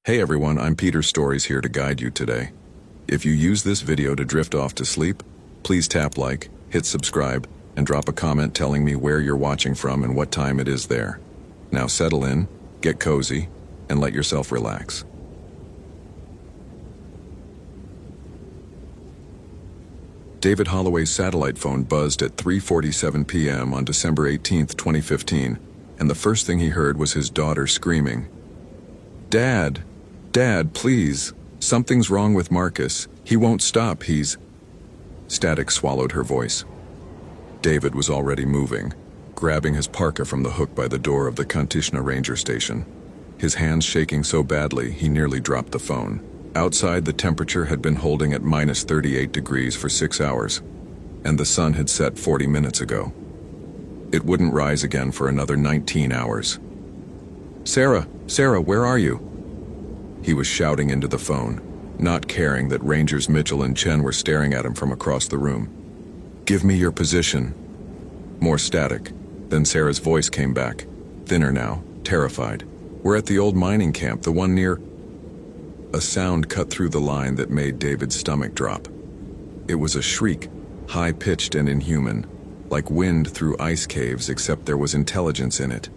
Hey everyone, I'm Peter Stories here to guide you today. If you use this video to drift off to sleep, please tap like, hit subscribe, and drop a comment telling me where you're watching from and what time it is there. Now settle in, get cozy, and let yourself relax. David Holloway's satellite phone buzzed at 3:47 p.m. on December 18, 2015, and the first thing he heard was his daughter screaming, "Dad! Dad, please! Something's wrong with Marcus. He won't stop, he's..." Static swallowed her voice. David was already moving, grabbing his parka from the hook by the door of the Kantishna ranger station. His hands shaking so badly, he nearly dropped the phone. Outside, the temperature had been holding at minus 38 degrees for 6 hours, and the sun had set 40 minutes ago. It wouldn't rise again for another 19 hours. Sarah, where are you?" He was shouting into the phone, not caring that Rangers Mitchell and Chen were staring at him from across the room. "Give me your position." More static. Then Sarah's voice came back, thinner now, terrified. "We're at the old mining camp, the one near..." A sound cut through the line that made David's stomach drop. It was a shriek, high-pitched and inhuman, like wind through ice caves, except there was intelligence in it,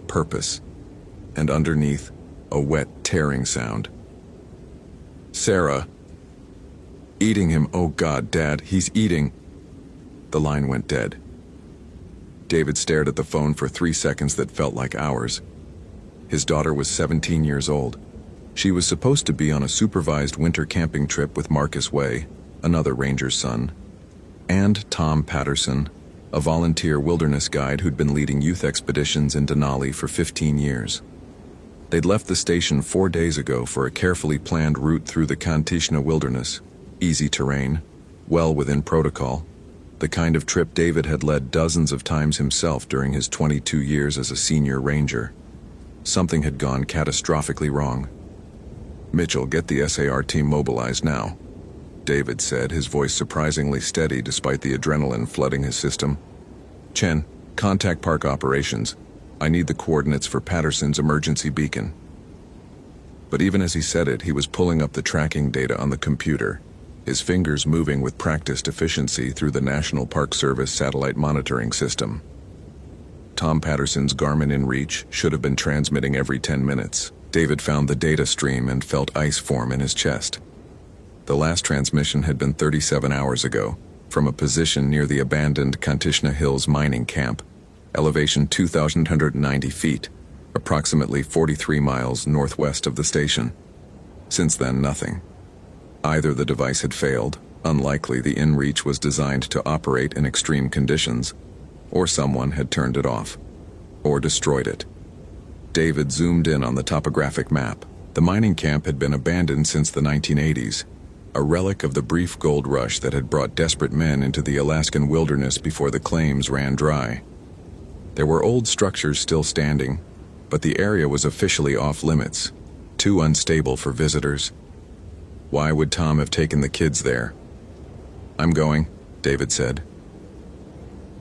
purpose, and underneath, a wet, tearing sound. "Sarah! Eating him, oh God, Dad, he's eating..." The line went dead. David stared at the phone for 3 seconds that felt like hours. His daughter was 17 years old. She was supposed to be on a supervised winter camping trip with Marcus Way, another ranger's son, and Tom Patterson, a volunteer wilderness guide who'd been leading youth expeditions in Denali for 15 years. They'd left the station 4 days ago for a carefully planned route through the Kantishna wilderness, easy terrain, well within protocol, the kind of trip David had led dozens of times himself during his 22 years as a senior ranger. Something had gone catastrophically wrong. "Mitchell, get the SAR team mobilized now," David said, his voice surprisingly steady despite the adrenaline flooding his system. "Chen, contact park operations. I need the coordinates for Patterson's emergency beacon." But even as he said it, he was pulling up the tracking data on the computer, his fingers moving with practiced efficiency through the National Park Service satellite monitoring system. Tom Patterson's Garmin InReach should have been transmitting every 10 minutes. David found the data stream and felt ice form in his chest. The last transmission had been 37 hours ago, from a position near the abandoned Kantishna Hills mining camp, elevation 2,190 feet, approximately 43 miles northwest of the station. Since then, nothing. Either the device had failed, unlikely the InReach was designed to operate in extreme conditions, or someone had turned it off, or destroyed it. David zoomed in on the topographic map. The mining camp had been abandoned since the 1980s, a relic of the brief gold rush that had brought desperate men into the Alaskan wilderness before the claims ran dry. There were old structures still standing, but the area was officially off limits, too unstable for visitors. Why would Tom have taken the kids there? "I'm going," David said.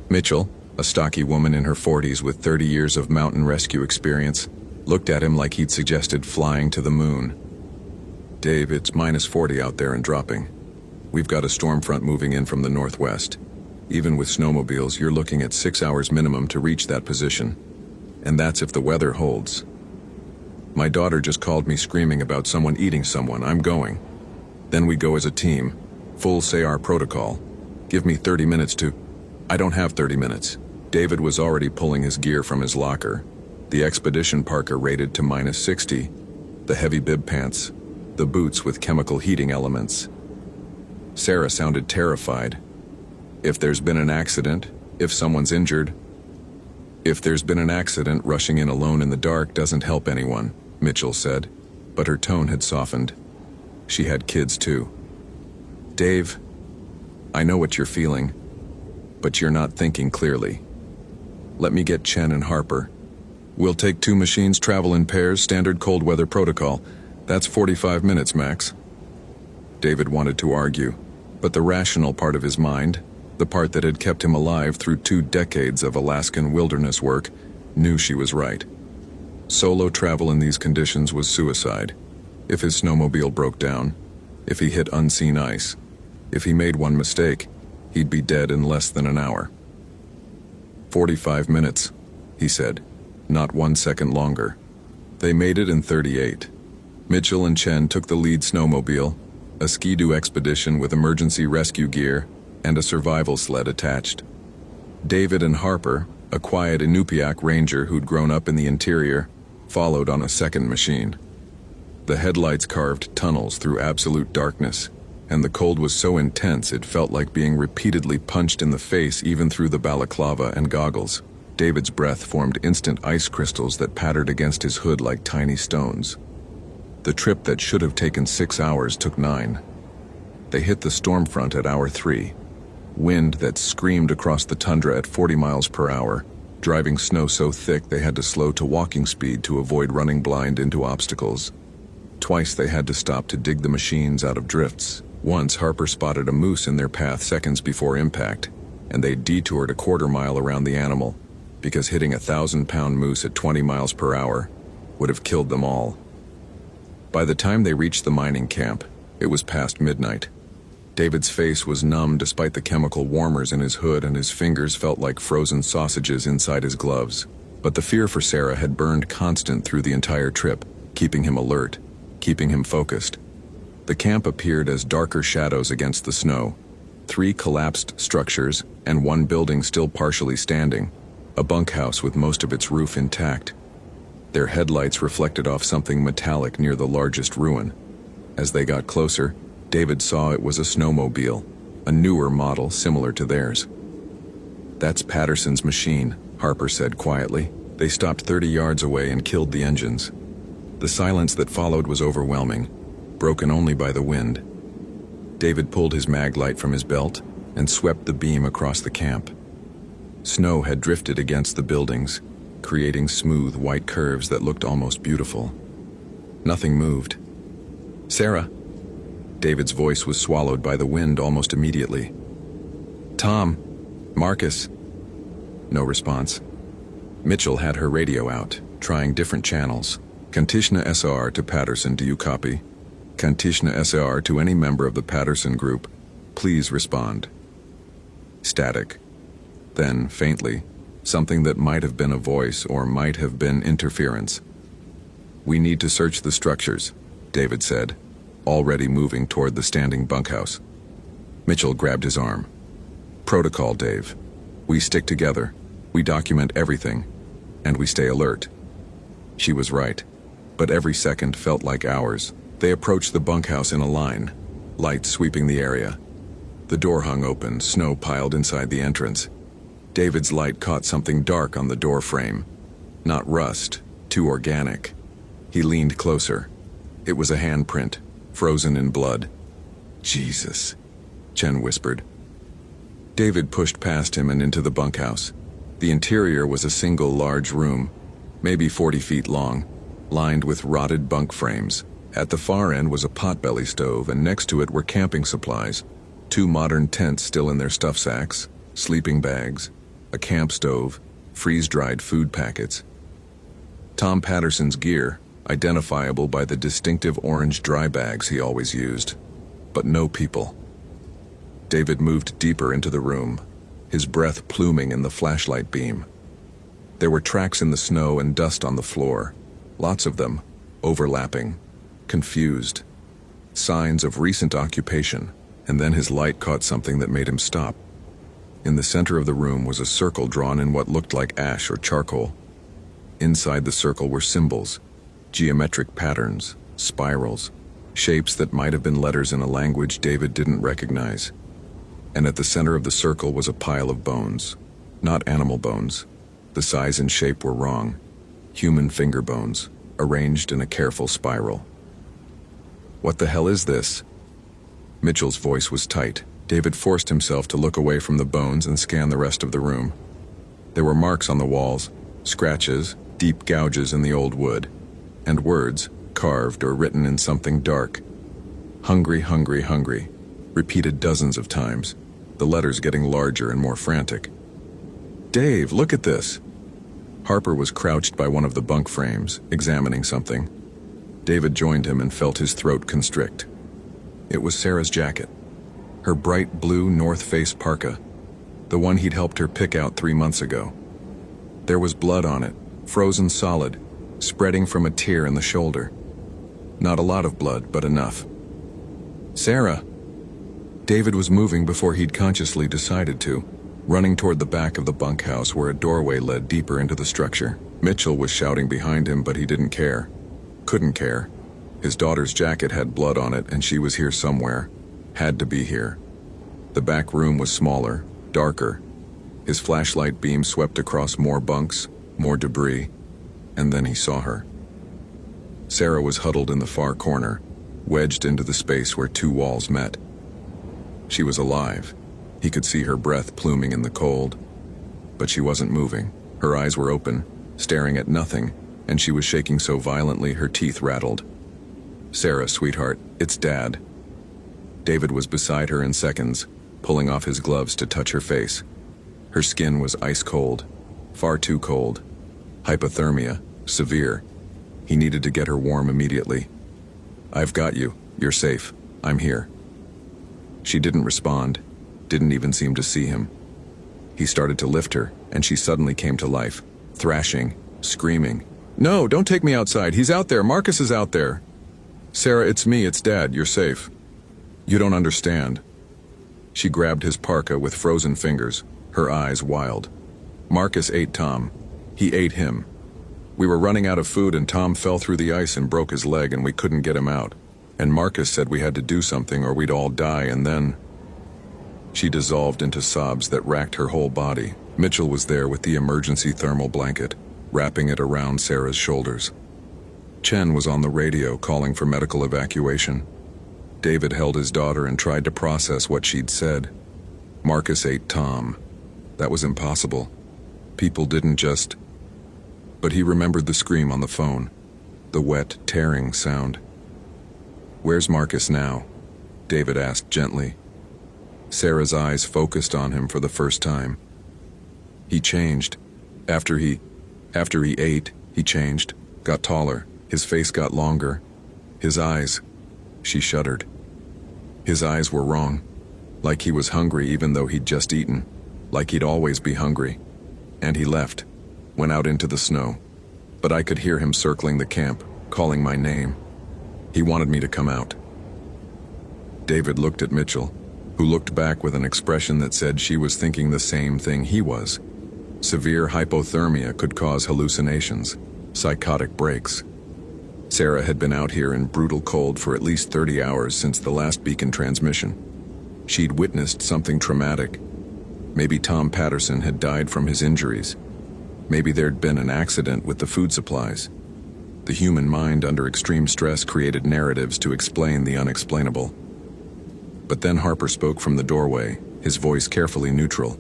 Mitchell, a stocky woman in her 40s with 30 years of mountain rescue experience, looked at him like he'd suggested flying to the moon. "Dave, it's minus 40 out there and dropping. We've got a storm front moving in from the northwest. Even with snowmobiles, you're looking at 6 hours minimum to reach that position. And that's if the weather holds. My daughter just called me screaming about someone eating someone. I'm going. Then we go as a team, full SAR protocol. Give me 30 minutes to..." "I don't have 30 minutes." David was already pulling his gear from his locker, the expedition parka rated to minus 60, the heavy bib pants, the boots with chemical heating elements. Sarah sounded terrified. "If there's been an accident, if someone's injured..." "If there's been an accident, rushing in alone in the dark doesn't help anyone," Mitchell said, but her tone had softened. She had kids too. "Dave, I know what you're feeling, but you're not thinking clearly. Let me get Chen and Harper. We'll take 2 machines, travel in pairs, standard cold weather protocol. That's 45 minutes max." David wanted to argue, but the rational part of his mind, the part that had kept him alive through 2 decades of Alaskan wilderness work, knew she was right. Solo travel in these conditions was suicide. If his snowmobile broke down, if he hit unseen ice, if he made one mistake, he'd be dead in less than an hour. 45 minutes, he said, not 1 second longer. They made it in 38. Mitchell and Chen took the lead snowmobile, a ski-doo expedition with emergency rescue gear, and a survival sled attached. David and Harper, a quiet Inupiaq ranger who'd grown up in the interior, followed on a second machine. The headlights carved tunnels through absolute darkness, and the cold was so intense it felt like being repeatedly punched in the face even through the balaclava and goggles. David's breath formed instant ice crystals that pattered against his hood like tiny stones. The trip that should have taken 6 hours took 9. They hit the storm front at hour 3. Wind that screamed across the tundra at 40 miles per hour, driving snow so thick they had to slow to walking speed to avoid running blind into obstacles. Twice they had to stop to dig the machines out of drifts. Once Harper spotted a moose in their path seconds before impact, and they detoured a quarter-mile around the animal, because hitting a 1,000-pound moose at 20 miles per hour would have killed them all. By the time they reached the mining camp, it was past midnight. David's face was numb despite the chemical warmers in his hood, and his fingers felt like frozen sausages inside his gloves. But the fear for Sarah had burned constant through the entire trip, keeping him alert, keeping him focused. The camp appeared as darker shadows against the snow. 3 collapsed structures and 1 building still partially standing, a bunkhouse with most of its roof intact. Their headlights reflected off something metallic near the largest ruin. As they got closer, David saw it was a snowmobile, a newer model similar to theirs. "That's Patterson's machine," Harper said quietly. They stopped 30 yards away and killed the engines. The silence that followed was overwhelming, broken only by the wind. David pulled his mag light from his belt and swept the beam across the camp. Snow had drifted against the buildings, creating smooth white curves that looked almost beautiful. Nothing moved. "Sarah." David's voice was swallowed by the wind almost immediately. "Tom. Marcus." No response. Mitchell had her radio out, trying different channels. "Kantishna SR to Patterson, do you copy? Kantishna SR to any member of the Patterson group. Please respond." Static. Then, faintly, something that might have been a voice or might have been interference. "We need to search the structures," David said, already moving toward the standing bunkhouse. Mitchell grabbed his arm. "Protocol, Dave. We stick together, we document everything, and we stay alert." She was right, but every second felt like hours. They approached the bunkhouse in a line, lights sweeping the area. The door hung open, snow piled inside the entrance. David's light caught something dark on the door frame. Not rust, too organic. He leaned closer. It was a handprint, frozen in blood. "Jesus," Chen whispered. David pushed past him and into the bunkhouse. The interior was a single large room, maybe 40 feet long, lined with rotted bunk frames. At the far end was a potbelly stove, and next to it were camping supplies, 2 modern tents still in their stuff sacks, sleeping bags, a camp stove, freeze-dried food packets. Tom Patterson's gear, identifiable by the distinctive orange dry bags he always used. But no people. David moved deeper into the room, his breath pluming in the flashlight beam. There were tracks in the snow and dust on the floor, lots of them, overlapping, confused. Signs of recent occupation, and then his light caught something that made him stop. In the center of the room was a circle drawn in what looked like ash or charcoal. Inside the circle were symbols, geometric patterns, spirals, shapes that might have been letters in a language David didn't recognize. And at the center of the circle was a pile of bones. Not animal bones. The size and shape were wrong. Human finger bones, arranged in a careful spiral. "What the hell is this?" Mitchell's voice was tight. David forced himself to look away from the bones and scan the rest of the room. There were marks on the walls, scratches, deep gouges in the old wood, and words, carved or written in something dark. "Hungry, hungry, hungry," repeated dozens of times, the letters getting larger and more frantic. "Dave, look at this." Harper was crouched by one of the bunk frames, examining something. David joined him and felt his throat constrict. It was Sarah's jacket, her bright blue North Face parka, the one he'd helped her pick out 3 months ago. There was blood on it, frozen solid, spreading from a tear in the shoulder. Not a lot of blood, but enough. Sarah! David was moving before he'd consciously decided to, running toward the back of the bunkhouse where a doorway led deeper into the structure. Mitchell was shouting behind him, but he didn't care. Couldn't care. His daughter's jacket had blood on it, and she was here somewhere. Had to be here. The back room was smaller, darker. His flashlight beam swept across more bunks, more debris, and then he saw her. Sarah was huddled in the far corner, wedged into the space where 2 walls met. She was alive. He could see her breath pluming in the cold. But she wasn't moving. Her eyes were open, staring at nothing, and she was shaking so violently her teeth rattled. Sarah, sweetheart, it's Dad. David was beside her in seconds, pulling off his gloves to touch her face. Her skin was ice cold, far too cold. Hypothermia, severe. He needed to get her warm immediately. I've got you. You're safe. I'm here. She didn't respond, didn't even seem to see him. He started to lift her, and she suddenly came to life, thrashing, screaming. No, don't take me outside. He's out there. Marcus is out there. Sarah, it's me. It's Dad. You're safe. You don't understand. She grabbed his parka with frozen fingers, her eyes wild. Marcus ate Tom. He ate him. We were running out of food and Tom fell through the ice and broke his leg and we couldn't get him out. And Marcus said we had to do something or we'd all die, and then... She dissolved into sobs that racked her whole body. Mitchell was there with the emergency thermal blanket, wrapping it around Sarah's shoulders. Chen was on the radio calling for medical evacuation. David held his daughter and tried to process what she'd said. Marcus ate Tom. That was impossible. People didn't just... But he remembered the scream on the phone, the wet, tearing sound. Where's Marcus now? David asked gently. Sarah's eyes focused on him for the first time. He changed. After he ate, he changed, got taller. His face got longer. His eyes... She shuddered. His eyes were wrong. Like he was hungry even though he'd just eaten. Like he'd always be hungry. And he left. Went out into the snow. But I could hear him circling the camp, calling my name. He wanted me to come out. David looked at Mitchell, who looked back with an expression that said she was thinking the same thing he was. Severe hypothermia could cause hallucinations, psychotic breaks. Sarah had been out here in brutal cold for at least 30 hours since the last beacon transmission. She'd witnessed something traumatic. Maybe Tom Patterson had died from his injuries. Maybe there'd been an accident with the food supplies. The human mind under extreme stress created narratives to explain the unexplainable. But then Harper spoke from the doorway, his voice carefully neutral.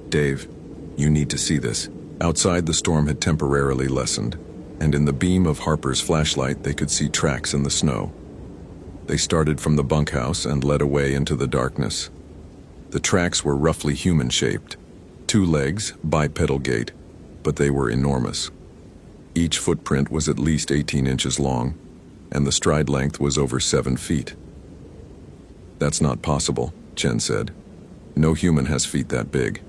Dave, you need to see this. Outside, the storm had temporarily lessened, and in the beam of Harper's flashlight they could see tracks in the snow. They started from the bunkhouse and led away into the darkness. The tracks were roughly human-shaped, 2 legs, bipedal gait, but they were enormous. Each footprint was at least 18 inches long, and the stride length was over 7 feet. That's not possible, Chen said. No human has feet that big.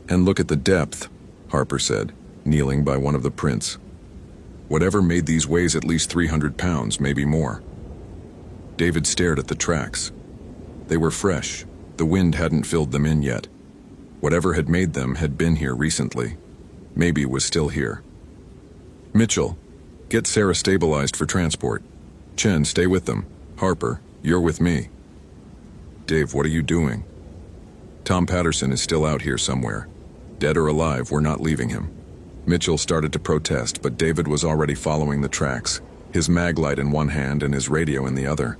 And look at the depth, Harper said, kneeling by one of the prints. Whatever made these weighs at least 300 pounds, maybe more. David stared at the tracks. They were fresh. The wind hadn't filled them in yet. Whatever had made them had been here recently. Maybe was still here. Mitchell, get Sarah stabilized for transport. Chen, stay with them. Harper, you're with me. Dave, what are you doing? Tom Patterson is still out here somewhere. Dead or alive, we're not leaving him. Mitchell started to protest, but David was already following the tracks, his mag light in one hand and his radio in the other.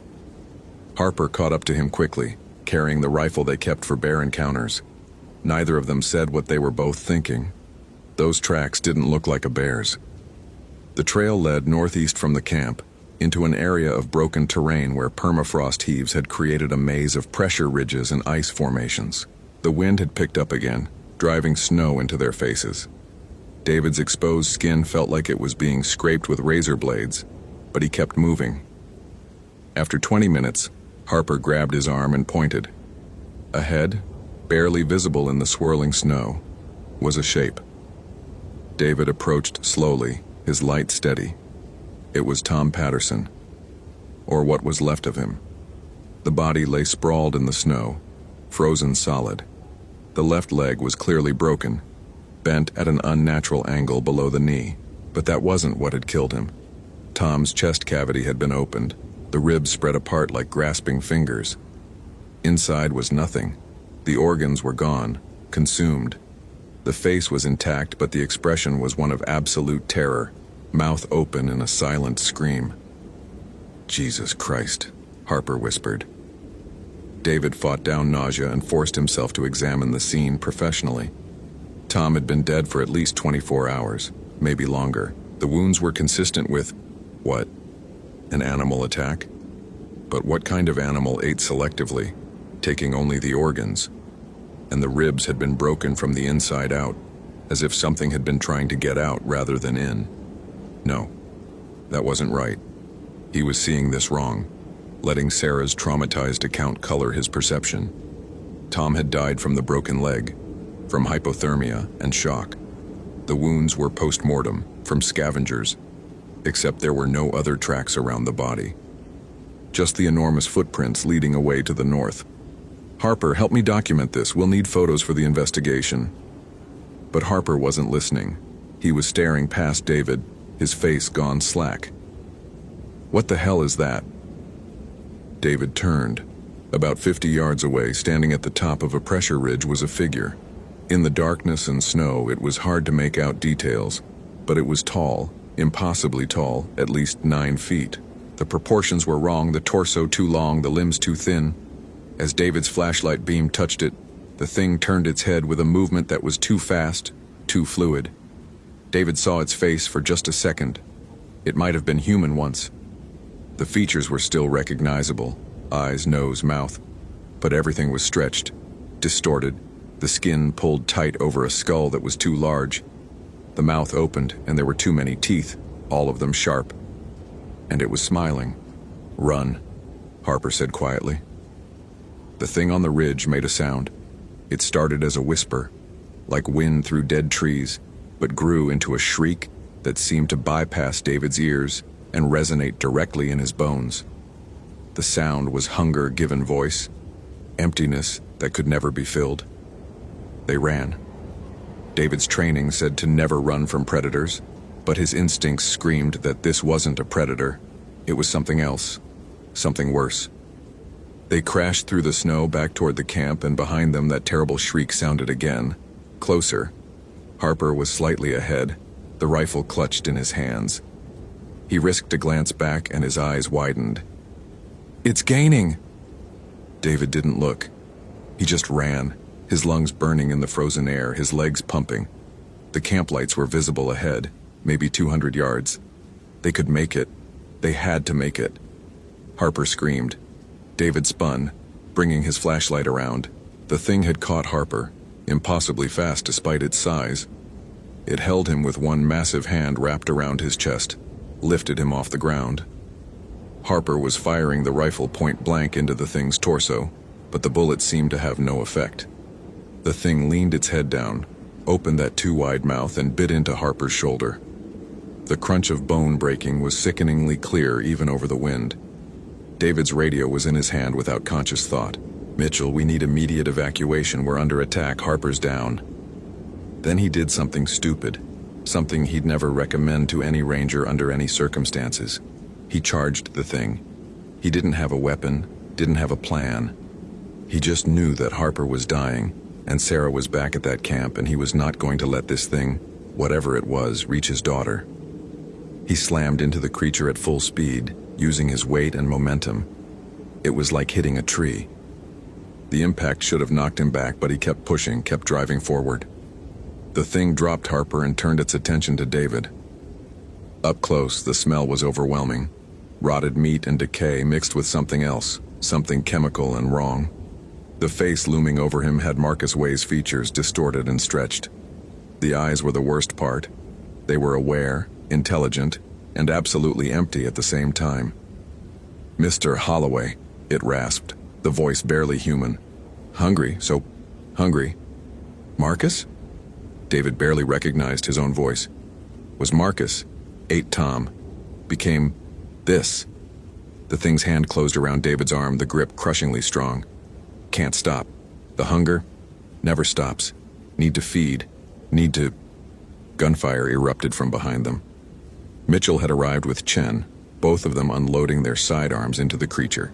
Harper caught up to him quickly, carrying the rifle they kept for bear encounters. Neither of them said what they were both thinking. Those tracks didn't look like a bear's. The trail led northeast from the camp, into an area of broken terrain where permafrost heaves had created a maze of pressure ridges and ice formations. The wind had picked up again, driving snow into their faces. David's exposed skin felt like it was being scraped with razor blades, but he kept moving. After 20 minutes, Harper grabbed his arm and pointed. Ahead, barely visible in the swirling snow, was a shape. David approached slowly, his light steady. It was Tom Patterson, or what was left of him. The body lay sprawled in the snow, frozen solid. The left leg was clearly broken, bent at an unnatural angle below the knee, but that wasn't what had killed him. Tom's chest cavity had been opened, the ribs spread apart like grasping fingers. Inside was nothing. The organs were gone, consumed. The face was intact, but the expression was one of absolute terror, mouth open in a silent scream. Jesus Christ, Harper whispered. David fought down nausea and forced himself to examine the scene professionally. Tom had been dead for at least 24 hours, maybe longer. The wounds were consistent with, what? An animal attack? But what kind of animal ate selectively, taking only the organs? And the ribs had been broken from the inside out, as if something had been trying to get out rather than in. No, that wasn't right. He was seeing this wrong, letting Sarah's traumatized account color his perception. Tom had died from the broken leg, from hypothermia and shock. The wounds were post-mortem, from scavengers, except there were no other tracks around the body. Just the enormous footprints leading away to the north. Harper, help me document this. We'll need photos for the investigation. But Harper wasn't listening. He was staring past David, his face gone slack. What the hell is that? David turned. About 50 yards away, standing at the top of a pressure ridge, was a figure. In the darkness and snow, it was hard to make out details, but it was tall, impossibly tall, at least 9 feet. The proportions were wrong, the torso too long, the limbs too thin. As David's flashlight beam touched it, the thing turned its head with a movement that was too fast, too fluid. David saw its face for just a second. It might have been human once. The features were still recognizable, eyes, nose, mouth, but everything was stretched, distorted, the skin pulled tight over a skull that was too large. The mouth opened, and there were too many teeth, all of them sharp. And it was smiling. Run, Harper said quietly. The thing on the ridge made a sound. It started as a whisper, like wind through dead trees, but grew into a shriek that seemed to bypass David's ears and resonate directly in his bones. The sound was hunger given voice, emptiness that could never be filled. They ran. David's training said to never run from predators, but his instincts screamed that this wasn't a predator. It was something else, something worse. They crashed through the snow back toward the camp, and behind them that terrible shriek sounded again, closer. Harper was slightly ahead, the rifle clutched in his hands. He risked a glance back, and his eyes widened. It's gaining! David didn't look. He just ran, his lungs burning in the frozen air, his legs pumping. The camp lights were visible ahead, maybe 200 yards. They could make it. They had to make it. Harper screamed. David spun, bringing his flashlight around. The thing had caught Harper, impossibly fast despite its size. It held him with one massive hand wrapped around his chest, lifted him off the ground. Harper was firing the rifle point blank into the thing's torso, but the bullet seemed to have no effect. The thing leaned its head down, opened that too wide mouth, and bit into Harper's shoulder. The crunch of bone breaking was sickeningly clear even over the wind. David's radio was in his hand without conscious thought. Mitchell, we need immediate evacuation. We're under attack. Harper's down. Then he did something stupid, something he'd never recommend to any ranger under any circumstances. He charged the thing. He didn't have a weapon, didn't have a plan. He just knew that Harper was dying, and Sarah was back at that camp, and he was not going to let this thing, whatever it was, reach his daughter. He slammed into the creature at full speed, using his weight and momentum. It was like hitting a tree. The impact should have knocked him back, but he kept pushing, kept driving forward. The thing dropped Harper and turned its attention to David. Up close, the smell was overwhelming. Rotted meat and decay mixed with something else, something chemical and wrong. The face looming over him had Marcus Way's features, distorted and stretched. The eyes were the worst part. They were aware, intelligent, and absolutely empty at the same time. "Mr. Holloway," it rasped, the voice barely human. "Hungry, so hungry." "Marcus?" David barely recognized his own voice. Was Marcus, ate Tom, became this. The thing's hand closed around David's arm, the grip crushingly strong. Can't stop. The hunger never stops. Need to feed. Need to... Gunfire erupted from behind them. Mitchell had arrived with Chen, both of them unloading their sidearms into the creature.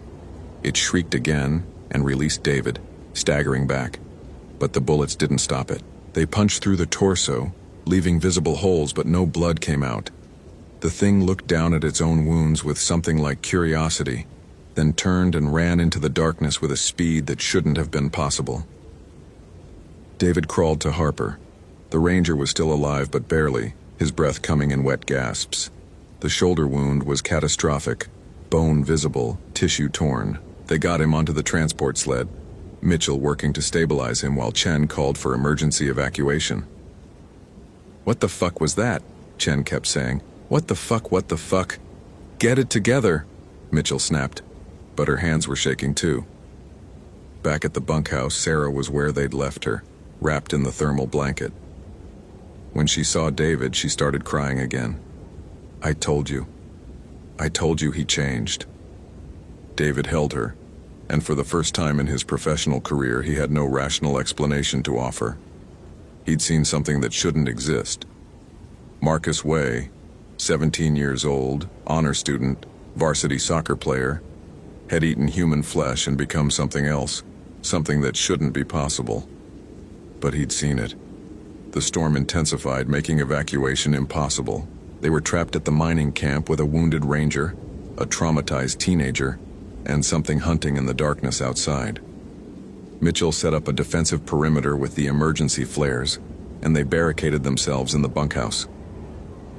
It shrieked again and released David, staggering back. But the bullets didn't stop it. They punched through the torso, leaving visible holes, but no blood came out. The thing looked down at its own wounds with something like curiosity, then turned and ran into the darkness with a speed that shouldn't have been possible. David crawled to Harper. The ranger was still alive, but barely, his breath coming in wet gasps. The shoulder wound was catastrophic, bone visible, tissue torn. They got him onto the transport sled, Mitchell working to stabilize him while Chen called for emergency evacuation. "What the fuck was that?" Chen kept saying. "What the fuck, what the fuck? Get it together," Mitchell snapped, but her hands were shaking too. Back at the bunkhouse, Sarah was where they'd left her, wrapped in the thermal blanket. When she saw David, she started crying again. I told you he changed." David held her, and for the first time in his professional career, he had no rational explanation to offer. He'd seen something that shouldn't exist. Marcus Way, 17 years old, honor student, varsity soccer player, had eaten human flesh and become something else, something that shouldn't be possible. But he'd seen it. The storm intensified, making evacuation impossible. They were trapped at the mining camp with a wounded ranger, a traumatized teenager, and something hunting in the darkness outside. Mitchell set up a defensive perimeter with the emergency flares, and they barricaded themselves in the bunkhouse.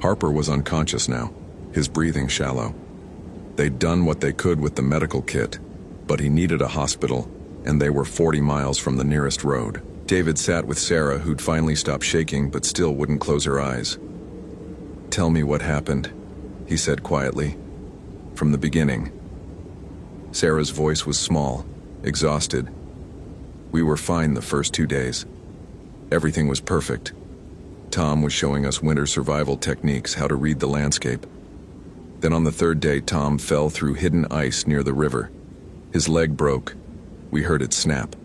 Harper was unconscious now, his breathing shallow. They'd done what they could with the medical kit, but he needed a hospital, and they were 40 miles from the nearest road. David sat with Sarah, who'd finally stopped shaking but still wouldn't close her eyes. "Tell me what happened," he said quietly. "From the beginning." Sarah's voice was small, exhausted. "We were fine the first 2 days. Everything was perfect. Tom was showing us winter survival techniques, how to read the landscape. Then on the 3rd day, Tom fell through hidden ice near the river. His leg broke. We heard it snap.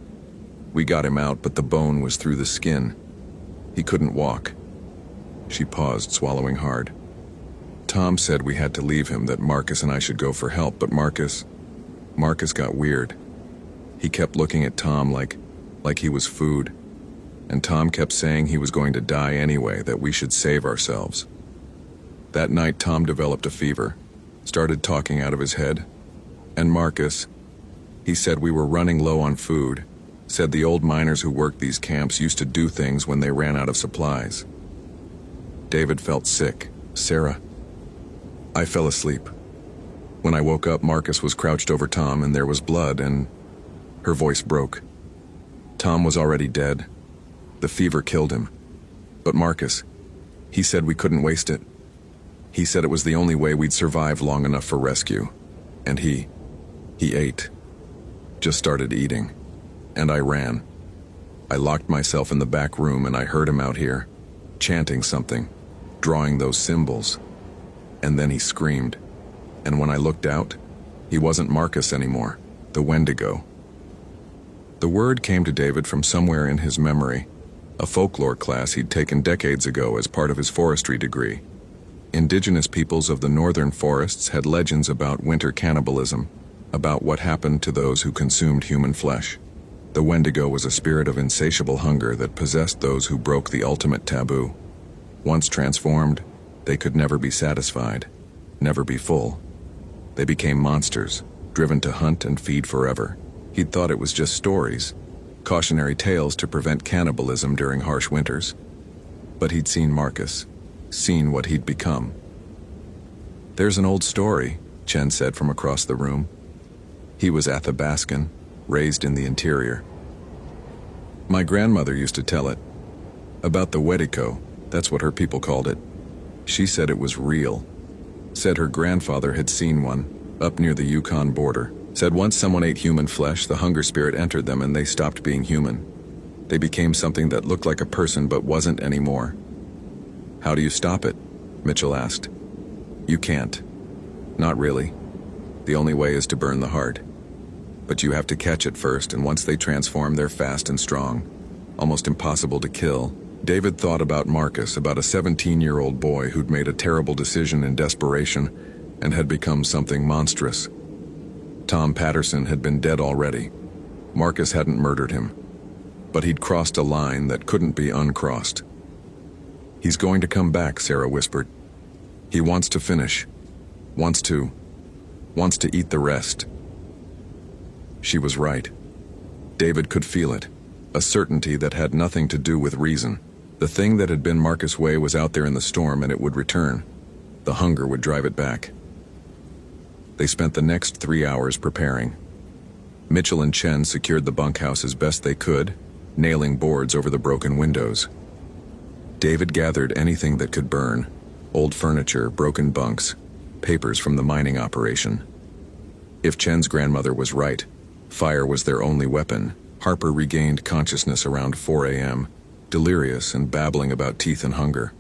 We got him out, but the bone was through the skin. He couldn't walk." She paused, swallowing hard. "Tom said we had to leave him, that Marcus and I should go for help, but Marcus got weird. He kept looking at Tom like he was food. And Tom kept saying he was going to die anyway, that we should save ourselves. That night, Tom developed a fever, started talking out of his head. And Marcus, he said we were running low on food, said the old miners who worked these camps used to do things when they ran out of supplies." David felt sick. "Sarah." "I fell asleep. When I woke up, Marcus was crouched over Tom, and there was blood, and..." Her voice broke. "Tom was already dead. The fever killed him. But Marcus, he said we couldn't waste it. He said it was the only way we'd survive long enough for rescue. And he ate. Just started eating. And I ran. I locked myself in the back room, and I heard him out here, chanting something, drawing those symbols. And then he screamed. And when I looked out, he wasn't Marcus anymore, the Wendigo." The word came to David from somewhere in his memory, a folklore class he'd taken decades ago as part of his forestry degree. Indigenous peoples of the northern forests had legends about winter cannibalism, about what happened to those who consumed human flesh. The Wendigo was a spirit of insatiable hunger that possessed those who broke the ultimate taboo. Once transformed, they could never be satisfied, never be full. They became monsters, driven to hunt and feed forever. He'd thought it was just stories, cautionary tales to prevent cannibalism during harsh winters. But he'd seen Marcus, seen what he'd become. "There's an old story," Chen said from across the room. "He was Athabascan, raised in the interior. My grandmother used to tell it. About the Wendigo, that's what her people called it. She said it was real. Said her grandfather had seen one, up near the Yukon border. Said once someone ate human flesh, the hunger spirit entered them and they stopped being human. They became something that looked like a person but wasn't anymore. How do you stop it? Mitchell asked. You can't. Not really. The only way is to burn the heart. But you have to catch it first, and once they transform, they're fast and strong. Almost impossible to kill. David thought about Marcus, about a 17-year-old boy who'd made a terrible decision in desperation and had become something monstrous. Tom Patterson had been dead already. Marcus hadn't murdered him. But he'd crossed a line that couldn't be uncrossed. He's going to come back, Sarah whispered. He wants to finish. Wants to eat the rest. She was right. David could feel it. A certainty that had nothing to do with reason. The thing that had been Marcus' way was out there in the storm, and it would return. The hunger would drive it back. They spent the next 3 hours preparing. Mitchell and Chen secured the bunkhouse as best they could, nailing boards over the broken windows. David gathered anything that could burn: old furniture, broken bunks, papers from the mining operation. If Chen's grandmother was right, fire was their only weapon. Harper regained consciousness around 4 a.m., delirious and babbling about teeth and hunger.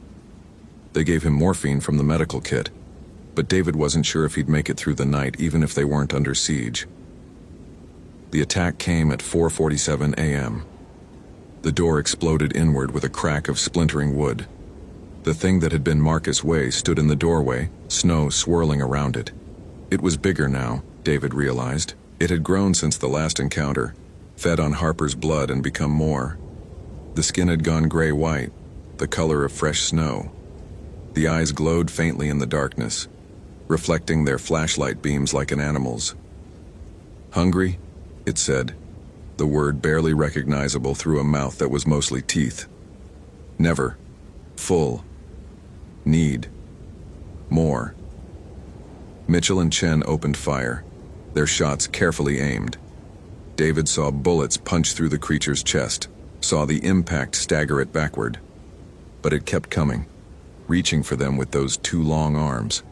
They gave him morphine from the medical kit, but David wasn't sure if he'd make it through the night even if they weren't under siege. The attack came at 4:47 a.m. The door exploded inward with a crack of splintering wood. The thing that had been Marcus' way stood in the doorway, snow swirling around it. It was bigger now, David realized. It had grown since the last encounter, fed on Harper's blood and become more. The skin had gone gray-white, the color of fresh snow. The eyes glowed faintly in the darkness, reflecting their flashlight beams like an animal's. Hungry? It said, the word barely recognizable through a mouth that was mostly teeth. Never. Full. Need. More. Mitchell and Chen opened fire, their shots carefully aimed. David saw bullets punch through the creature's chest, saw the impact stagger it backward. But it kept coming, reaching for them with those two long arms.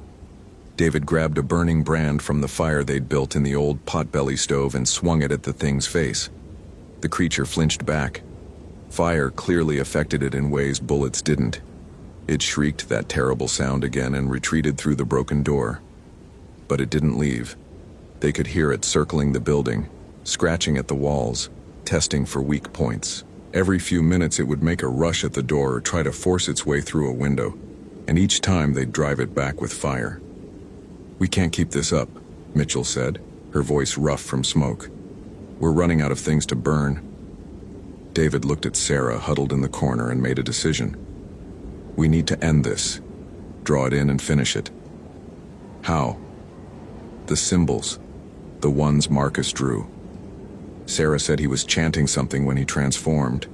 David grabbed a burning brand from the fire they'd built in the old potbelly stove and swung it at the thing's face. The creature flinched back. Fire clearly affected it in ways bullets didn't. It shrieked that terrible sound again and retreated through the broken door. But it didn't leave. They could hear it circling the building, scratching at the walls, testing for weak points. Every few minutes it would make a rush at the door or try to force its way through a window, and each time they'd drive it back with fire. We can't keep this up, Mitchell said, her voice rough from smoke. We're running out of things to burn. David looked at Sarah huddled in the corner and made a decision. We need to end this. Draw it in and finish it. How? The symbols. The ones Marcus drew. Sarah said he was chanting something when he transformed.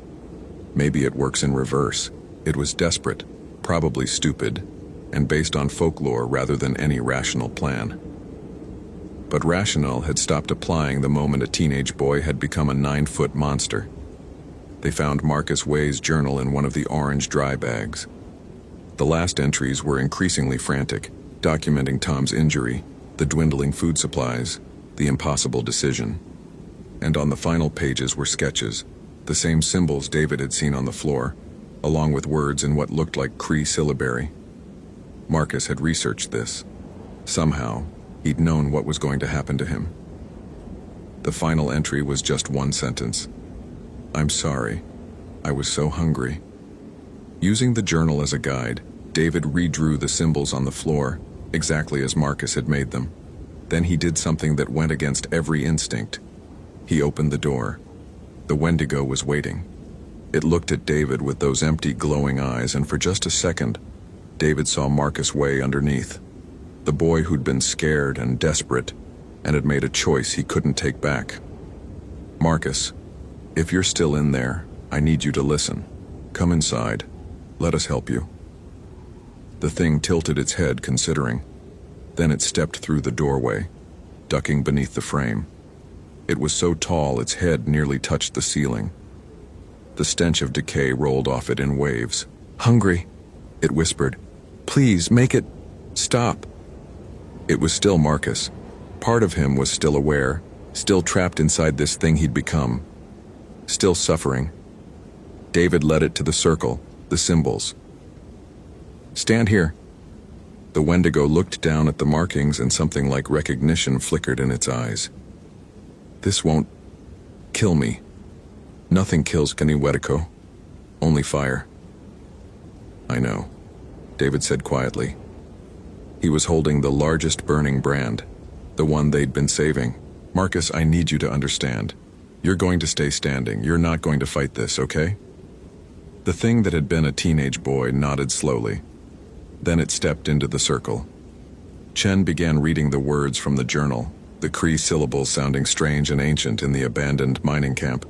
Maybe it works in reverse. It was desperate, probably stupid, and based on folklore rather than any rational plan. But rationale had stopped applying the moment a teenage boy had become a 9-foot monster. They found Marcus Way's journal in one of the orange dry bags. The last entries were increasingly frantic, documenting Tom's injury, the dwindling food supplies, the impossible decision. And on the final pages were sketches, the same symbols David had seen on the floor, along with words in what looked like Cree syllabary. Marcus had researched this. Somehow, he'd known what was going to happen to him. The final entry was just one sentence. I'm sorry. I was so hungry. Using the journal as a guide, David redrew the symbols on the floor, exactly as Marcus had made them. Then he did something that went against every instinct. He opened the door. The Wendigo was waiting. It looked at David with those empty, glowing eyes, and for just a second, David saw Marcus Way underneath. The boy who'd been scared and desperate, and had made a choice he couldn't take back. Marcus, if you're still in there, I need you to listen. Come inside. Let us help you. The thing tilted its head, considering. Then it stepped through the doorway, ducking beneath the frame. It was so tall its head nearly touched the ceiling. The stench of decay rolled off it in waves. Hungry, it whispered. Please, make it stop. It was still Marcus. Part of him was still aware, still trapped inside this thing he'd become, still suffering. David led it to the circle, the symbols. "Stand here." The Wendigo looked down at the markings and something like recognition flickered in its eyes. "This won't kill me. Nothing kills Wendigo. Only fire." "I know," David said quietly. He was holding the largest burning brand, the one they'd been saving. "Marcus, I need you to understand. You're going to stay standing. You're not going to fight this, okay?" The thing that had been a teenage boy nodded slowly. Then it stepped into the circle. Chen began reading the words from the journal, the Cree syllables sounding strange and ancient in the abandoned mining camp.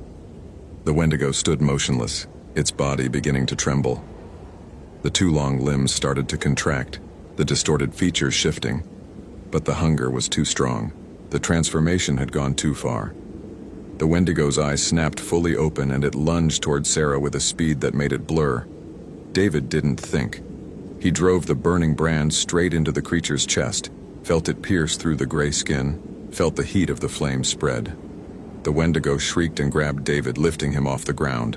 The Wendigo stood motionless, its body beginning to tremble. The two long limbs started to contract, the distorted features shifting. But the hunger was too strong. The transformation had gone too far. The Wendigo's eyes snapped fully open and it lunged toward Sarah with a speed that made it blur. David didn't think. He drove the burning brand straight into the creature's chest, felt it pierce through the gray skin, felt the heat of the flame spread. The Wendigo shrieked and grabbed David, lifting him off the ground.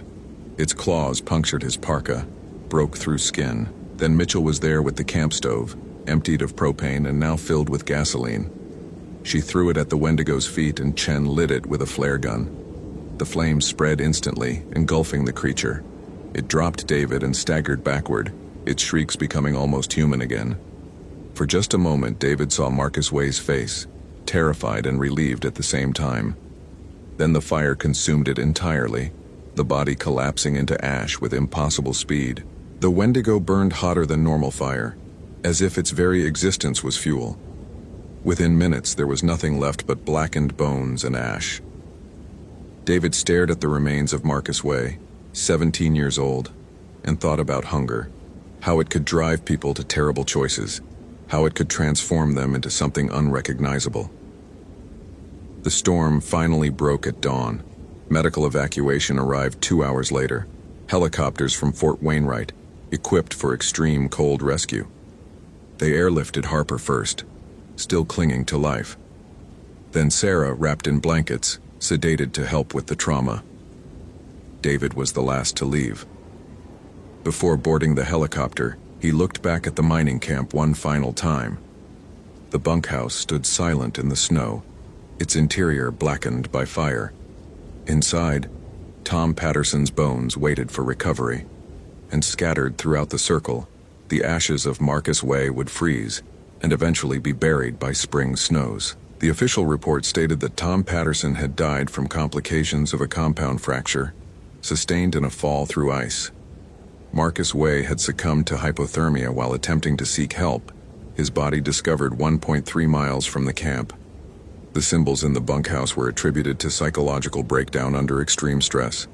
Its claws punctured his parka, broke through skin. Then Mitchell was there with the camp stove, emptied of propane and now filled with gasoline. She threw it at the Wendigo's feet and Chen lit it with a flare gun. The flames spread instantly, engulfing the creature. It dropped David and staggered backward, its shrieks becoming almost human again. For just a moment, David saw Marcus Way's face, terrified and relieved at the same time. Then the fire consumed it entirely, the body collapsing into ash with impossible speed. The Wendigo burned hotter than normal fire, as if its very existence was fuel. Within minutes, there was nothing left but blackened bones and ash. David stared at the remains of Marcus Way, 17 years old, and thought about hunger, how it could drive people to terrible choices, how it could transform them into something unrecognizable. The storm finally broke at dawn. Medical evacuation arrived 2 hours later. Helicopters from Fort Wainwright, equipped for extreme cold rescue. They airlifted Harper first, still clinging to life. Then Sarah, wrapped in blankets, sedated to help with the trauma. David was the last to leave. Before boarding the helicopter, he looked back at the mining camp one final time. The bunkhouse stood silent in the snow, its interior blackened by fire. Inside, Tom Patterson's bones waited for recovery, and scattered throughout the circle, the ashes of Marcus Way would freeze and eventually be buried by spring snows. The official report stated that Tom Patterson had died from complications of a compound fracture, sustained in a fall through ice. Marcus Way had succumbed to hypothermia while attempting to seek help, his body discovered 1.3 miles from the camp. The symbols in the bunkhouse were attributed to psychological breakdown under extreme stress.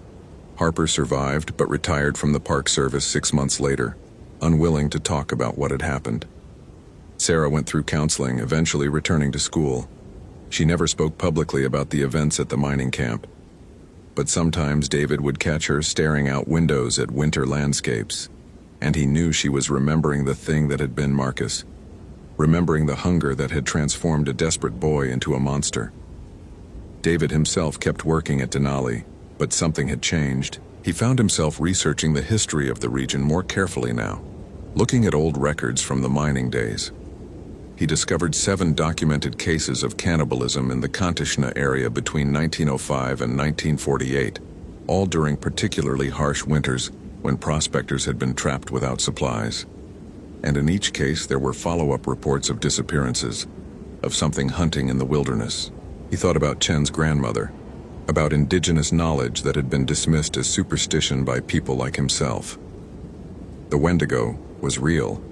Harper survived but retired from the Park Service 6 months later, unwilling to talk about what had happened. Sarah went through counseling, eventually returning to school. She never spoke publicly about the events at the mining camp. But sometimes David would catch her staring out windows at winter landscapes, and he knew she was remembering the thing that had been Marcus, remembering the hunger that had transformed a desperate boy into a monster. David himself kept working at Denali, but something had changed. He found himself researching the history of the region more carefully now, looking at old records from the mining days. He discovered 7 documented cases of cannibalism in the Kantishna area between 1905 and 1948, all during particularly harsh winters when prospectors had been trapped without supplies. And in each case there were follow-up reports of disappearances, of something hunting in the wilderness. He thought about Chen's grandmother, about indigenous knowledge that had been dismissed as superstition by people like himself. The Wendigo was real.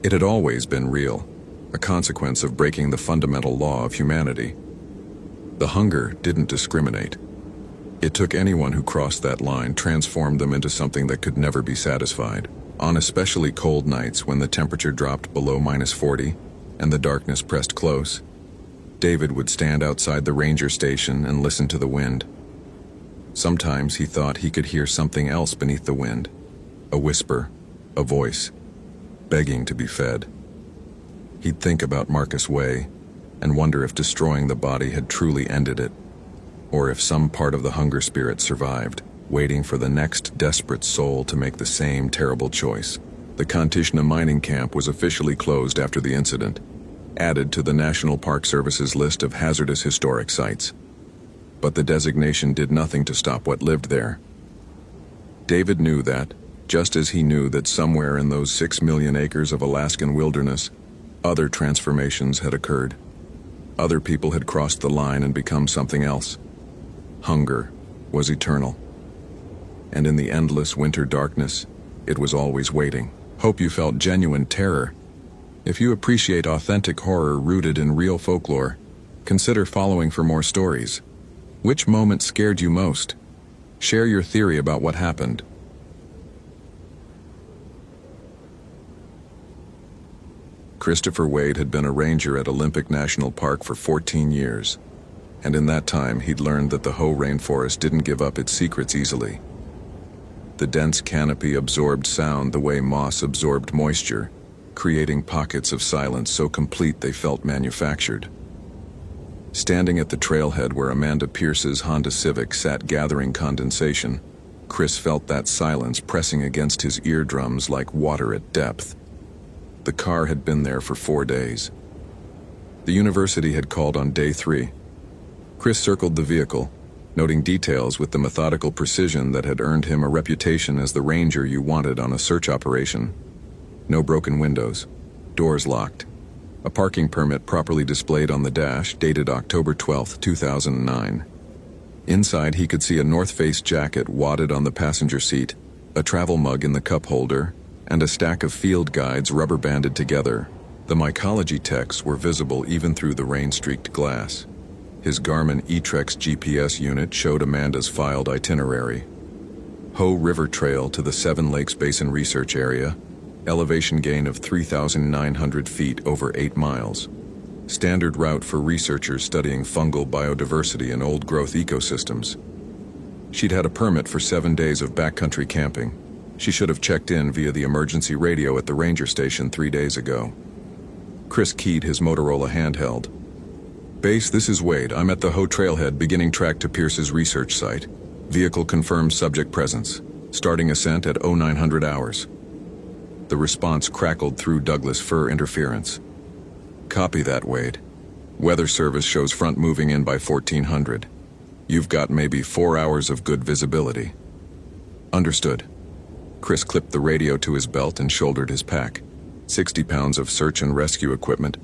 It had always been real, a consequence of breaking the fundamental law of humanity. The hunger didn't discriminate. It took anyone who crossed that line, transformed them into something that could never be satisfied. On especially cold nights when the temperature dropped below -40 and the darkness pressed close, David would stand outside the ranger station and listen to the wind. Sometimes he thought he could hear something else beneath the wind, a whisper, a voice, begging to be fed. He'd think about Marcus Way and wonder if destroying the body had truly ended it, or if some part of the hunger spirit survived, waiting for the next desperate soul to make the same terrible choice. The Kantishna mining camp was officially closed after the incident, added to the National Park Service's list of hazardous historic sites. But the designation did nothing to stop what lived there. David knew that, just as he knew that somewhere in those 6 million acres of Alaskan wilderness, other transformations had occurred. Other people had crossed the line and become something else. Hunger was eternal. And in the endless winter darkness, it was always waiting. Hope you felt genuine terror. If you appreciate authentic horror rooted in real folklore, consider following for more stories. Which moment scared you most? Share your theory about what happened. Christopher Wade had been a ranger at Olympic National Park for 14 years, and in that time he'd learned that the Hoh rainforest didn't give up its secrets easily. The dense canopy absorbed sound the way moss absorbed moisture, creating pockets of silence so complete they felt manufactured. Standing at the trailhead where Amanda Pierce's Honda Civic sat gathering condensation, Chris felt that silence pressing against his eardrums like water at depth. The car had been there for 4 days. The university had called on day 3. Chris circled the vehicle, noting details with the methodical precision that had earned him a reputation as the ranger you wanted on a search operation. No broken windows, doors locked, a parking permit properly displayed on the dash dated October 12, 2009. Inside he could see a North Face jacket wadded on the passenger seat, a travel mug in the cup holder, and a stack of field guides rubber-banded together. The mycology texts were visible even through the rain-streaked glass. His Garmin eTrex GPS unit showed Amanda's filed itinerary. Hoh River Trail to the Seven Lakes Basin Research Area, elevation gain of 3,900 feet over 8 miles. Standard route for researchers studying fungal biodiversity in old-growth ecosystems. She'd had a permit for 7 days of backcountry camping. She should have checked in via the emergency radio at the ranger station 3 days ago. Chris keyed his Motorola handheld. Base, this is Wade. I'm at the Hoh Trailhead beginning track to Pierce's research site. Vehicle confirms subject presence. Starting ascent at 0900 hours. The response crackled through Douglas fir interference. Copy that, Wade. Weather service shows front moving in by 1400. You've got maybe 4 hours of good visibility. Understood. Chris clipped the radio to his belt and shouldered his pack. 60 pounds of search and rescue equipment,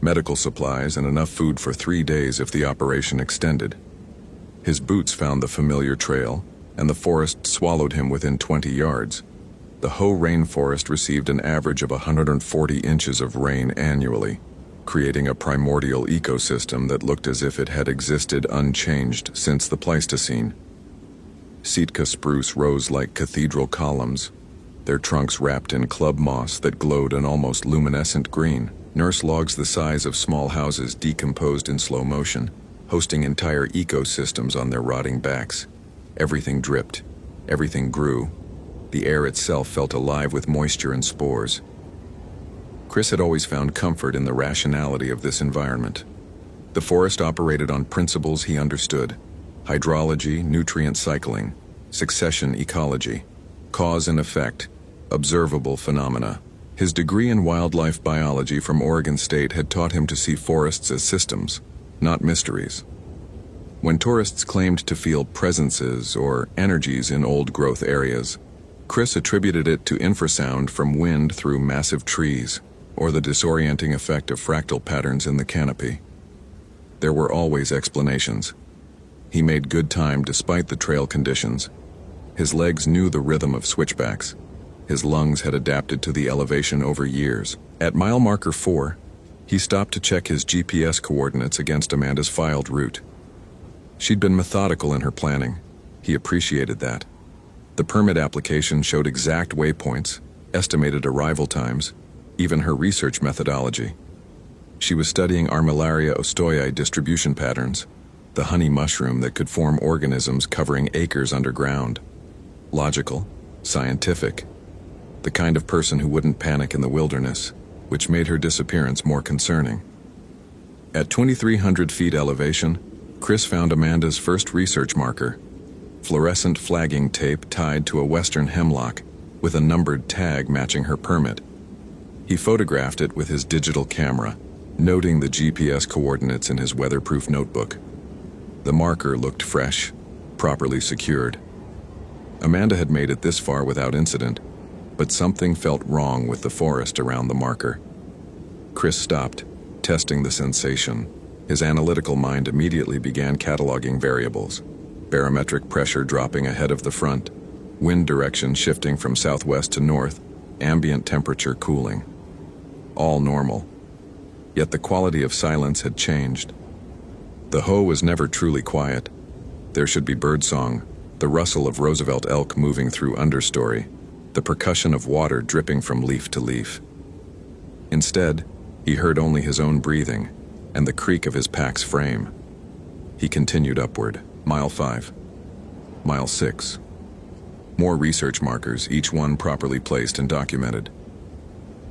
medical supplies, and enough food for 3 days if the operation extended. His boots found the familiar trail, and the forest swallowed him within 20 yards. The Hoh rainforest received an average of 140 inches of rain annually, creating a primordial ecosystem that looked as if it had existed unchanged since the Pleistocene. Sitka spruce rose like cathedral columns, their trunks wrapped in club moss that glowed an almost luminescent green. Nurse logs the size of small houses decomposed in slow motion, hosting entire ecosystems on their rotting backs. Everything dripped, everything grew. The air itself felt alive with moisture and spores. Chris had always found comfort in the rationality of this environment. The forest operated on principles he understood: hydrology, nutrient cycling, succession ecology, cause and effect, observable phenomena. His degree in wildlife biology from Oregon State had taught him to see forests as systems, not mysteries. When tourists claimed to feel presences or energies in old-growth areas, Chris attributed it to infrasound from wind through massive trees, or the disorienting effect of fractal patterns in the canopy. There were always explanations. He made good time despite the trail conditions. His legs knew the rhythm of switchbacks. His lungs had adapted to the elevation over years. At mile marker 4, he stopped to check his GPS coordinates against Amanda's filed route. She'd been methodical in her planning. He appreciated that. The permit application showed exact waypoints, estimated arrival times, even her research methodology. She was studying Armillaria ostoyi distribution patterns, the honey mushroom that could form organisms covering acres underground. Logical, scientific, the kind of person who wouldn't panic in the wilderness, which made her disappearance more concerning. At 2,300 feet elevation, Chris found Amanda's first research marker, fluorescent flagging tape tied to a western hemlock with a numbered tag matching her permit. He photographed it with his digital camera, noting the GPS coordinates in his weatherproof notebook. The marker looked fresh, properly secured. Amanda had made it this far without incident, but something felt wrong with the forest around the marker. Chris stopped, testing the sensation. His analytical mind immediately began cataloging variables: barometric pressure dropping ahead of the front, wind direction shifting from southwest to north, ambient temperature cooling. All normal. Yet the quality of silence had changed. The Ho was never truly quiet. There should be birdsong, the rustle of Roosevelt elk moving through understory, the percussion of water dripping from leaf to leaf. Instead, he heard only his own breathing and the creak of his pack's frame. He continued upward. Mile 5. Mile 6. More research markers, each one properly placed and documented.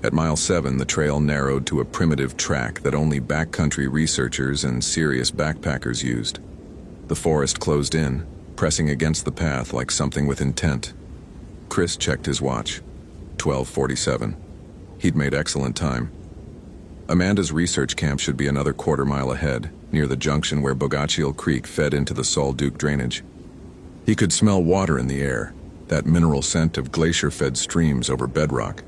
At mile 7, the trail narrowed to a primitive track that only backcountry researchers and serious backpackers used. The forest closed in, pressing against the path like something with intent. Chris checked his watch. 12:47. He'd made excellent time. Amanda's research camp should be another quarter-mile ahead, near the junction where Bogachiel Creek fed into the Sol Duc drainage. He could smell water in the air, that mineral scent of glacier-fed streams over bedrock.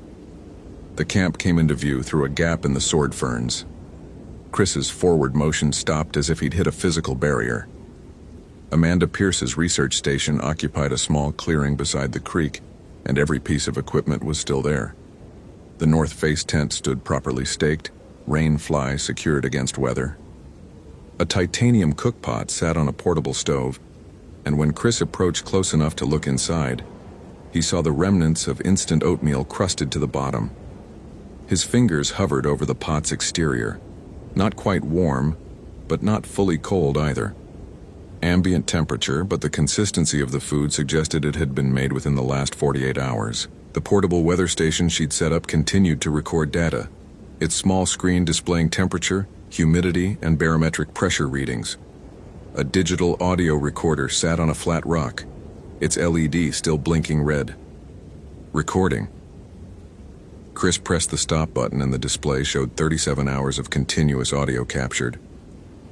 The camp came into view through a gap in the sword ferns. Chris's forward motion stopped as if he'd hit a physical barrier. Amanda Pierce's research station occupied a small clearing beside the creek, and every piece of equipment was still there. The north face tent stood properly staked, rain fly secured against weather. A titanium cookpot sat on a portable stove, and when Chris approached close enough to look inside, he saw the remnants of instant oatmeal crusted to the bottom. His fingers hovered over the pot's exterior, not quite warm, but not fully cold either. Ambient temperature, but the consistency of the food suggested it had been made within the last 48 hours. The portable weather station she'd set up continued to record data, its small screen displaying temperature, humidity, and barometric pressure readings. A digital audio recorder sat on a flat rock, its LED still blinking red. Recording. Chris pressed the stop button and the display showed 37 hours of continuous audio captured.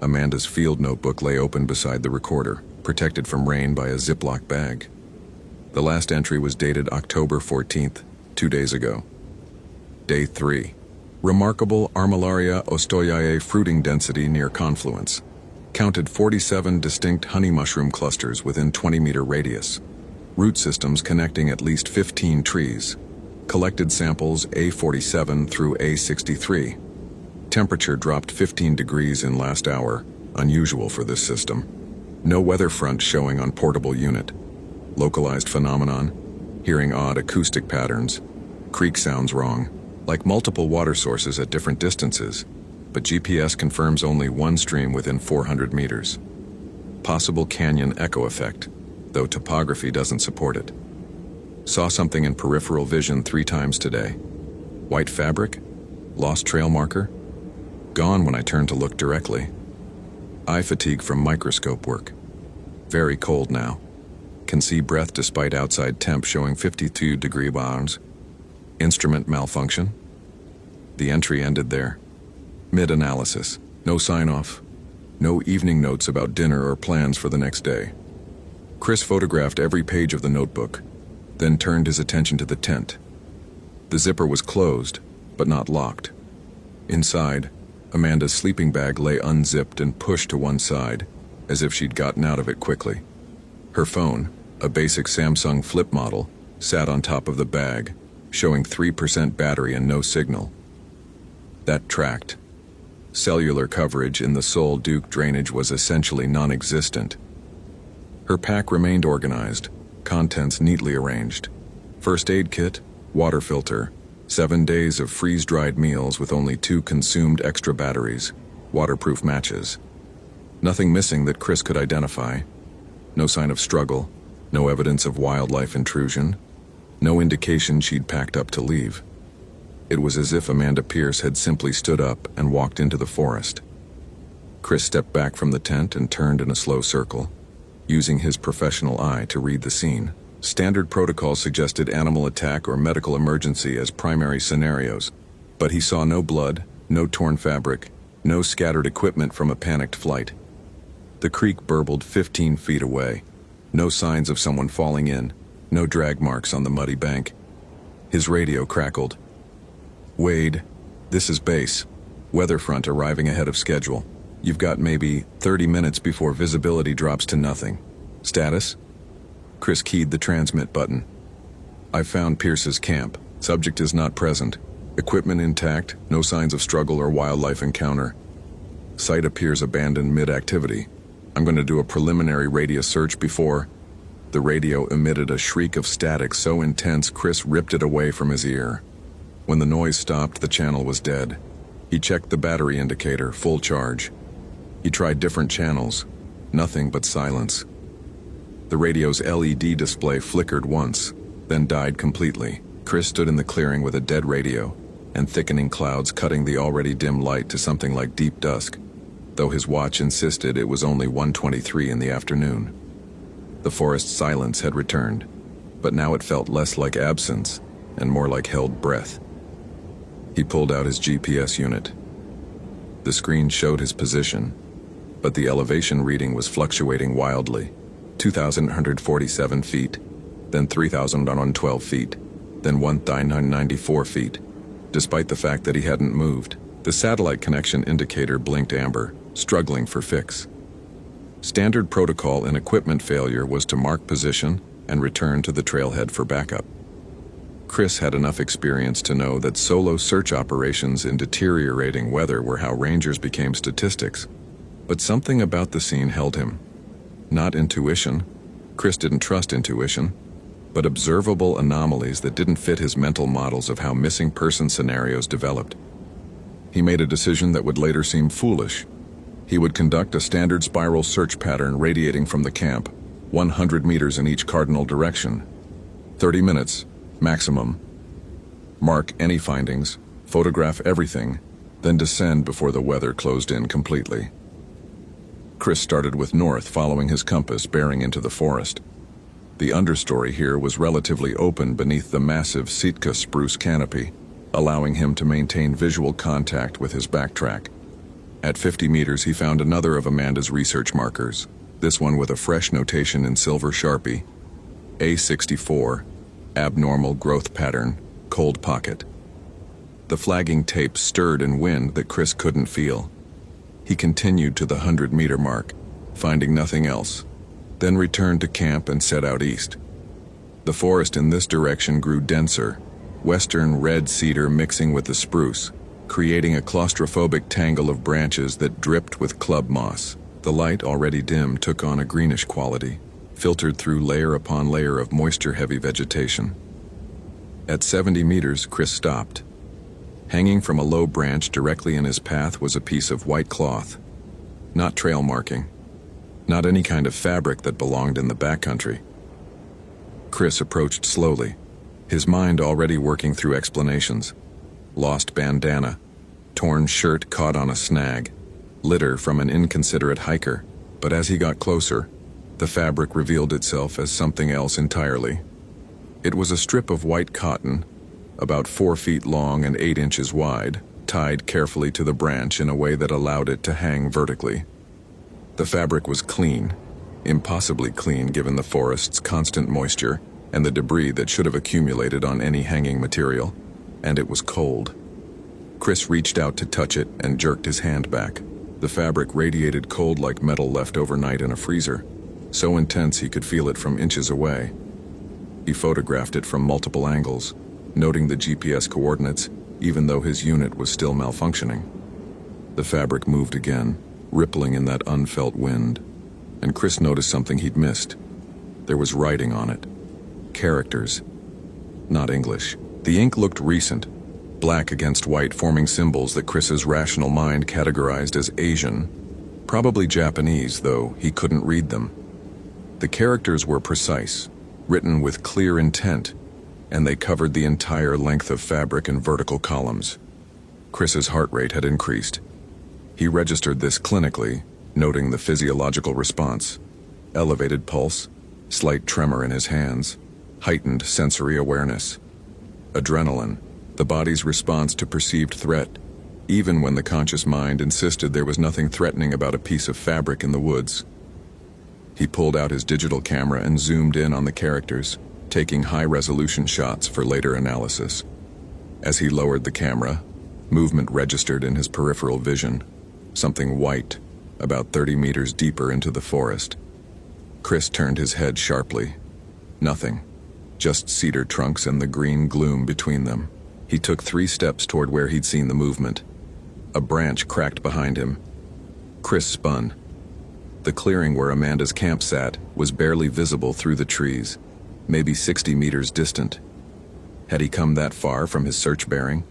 Amanda's field notebook lay open beside the recorder, protected from rain by a Ziploc bag. The last entry was dated October 14th, 2 days ago. Day 3. Remarkable Armillaria ostoyae fruiting density near confluence. Counted 47 distinct honey mushroom clusters within 20-meter radius. Root systems connecting at least 15 trees. Collected samples A47 through A63. Temperature dropped 15 degrees in last hour, unusual for this system. No weather front showing on portable unit. Localized phenomenon, hearing odd acoustic patterns. Creek sounds wrong, like multiple water sources at different distances, but GPS confirms only one stream within 400 meters. Possible canyon echo effect, though topography doesn't support it. Saw something in peripheral vision 3 times today. White fabric? Lost trail marker? Gone when I turned to look directly. Eye fatigue from microscope work. Very cold now. Can see breath despite outside temp showing 52 degree bars. Instrument malfunction. The entry ended there. Mid-analysis. No sign-off. No evening notes about dinner or plans for the next day. Chris photographed every page of the notebook, then turned his attention to the tent. The zipper was closed, but not locked. Inside, Amanda's sleeping bag lay unzipped and pushed to one side, as if she'd gotten out of it quickly. Her phone, a basic Samsung flip model, sat on top of the bag, showing 3% battery and no signal. That tracked. Cellular coverage in the Sol Duc drainage was essentially non-existent. Her pack remained organized, contents neatly arranged. First aid kit, water filter, 7 days of freeze-dried meals with only 2 consumed extra batteries, waterproof matches. Nothing missing that Chris could identify. No sign of struggle, no evidence of wildlife intrusion, no indication she'd packed up to leave. It was as if Amanda Pierce had simply stood up and walked into the forest. Chris stepped back from the tent and turned in a slow circle, using his professional eye to read the scene. Standard protocol suggested animal attack or medical emergency as primary scenarios, but he saw no blood, no torn fabric, no scattered equipment from a panicked flight. The creek burbled 15 feet away. No signs of someone falling in, no drag marks on the muddy bank. His radio crackled. "Wade, this is base. Weather front arriving ahead of schedule. You've got maybe 30 minutes before visibility drops to nothing. Status?" Chris keyed the transmit button. "I found Pierce's camp. Subject is not present. Equipment intact, no signs of struggle or wildlife encounter. Site appears abandoned mid-activity. I'm going to do a preliminary radius search before..." The radio emitted a shriek of static so intense Chris ripped it away from his ear. When the noise stopped, the channel was dead. He checked the battery indicator, full charge. He tried different channels. Nothing but silence. The radio's LED display flickered once, then died completely. Chris stood in the clearing with a dead radio, and thickening clouds cutting the already dim light to something like deep dusk, though his watch insisted it was only 1:23 in the afternoon. The forest silence had returned, but now it felt less like absence and more like held breath. He pulled out his GPS unit. The screen showed his position, but the elevation reading was fluctuating wildly. 2,147 feet, then 3,112 feet, then 1,994 feet. Despite the fact that he hadn't moved, the satellite connection indicator blinked amber, struggling for fix. Standard protocol in equipment failure was to mark position and return to the trailhead for backup. Chris had enough experience to know that solo search operations in deteriorating weather were how rangers became statistics, but something about the scene held him. Not intuition. Chris didn't trust intuition, but observable anomalies that didn't fit his mental models of how missing person scenarios developed. He made a decision that would later seem foolish. He would conduct a standard spiral search pattern radiating from the camp, 100 meters in each cardinal direction. 30 minutes, maximum. Mark any findings, photograph everything, then descend before the weather closed in completely. Chris started with north, following his compass, bearing into the forest. The understory here was relatively open beneath the massive Sitka spruce canopy, allowing him to maintain visual contact with his backtrack. At 50 meters, he found another of Amanda's research markers, this one with a fresh notation in silver Sharpie. A64, abnormal growth pattern, cold pocket. The flagging tape stirred in wind that Chris couldn't feel. He continued to the 100-meter mark, finding nothing else, then returned to camp and set out east. The forest in this direction grew denser, western red cedar mixing with the spruce, creating a claustrophobic tangle of branches that dripped with club moss. The light, already dim, took on a greenish quality, filtered through layer upon layer of moisture-heavy vegetation. At 70 meters, Chris stopped. Hanging from a low branch directly in his path was a piece of white cloth. Not trail marking. Not any kind of fabric that belonged in the backcountry. Chris approached slowly, his mind already working through explanations. Lost bandana, torn shirt caught on a snag, litter from an inconsiderate hiker. But as he got closer, the fabric revealed itself as something else entirely. It was a strip of white cotton, about 4 feet long and 8 inches wide, tied carefully to the branch in a way that allowed it to hang vertically. The fabric was clean, impossibly clean given the forest's constant moisture and the debris that should have accumulated on any hanging material, and it was cold. Chris reached out to touch it and jerked his hand back. The fabric radiated cold like metal left overnight in a freezer, so intense he could feel it from inches away. He photographed it from multiple angles, noting the GPS coordinates, even though his unit was still malfunctioning. The fabric moved again, rippling in that unfelt wind, and Chris noticed something he'd missed. There was writing on it. Characters. Not English. The ink looked recent, black against white, forming symbols that Chris's rational mind categorized as Asian, probably Japanese, though he couldn't read them. The characters were precise, written with clear intent, and they covered the entire length of fabric in vertical columns. Chris's heart rate had increased. He registered this clinically, noting the physiological response: elevated pulse, slight tremor in his hands, heightened sensory awareness. Adrenaline, the body's response to perceived threat, even when the conscious mind insisted there was nothing threatening about a piece of fabric in the woods. He pulled out his digital camera and zoomed in on the characters, taking high-resolution shots for later analysis. As he lowered the camera, movement registered in his peripheral vision, something white, about 30 meters deeper into the forest. Chris turned his head sharply. Nothing, just cedar trunks and the green gloom between them. He took 3 steps toward where he'd seen the movement. A branch cracked behind him. Chris spun. The clearing where Amanda's camp sat was barely visible through the trees, maybe 60 meters distant. Had he come that far from his search bearing?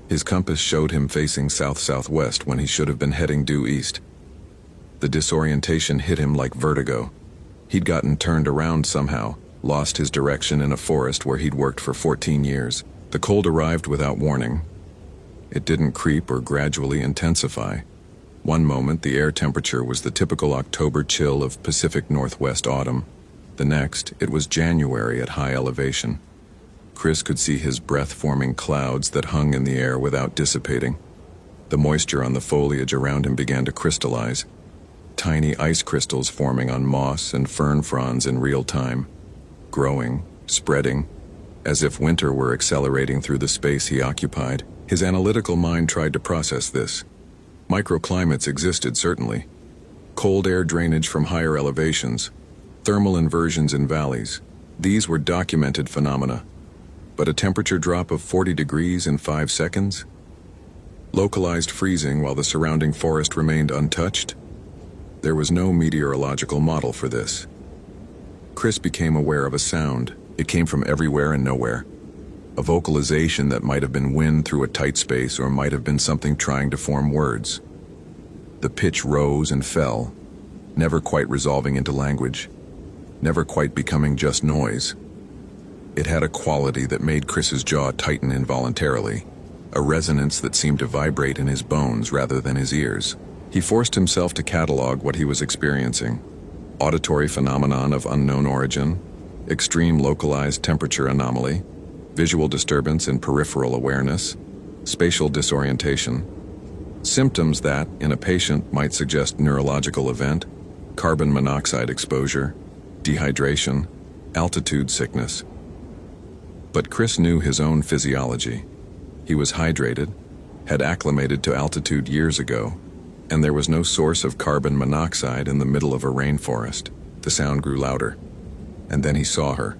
His compass showed him facing south-southwest when he should have been heading due east. The disorientation hit him like vertigo. He'd gotten turned around somehow, lost his direction in a forest where he'd worked for 14 years. The cold arrived without warning. It didn't creep or gradually intensify. One moment, the air temperature was the typical October chill of Pacific Northwest autumn. The next, it was January at high elevation. Chris could see his breath-forming clouds that hung in the air without dissipating. The moisture on the foliage around him began to crystallize, tiny ice crystals forming on moss and fern fronds in real time, growing, spreading, as if winter were accelerating through the space he occupied. His analytical mind tried to process this. Microclimates existed, certainly. Cold air drainage from higher elevations, thermal inversions in valleys. These were documented phenomena. But a temperature drop of 40 degrees in 5 seconds? Localized freezing while the surrounding forest remained untouched? There was no meteorological model for this. Chris became aware of a sound. It came from everywhere and nowhere. A vocalization that might have been wind through a tight space or might have been something trying to form words. The pitch rose and fell, never quite resolving into language, never quite becoming just noise. It had a quality that made Chris's jaw tighten involuntarily, a resonance that seemed to vibrate in his bones rather than his ears. He forced himself to catalog what he was experiencing. Auditory phenomenon of unknown origin, extreme localized temperature anomaly, visual disturbance in peripheral awareness, spatial disorientation. Symptoms that, in a patient, might suggest neurological event, carbon monoxide exposure, dehydration, altitude sickness. But Chris knew his own physiology. He was hydrated, had acclimated to altitude years ago, and there was no source of carbon monoxide in the middle of a rainforest. The sound grew louder, and then he saw her.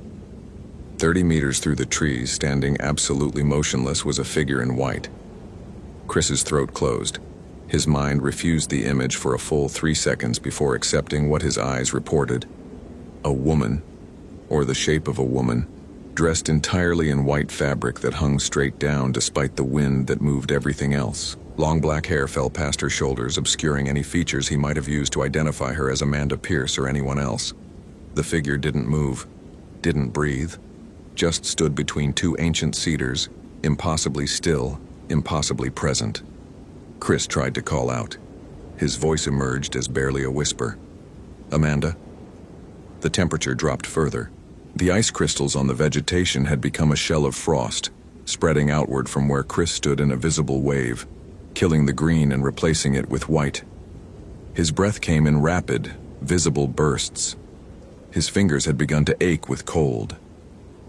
30 meters through the trees, standing absolutely motionless, was a figure in white. Chris's throat closed. His mind refused the image for a full 3 seconds before accepting what his eyes reported. A woman, or the shape of a woman, dressed entirely in white fabric that hung straight down despite the wind that moved everything else. Long black hair fell past her shoulders, obscuring any features he might have used to identify her as Amanda Pierce or anyone else. The figure didn't move, didn't breathe, just stood between 2 ancient cedars, impossibly still, impossibly present. Chris tried to call out. His voice emerged as barely a whisper. "Amanda?" The temperature dropped further. The ice crystals on the vegetation had become a shell of frost, spreading outward from where Chris stood in a visible wave, killing the green and replacing it with white. His breath came in rapid, visible bursts. His fingers had begun to ache with cold.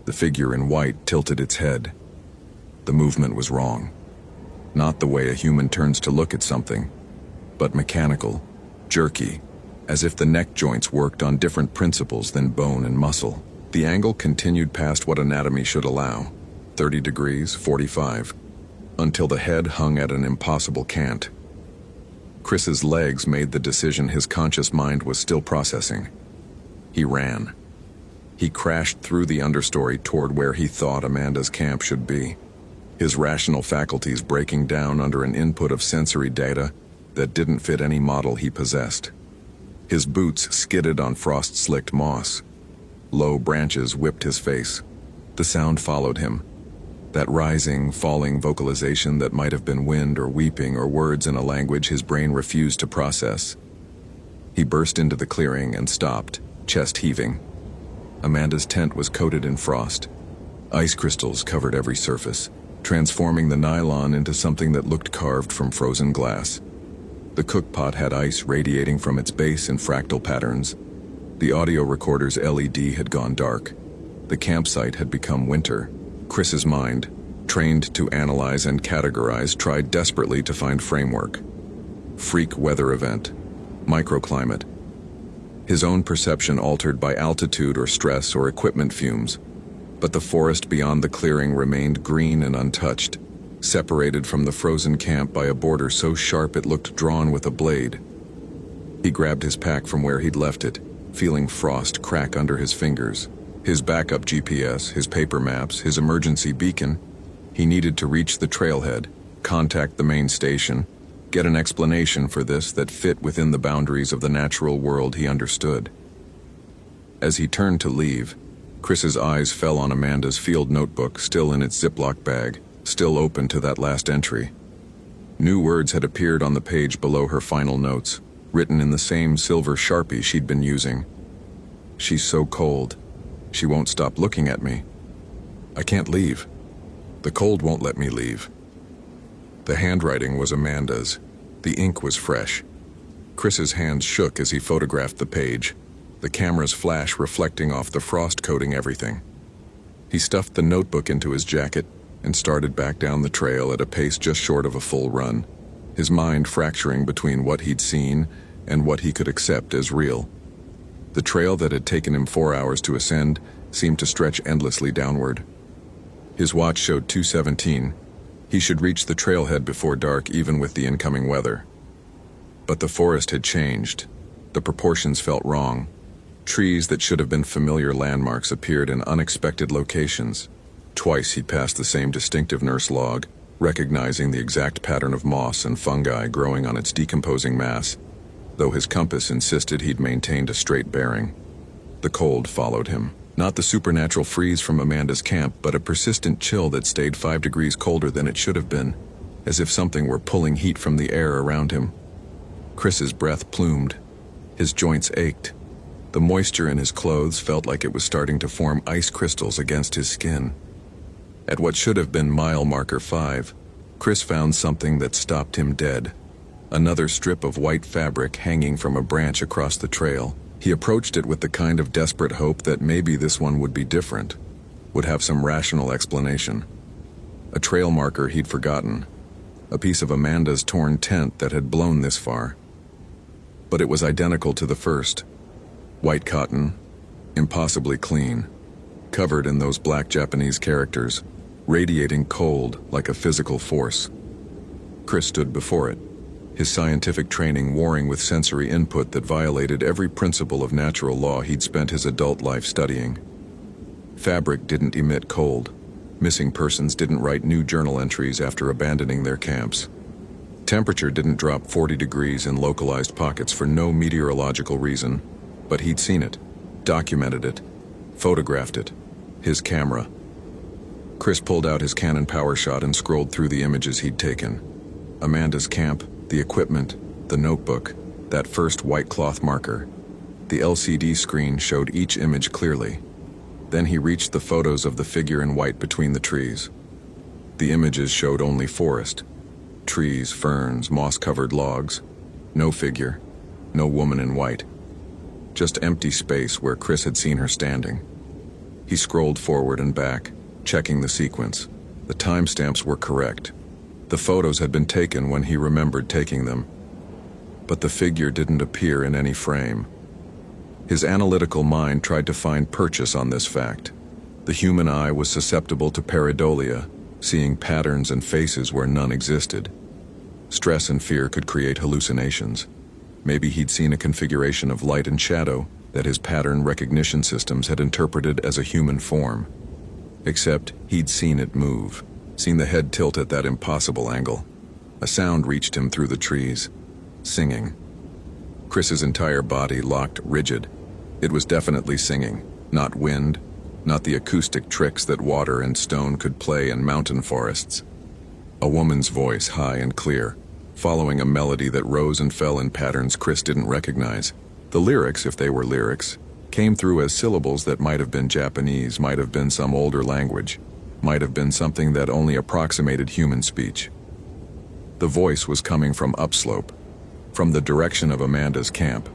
The figure in white tilted its head. The movement was wrong. Not the way a human turns to look at something, but mechanical, jerky, as if the neck joints worked on different principles than bone and muscle. The angle continued past what anatomy should allow, 30 degrees, 45, until the head hung at an impossible cant. Chris's legs made the decision his conscious mind was still processing. He ran. He crashed through the understory toward where he thought Amanda's camp should be, his rational faculties breaking down under an input of sensory data that didn't fit any model he possessed. His boots skidded on frost-slicked moss. Low branches whipped his face. The sound followed him. That rising, falling vocalization that might have been wind or weeping or words in a language his brain refused to process. He burst into the clearing and stopped, chest heaving. Amanda's tent was coated in frost. Ice crystals covered every surface, transforming the nylon into something that looked carved from frozen glass. The cookpot had ice radiating from its base in fractal patterns. The audio recorder's LED had gone dark. The campsite had become winter. Chris's mind, trained to analyze and categorize, tried desperately to find framework. Freak weather event. Microclimate. His own perception altered by altitude or stress or equipment fumes. But the forest beyond the clearing remained green and untouched, separated from the frozen camp by a border so sharp it looked drawn with a blade. He grabbed his pack from where he'd left it, feeling frost crack under his fingers. His backup GPS, his paper maps, his emergency beacon. He needed to reach the trailhead, contact the main station, get an explanation for this that fit within the boundaries of the natural world he understood. As he turned to leave, Chris's eyes fell on Amanda's field notebook, still in its Ziploc bag, still open to that last entry. New words had appeared on the page below her final notes, written in the same silver Sharpie she'd been using. "She's so cold. She won't stop looking at me. I can't leave. The cold won't let me leave." The handwriting was Amanda's. The ink was fresh. Chris's hands shook as he photographed the page, the camera's flash reflecting off the frost coating everything. He stuffed the notebook into his jacket and started back down the trail at a pace just short of a full run, his mind fracturing between what he'd seen and what he could accept as real. The trail that had taken him 4 hours to ascend seemed to stretch endlessly downward. His watch showed 2:17. He should reach the trailhead before dark even with the incoming weather. But the forest had changed. The proportions felt wrong. Trees that should have been familiar landmarks appeared in unexpected locations. Twice he passed the same distinctive nurse log, recognizing the exact pattern of moss and fungi growing on its decomposing mass, though his compass insisted he'd maintained a straight bearing. The cold followed him. Not the supernatural freeze from Amanda's camp, but a persistent chill that stayed 5 degrees colder than it should have been, as if something were pulling heat from the air around him. Chris's breath plumed. His joints ached. The moisture in his clothes felt like it was starting to form ice crystals against his skin. At what should have been mile marker 5, Chris found something that stopped him dead. Another strip of white fabric hanging from a branch across the trail. He approached it with the kind of desperate hope that maybe this one would be different, would have some rational explanation. A trail marker he'd forgotten, a piece of Amanda's torn tent that had blown this far. But it was identical to the first. White cotton, impossibly clean, covered in those black Japanese characters, radiating cold like a physical force. Chris stood before it, his scientific training warring with sensory input that violated every principle of natural law he'd spent his adult life studying. Fabric didn't emit cold. Missing persons didn't write new journal entries after abandoning their camps. Temperature didn't drop 40 degrees in localized pockets for no meteorological reason, but he'd seen it, documented it, photographed it, his camera. Chris pulled out his Canon PowerShot and scrolled through the images he'd taken. Amanda's camp, the equipment, the notebook, that first white cloth marker. The LCD screen showed each image clearly. Then he reached the photos of the figure in white between the trees. The images showed only forest. Trees, ferns, moss-covered logs. No figure, no woman in white. Just empty space where Chris had seen her standing. He scrolled forward and back, checking the sequence. The timestamps were correct. The photos had been taken when he remembered taking them. But the figure didn't appear in any frame. His analytical mind tried to find purchase on this fact. The human eye was susceptible to pareidolia, seeing patterns and faces where none existed. Stress and fear could create hallucinations. Maybe he'd seen a configuration of light and shadow that his pattern recognition systems had interpreted as a human form. Except he'd seen it move, seen the head tilt at that impossible angle. A sound reached him through the trees. Singing. Chris's entire body locked rigid. It was definitely singing, not wind, not the acoustic tricks that water and stone could play in mountain forests. A woman's voice, high and clear, following a melody that rose and fell in patterns Chris didn't recognize. The lyrics, if they were lyrics, came through as syllables that might have been Japanese, might have been some older language, might have been something that only approximated human speech. The voice was coming from upslope, from the direction of Amanda's camp.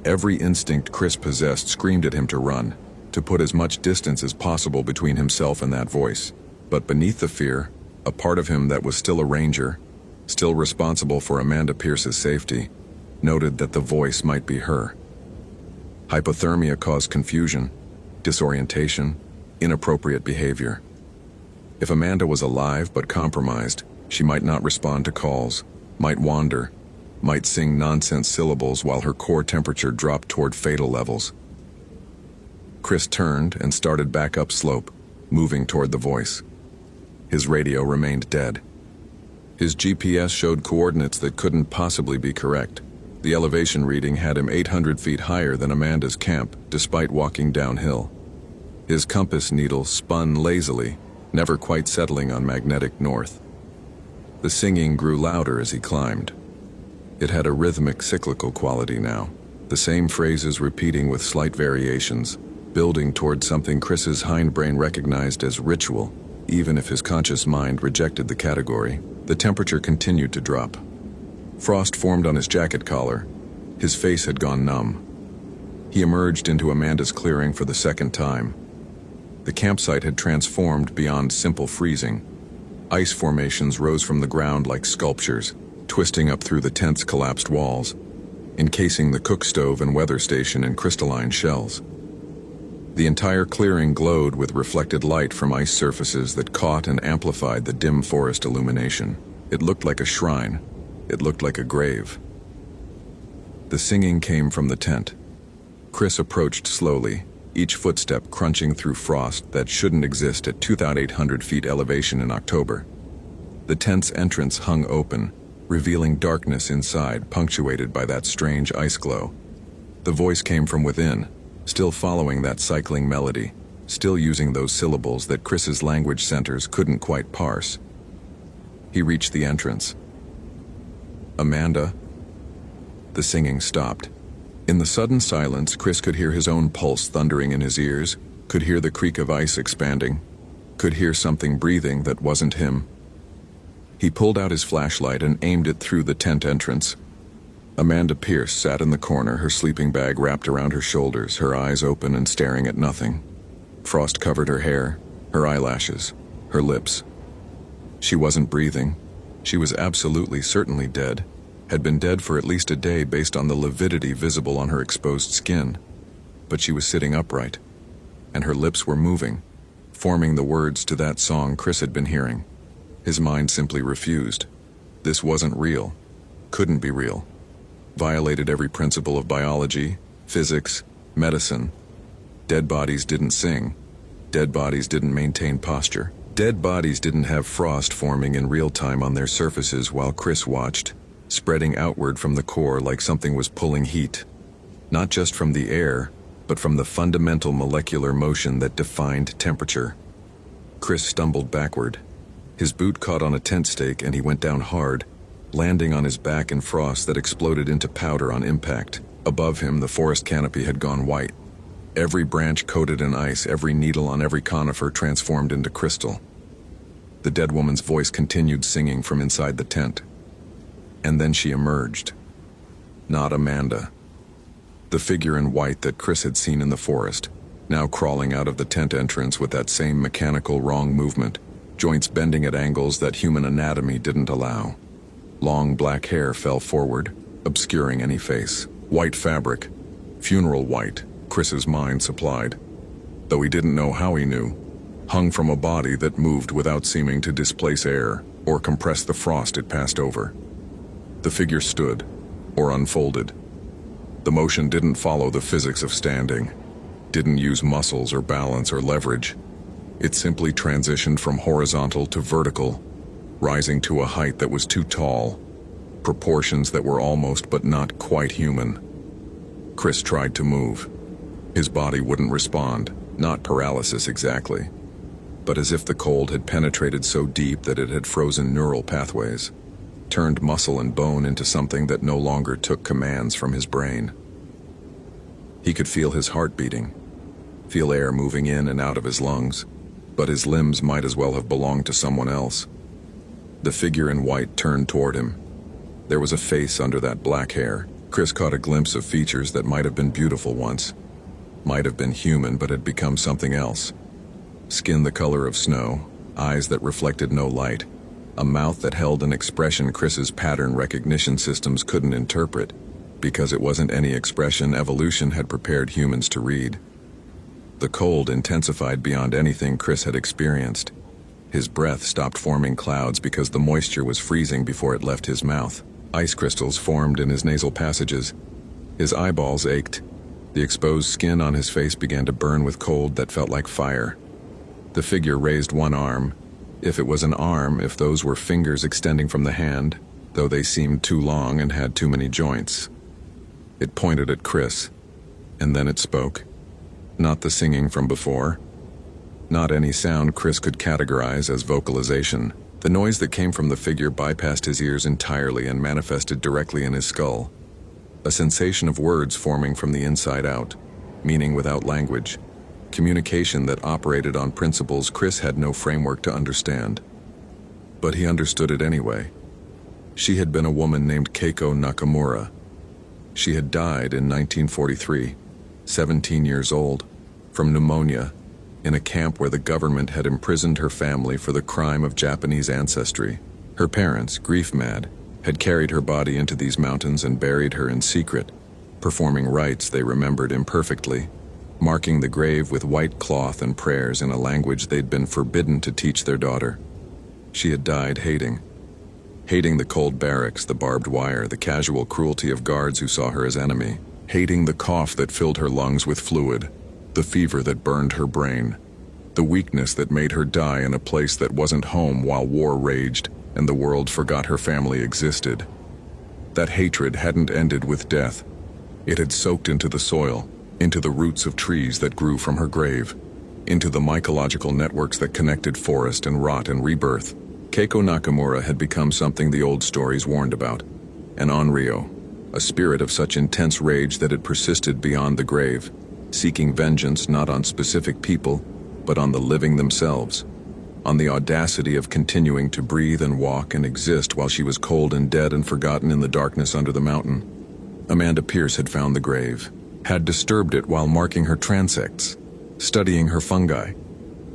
Every instinct Chris possessed screamed at him to run, to put as much distance as possible between himself and that voice. But beneath the fear, a part of him that was still a ranger, still responsible for Amanda Pierce's safety, noted that the voice might be her. Hypothermia caused confusion, disorientation, inappropriate behavior. If Amanda was alive but compromised, she might not respond to calls, might wander, might sing nonsense syllables while her core temperature dropped toward fatal levels. Chris turned and started back upslope, moving toward the voice. His radio remained dead. His GPS showed coordinates that couldn't possibly be correct. The elevation reading had him 800 feet higher than Amanda's camp, despite walking downhill. His compass needle spun lazily, never quite settling on magnetic north. The singing grew louder as he climbed. It had a rhythmic, cyclical quality now, the same phrases repeating with slight variations, building toward something Chris's hindbrain recognized as ritual, even if his conscious mind rejected the category. The temperature continued to drop. Frost formed on his jacket collar. His face had gone numb. He emerged into Amanda's clearing for the second time. The campsite had transformed beyond simple freezing. Ice formations rose from the ground like sculptures, twisting up through the tent's collapsed walls, encasing the cook stove and weather station in crystalline shells. The entire clearing glowed with reflected light from ice surfaces that caught and amplified the dim forest illumination. It looked like a shrine. It looked like a grave. The singing came from the tent. Chris approached slowly, each footstep crunching through frost that shouldn't exist at 2,800 feet elevation in October. The tent's entrance hung open, revealing darkness inside, punctuated by that strange ice glow. The voice came from within, still following that cycling melody, still using those syllables that Chris's language centers couldn't quite parse. He reached the entrance. "Amanda?" The singing stopped. In the sudden silence, Chris could hear his own pulse thundering in his ears, could hear the creak of ice expanding, could hear something breathing that wasn't him. He pulled out his flashlight and aimed it through the tent entrance. Amanda Pierce sat in the corner, her sleeping bag wrapped around her shoulders, her eyes open and staring at nothing. Frost covered her hair, her eyelashes, her lips. She wasn't breathing. She was absolutely certainly dead. Had been dead for at least a day based on the lividity visible on her exposed skin. But she was sitting upright, and her lips were moving, forming the words to that song Chris had been hearing. His mind simply refused. This wasn't real. Couldn't be real. Violated every principle of biology, physics, medicine. Dead bodies didn't sing. Dead bodies didn't maintain posture. Dead bodies didn't have frost forming in real time on their surfaces while Chris watched, spreading outward from the core like something was pulling heat. Not just from the air, but from the fundamental molecular motion that defined temperature. Chris stumbled backward. His boot caught on a tent stake and he went down hard, landing on his back in frost that exploded into powder on impact. Above him, the forest canopy had gone white. Every branch coated in ice, every needle on every conifer transformed into crystal. The dead woman's voice continued singing from inside the tent. And then she emerged. Not Amanda. The figure in white that Chris had seen in the forest, now crawling out of the tent entrance with that same mechanical wrong movement, joints bending at angles that human anatomy didn't allow. Long black hair fell forward, obscuring any face. White fabric, funeral white, Chris's mind supplied, though he didn't know how he knew, hung from a body that moved without seeming to displace air or compress the frost it passed over. The figure stood, or unfolded. The motion didn't follow the physics of standing, didn't use muscles or balance or leverage. It simply transitioned from horizontal to vertical, rising to a height that was too tall, proportions that were almost but not quite human. Chris tried to move. His body wouldn't respond. Not paralysis exactly, but as if the cold had penetrated so deep that it had frozen neural pathways, turned muscle and bone into something that no longer took commands from his brain. He could feel his heart beating, feel air moving in and out of his lungs, but his limbs might as well have belonged to someone else. The figure in white turned toward him. There was a face under that black hair. Chris caught a glimpse of features that might have been beautiful once, might have been human but had become something else. Skin the color of snow, eyes that reflected no light, a mouth that held an expression Chris's pattern recognition systems couldn't interpret, because it wasn't any expression evolution had prepared humans to read. The cold intensified beyond anything Chris had experienced. His breath stopped forming clouds because the moisture was freezing before it left his mouth. Ice crystals formed in his nasal passages. His eyeballs ached. The exposed skin on his face began to burn with cold that felt like fire. The figure raised one arm. If it was an arm, if those were fingers extending from the hand, though they seemed too long and had too many joints. It pointed at Chris, and then it spoke. Not the singing from before. Not any sound Chris could categorize as vocalization. The noise that came from the figure bypassed his ears entirely and manifested directly in his skull. A sensation of words forming from the inside out, meaning without language. Communication that operated on principles Chris had no framework to understand. But he understood it anyway. She had been a woman named Keiko Nakamura. She had died in 1943, 17 years old, from pneumonia, in a camp where the government had imprisoned her family for the crime of Japanese ancestry. Her parents, grief-mad, had carried her body into these mountains and buried her in secret, performing rites they remembered imperfectly, marking the grave with white cloth and prayers in a language they'd been forbidden to teach their daughter. She had died hating the cold barracks, the barbed wire, the casual cruelty of guards who saw her as enemy, hating the cough that filled her lungs with fluid, the fever that burned her brain, the weakness that made her die in a place that wasn't home while war raged and the world forgot her family existed. That hatred hadn't ended with death. It had soaked into the soil, into the roots of trees that grew from her grave, into the mycological networks that connected forest and rot and rebirth. Keiko Nakamura had become something the old stories warned about, an onryo, a spirit of such intense rage that it persisted beyond the grave, seeking vengeance not on specific people, but on the living themselves, on the audacity of continuing to breathe and walk and exist while she was cold and dead and forgotten in the darkness under the mountain. Amanda Pierce had found the grave, had disturbed it while marking her transects, studying her fungi,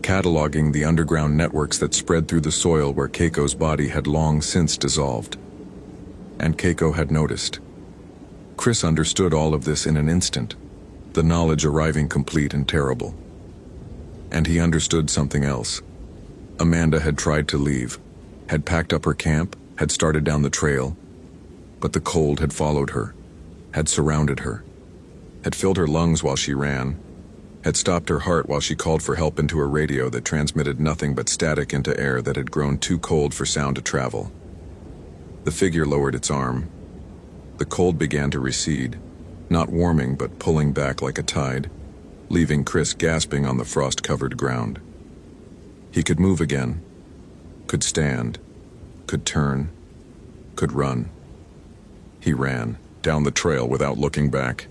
cataloging the underground networks that spread through the soil where Keiko's body had long since dissolved. And Keiko had noticed. Chris understood all of this in an instant, the knowledge arriving complete and terrible. And he understood something else. Amanda had tried to leave, had packed up her camp, had started down the trail, but the cold had followed her, had surrounded her, had filled her lungs while she ran, had stopped her heart while she called for help into a radio that transmitted nothing but static into air that had grown too cold for sound to travel. The figure lowered its arm. The cold began to recede, not warming but pulling back like a tide, leaving Chris gasping on the frost-covered ground. He could move again, could stand, could turn, could run. He ran, down the trail without looking back,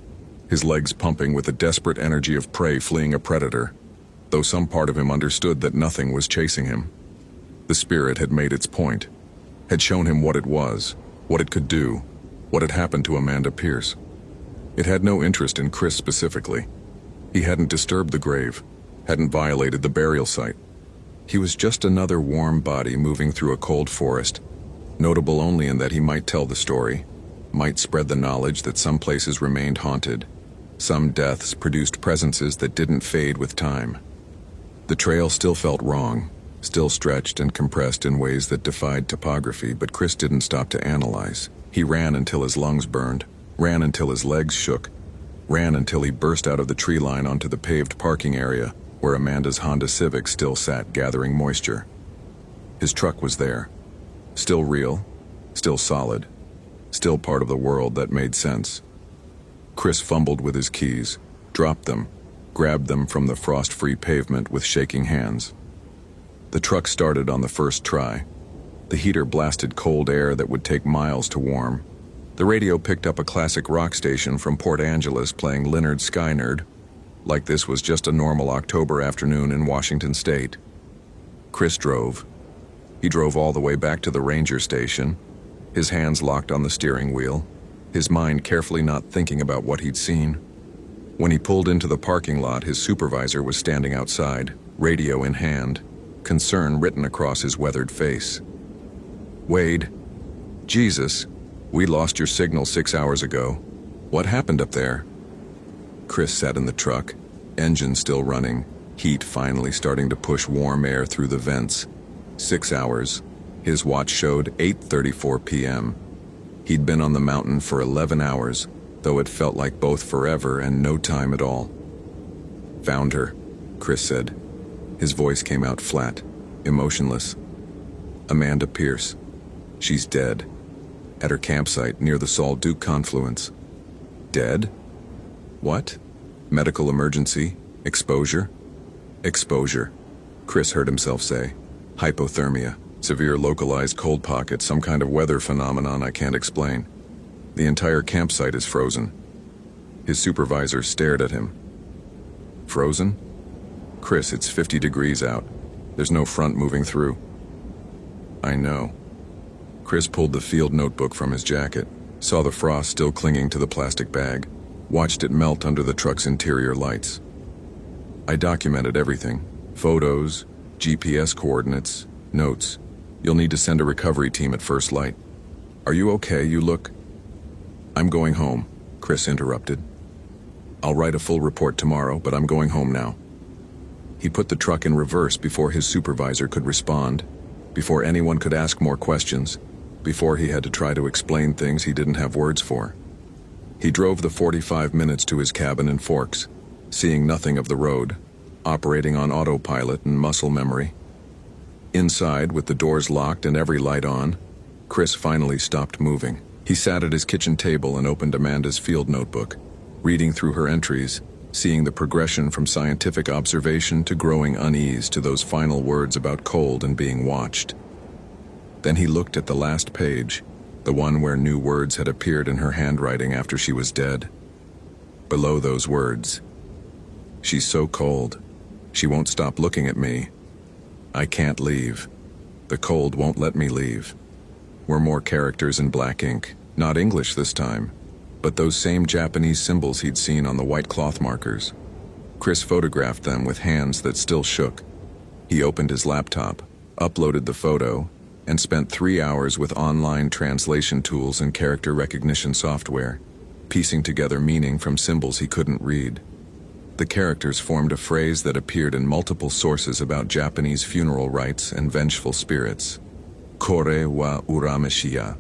his legs pumping with the desperate energy of prey fleeing a predator, though some part of him understood that nothing was chasing him. The spirit had made its point, had shown him what it was, what it could do, what had happened to Amanda Pierce. It had no interest in Chris specifically. He hadn't disturbed the grave, hadn't violated the burial site. He was just another warm body moving through a cold forest, notable only in that he might tell the story, might spread the knowledge that some places remained haunted, some deaths produced presences that didn't fade with time. The trail still felt wrong, still stretched and compressed in ways that defied topography, but Chris didn't stop to analyze. He ran until his lungs burned, ran until his legs shook, ran until he burst out of the tree line onto the paved parking area where Amanda's Honda Civic still sat gathering moisture. His truck was there, still real, still solid, still part of the world that made sense. Chris fumbled with his keys, dropped them, grabbed them from the frost-free pavement with shaking hands. The truck started on the first try. The heater blasted cold air that would take miles to warm. The radio picked up a classic rock station from Port Angeles playing Lynyrd Skynyrd, like this was just a normal October afternoon in Washington State. Chris drove. He drove all the way back to the ranger station, his hands locked on the steering wheel, his mind carefully not thinking about what he'd seen. When he pulled into the parking lot, his supervisor was standing outside, radio in hand, concern written across his weathered face. "Wade, Jesus, we lost your signal 6 hours ago. What happened up there?" Chris sat in the truck, engine still running, heat finally starting to push warm air through the vents. 6 hours. His watch showed 8:34 p.m. He'd been on the mountain for 11 hours, though it felt like both forever and no time at all. "Found her," Chris said. His voice came out flat, emotionless. "Amanda Pierce. She's dead. At her campsite near the Salt Duke confluence." "Dead? What? Medical emergency? Exposure?" "Exposure," Chris heard himself say. "Hypothermia. Severe localized cold pocket, some kind of weather phenomenon I can't explain. The entire campsite is frozen." His supervisor stared at him. "Frozen? Chris, it's 50 degrees out. There's no front moving through." "I know." Chris pulled the field notebook from his jacket, saw the frost still clinging to the plastic bag, watched it melt under the truck's interior lights. "I documented everything. Photos, GPS coordinates, notes. You'll need to send a recovery team at first light. Are you okay? You look—" "I'm going home," Chris interrupted. "I'll write a full report tomorrow, but I'm going home now." He put the truck in reverse before his supervisor could respond, before anyone could ask more questions, before he had to try to explain things he didn't have words for. He drove the 45 minutes to his cabin in Forks, seeing nothing of the road, operating on autopilot and muscle memory. Inside, with the doors locked and every light on, Chris finally stopped moving. He sat at his kitchen table and opened Amanda's field notebook, reading through her entries, seeing the progression from scientific observation to growing unease to those final words about cold and being watched. Then he looked at the last page, the one where new words had appeared in her handwriting after she was dead. Below those words, "She's so cold. She won't stop looking at me. I can't leave. The cold won't let me leave." Were more characters in black ink, not English this time, but those same Japanese symbols he'd seen on the white cloth markers. Chris photographed them with hands that still shook. He opened his laptop, uploaded the photo, and spent 3 hours with online translation tools and character recognition software, piecing together meaning from symbols he couldn't read. The characters formed a phrase that appeared in multiple sources about Japanese funeral rites and vengeful spirits. Kore wa urameshiya.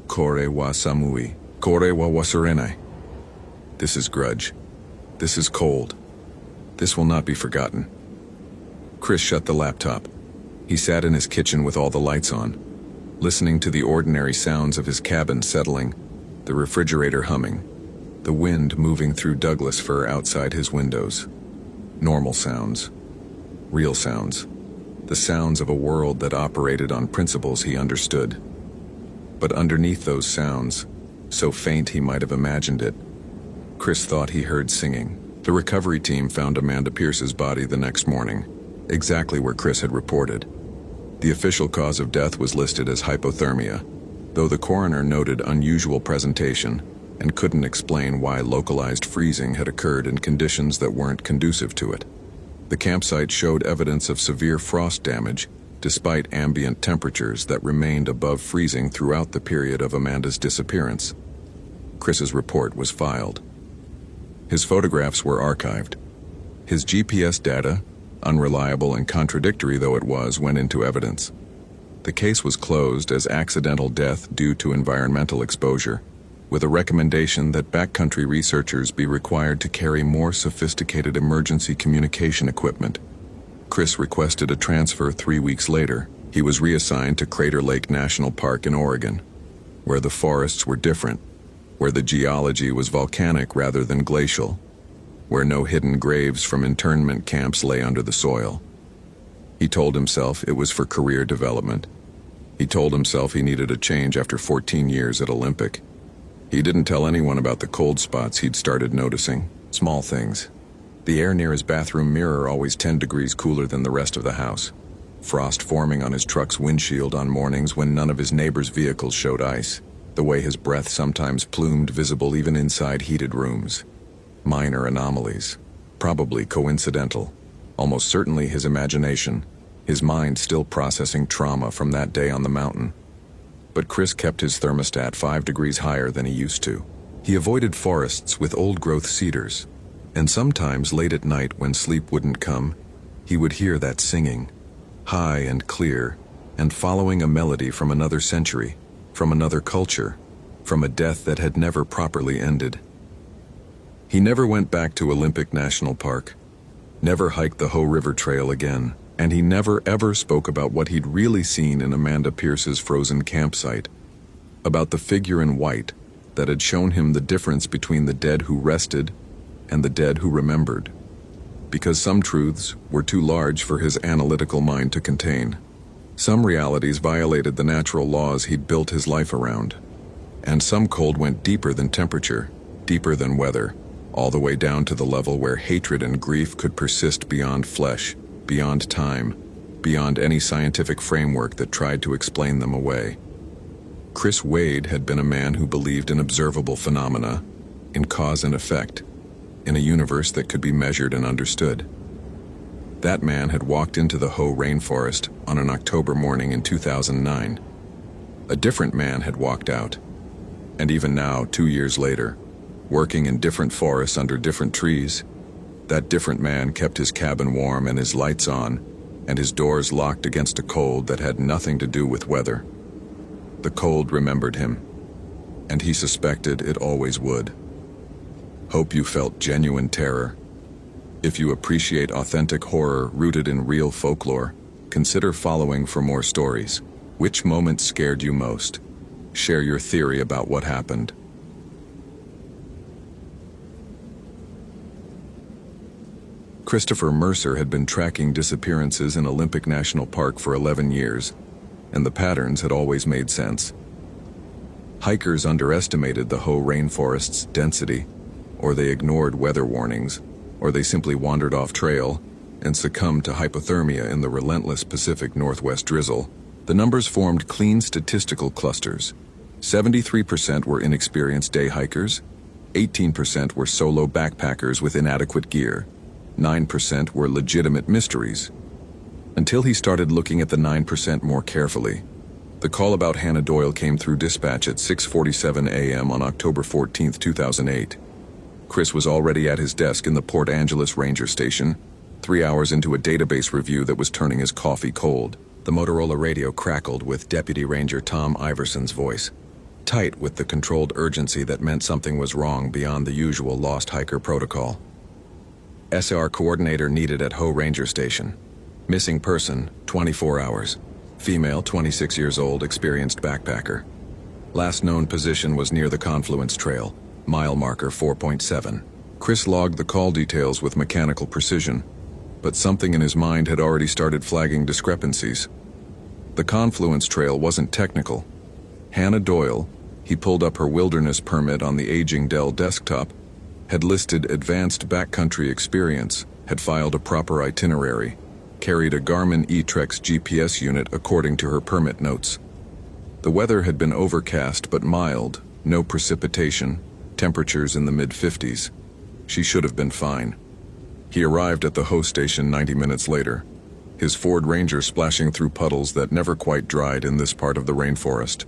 Kore wa samui. Kore wa wasurenai. This is grudge. This is cold. This will not be forgotten. Chris shut the laptop. He sat in his kitchen with all the lights on, listening to the ordinary sounds of his cabin settling, the refrigerator humming, the wind moving through Douglas fir outside his windows. Normal sounds. Real sounds. The sounds of a world that operated on principles he understood. But underneath those sounds, so faint he might have imagined it, Chris thought he heard singing. The recovery team found Amanda Pierce's body the next morning, exactly where Chris had reported. The official cause of death was listed as hypothermia, though the coroner noted unusual presentation and couldn't explain why localized freezing had occurred in conditions that weren't conducive to it. The campsite showed evidence of severe frost damage, despite ambient temperatures that remained above freezing throughout the period of Amanda's disappearance. Chris's report was filed. His photographs were archived. His GPS data, unreliable and contradictory though it was, went into evidence. The case was closed as accidental death due to environmental exposure, with a recommendation that backcountry researchers be required to carry more sophisticated emergency communication equipment. Chris requested a transfer 3 weeks later. He was reassigned to Crater Lake National Park in Oregon, where the forests were different, where the geology was volcanic rather than glacial. where no hidden graves from internment camps lay under the soil. He told himself it was for career development. He told himself he needed a change after 14 years at Olympic. He didn't tell anyone about the cold spots he'd started noticing, small things. The air near his bathroom mirror always 10 degrees cooler than the rest of the house. Frost forming on his truck's windshield on mornings when none of his neighbors' vehicles showed ice. The way his breath sometimes plumed visible even inside heated rooms. Minor anomalies. Probably coincidental. Almost certainly his imagination. His mind still processing trauma from that day on the mountain. But Chris kept his thermostat 5 degrees higher than he used to. He avoided forests with old-growth cedars. And sometimes late at night when sleep wouldn't come, he would hear that singing, high and clear, and following a melody from another century, from another culture, from a death that had never properly ended. He never went back to Olympic National Park, never hiked the Hoh River Trail again, and he never ever spoke about what he'd really seen in Amanda Pierce's frozen campsite, about the figure in white that had shown him the difference between the dead who rested and the dead who remembered, because some truths were too large for his analytical mind to contain. Some realities violated the natural laws he'd built his life around, and some cold went deeper than temperature, deeper than weather, all the way down to the level where hatred and grief could persist beyond flesh, beyond time, beyond any scientific framework that tried to explain them away. Chris Wade had been a man who believed in observable phenomena, in cause and effect, in a universe that could be measured and understood. That man had walked into the Hoh rainforest on an October morning in 2009. A different man had walked out, and even now, 2 years later, working in different forests under different trees, that different man kept his cabin warm and his lights on, and his doors locked against a cold that had nothing to do with weather. The cold remembered him, and he suspected it always would. Hope you felt genuine terror. If you appreciate authentic horror rooted in real folklore, consider following for more stories. Which moment scared you most? Share your theory about what happened. Christopher Mercer had been tracking disappearances in Olympic National Park for 11 years, and the patterns had always made sense. Hikers underestimated the Hoh rainforest's density, or they ignored weather warnings, or they simply wandered off trail and succumbed to hypothermia in the relentless Pacific Northwest drizzle. The numbers formed clean statistical clusters. 73% were inexperienced day hikers, 18% were solo backpackers with inadequate gear, 9% were legitimate mysteries. Until he started looking at the 9% more carefully. The call about Hannah Doyle came through dispatch at 6:47 a.m. on October 14, 2008. Chris was already at his desk in the Port Angeles Ranger Station, 3 hours into a database review that was turning his coffee cold. The Motorola radio crackled with Deputy Ranger Tom Iverson's voice, tight with the controlled urgency that meant something was wrong beyond the usual lost hiker protocol. SR coordinator needed at Hoh Ranger Station. Missing person, 24 hours. Female, 26 years old, experienced backpacker. Last known position was near the Confluence Trail. Mile marker 4.7. Chris logged the call details with mechanical precision, but something in his mind had already started flagging discrepancies. The Confluence Trail wasn't technical. Hannah Doyle, he pulled up her wilderness permit on the aging Dell desktop, had listed advanced backcountry experience, had filed a proper itinerary, carried a Garmin eTrex GPS unit according to her permit notes. The weather had been overcast but mild, no precipitation, temperatures in the mid-50s. She should have been fine. He arrived at the Hoh station 90 minutes later, his Ford Ranger splashing through puddles that never quite dried in this part of the rainforest.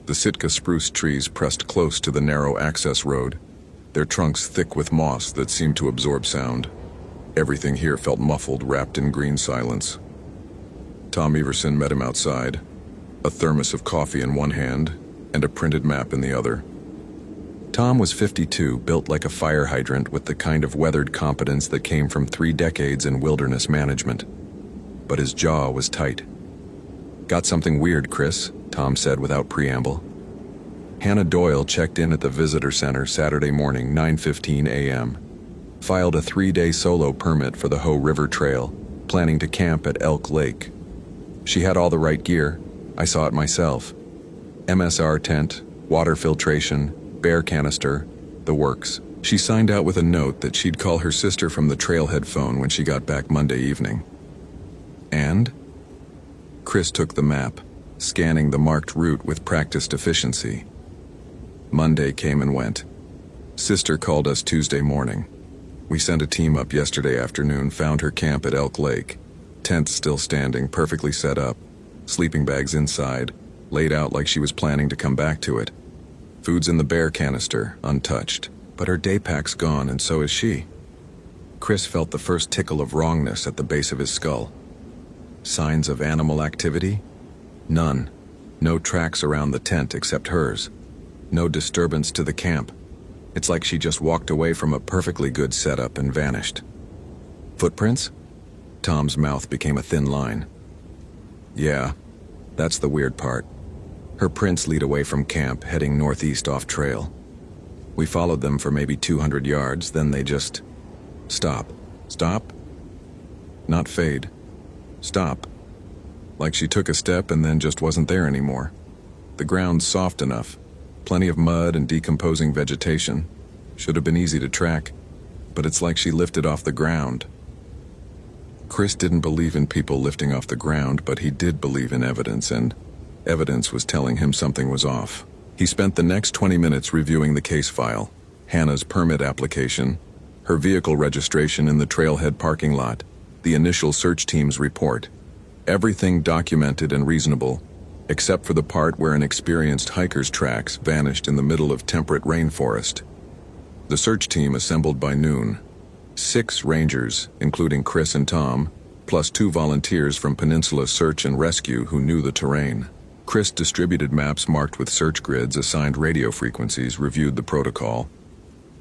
The Sitka spruce trees pressed close to the narrow access road, their trunks thick with moss that seemed to absorb sound. Everything here felt muffled, wrapped in green silence. Tom Everson met him outside, a thermos of coffee in one hand and a printed map in the other. Tom was 52, built like a fire hydrant with the kind of weathered competence that came from 3 decades in wilderness management. But his jaw was tight. "Got something weird, Chris," Tom said without preamble. Hannah Doyle checked in at the visitor center Saturday morning, 9:15 a.m. Filed a 3-day solo permit for the Hoh River Trail, planning to camp at Elk Lake. She had all the right gear. I saw it myself. MSR tent, water filtration, bear canister, the works. She signed out with a note that she'd call her sister from the trailhead phone when she got back Monday evening. And? Chris took the map, scanning the marked route with practiced efficiency. Monday came and went. Sister called us Tuesday morning. We sent a team up yesterday afternoon, found her camp at Elk Lake. Tents still standing, perfectly set up. Sleeping bags inside, laid out like she was planning to come back to it. Food's in the bear canister, untouched. But her day pack's gone, and so is she. Chris felt the first tickle of wrongness at the base of his skull. Signs of animal activity? None. No tracks around the tent except hers. No disturbance to the camp. It's like she just walked away from a perfectly good setup and vanished. Footprints? Tom's mouth became a thin line. Yeah, that's the weird part. Her prints lead away from camp, heading northeast off trail. We followed them for maybe 200 yards, then they just... Stop. Stop? Not fade. Stop. Like she took a step and then just wasn't there anymore. The ground's soft enough. Plenty of mud and decomposing vegetation. Should have been easy to track, but it's like she lifted off the ground. Chris didn't believe in people lifting off the ground, but he did believe in evidence, and evidence was telling him something was off. He spent the next 20 minutes reviewing the case file, Hannah's permit application, her vehicle registration in the trailhead parking lot, the initial search team's report. Everything documented and reasonable, except for the part where an experienced hiker's tracks vanished in the middle of temperate rainforest. The search team assembled by noon. 6 rangers, including Chris and Tom, plus 2 volunteers from Peninsula Search and Rescue who knew the terrain. Chris distributed maps marked with search grids, assigned radio frequencies, reviewed the protocol.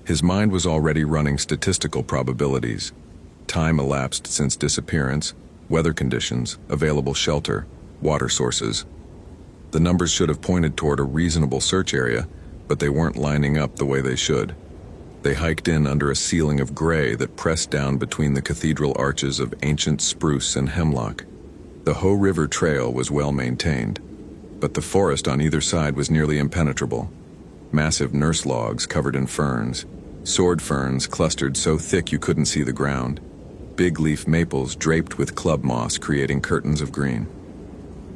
His mind was already running statistical probabilities. Time elapsed since disappearance, weather conditions, available shelter, water sources. The numbers should have pointed toward a reasonable search area, but they weren't lining up the way they should. They hiked in under a ceiling of gray that pressed down between the cathedral arches of ancient spruce and hemlock. The Hoh River Trail was well maintained, but the forest on either side was nearly impenetrable. Massive nurse logs covered in ferns, sword ferns clustered so thick you couldn't see the ground, big leaf maples draped with club moss creating curtains of green.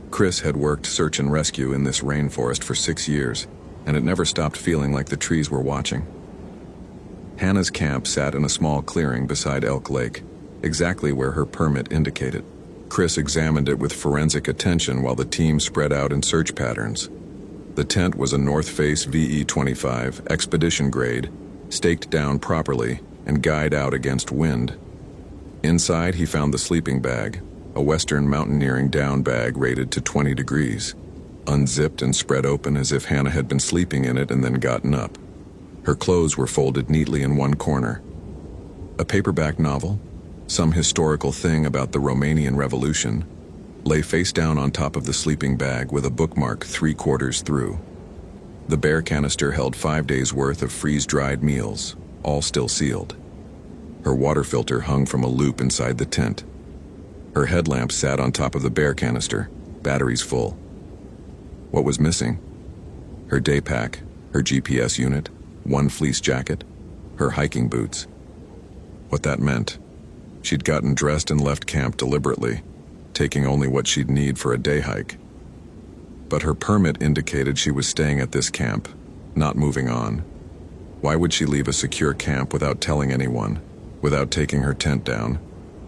Chris had worked search and rescue in this rainforest for 6 years, and it never stopped feeling like the trees were watching. Hannah's camp sat in a small clearing beside Elk Lake, exactly where her permit indicated. Chris examined it with forensic attention while the team spread out in search patterns. The tent was a North Face VE-25 expedition grade, staked down properly and guyed out against wind. Inside he found the sleeping bag, a Western mountaineering down bag rated to 20 degrees, unzipped and spread open as if Hannah had been sleeping in it and then gotten up. Her clothes were folded neatly in one corner. A paperback novel, some historical thing about the Romanian Revolution, lay face down on top of the sleeping bag with a bookmark 3/4 through. The bear canister held 5 days' worth of freeze-dried meals, all still sealed. Her water filter hung from a loop inside the tent. Her headlamp sat on top of the bear canister, batteries full. What was missing? Her day pack, her GPS unit, 1 fleece jacket, her hiking boots. What that meant? She'd gotten dressed and left camp deliberately, taking only what she'd need for a day hike. But her permit indicated she was staying at this camp, not moving on. Why would she leave a secure camp without telling anyone, without taking her tent down,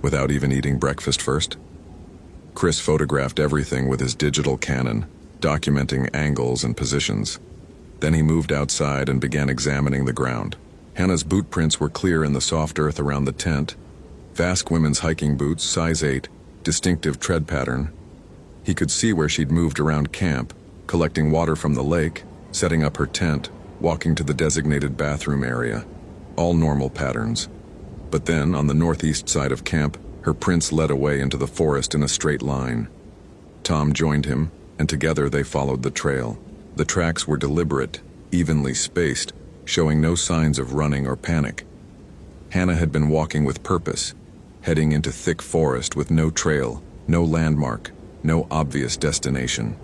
without even eating breakfast first? Chris photographed everything with his digital Canon, documenting angles and positions. Then he moved outside and began examining the ground. Hannah's boot prints were clear in the soft earth around the tent. Vask women's hiking boots, size 8, distinctive tread pattern. He could see where she'd moved around camp, collecting water from the lake, setting up her tent, walking to the designated bathroom area. All normal patterns. But then, on the northeast side of camp, her prints led away into the forest in a straight line. Tom joined him, and together they followed the trail. The tracks were deliberate, evenly spaced, showing no signs of running or panic. Hannah had been walking with purpose, heading into thick forest with no trail, no landmark, no obvious destination.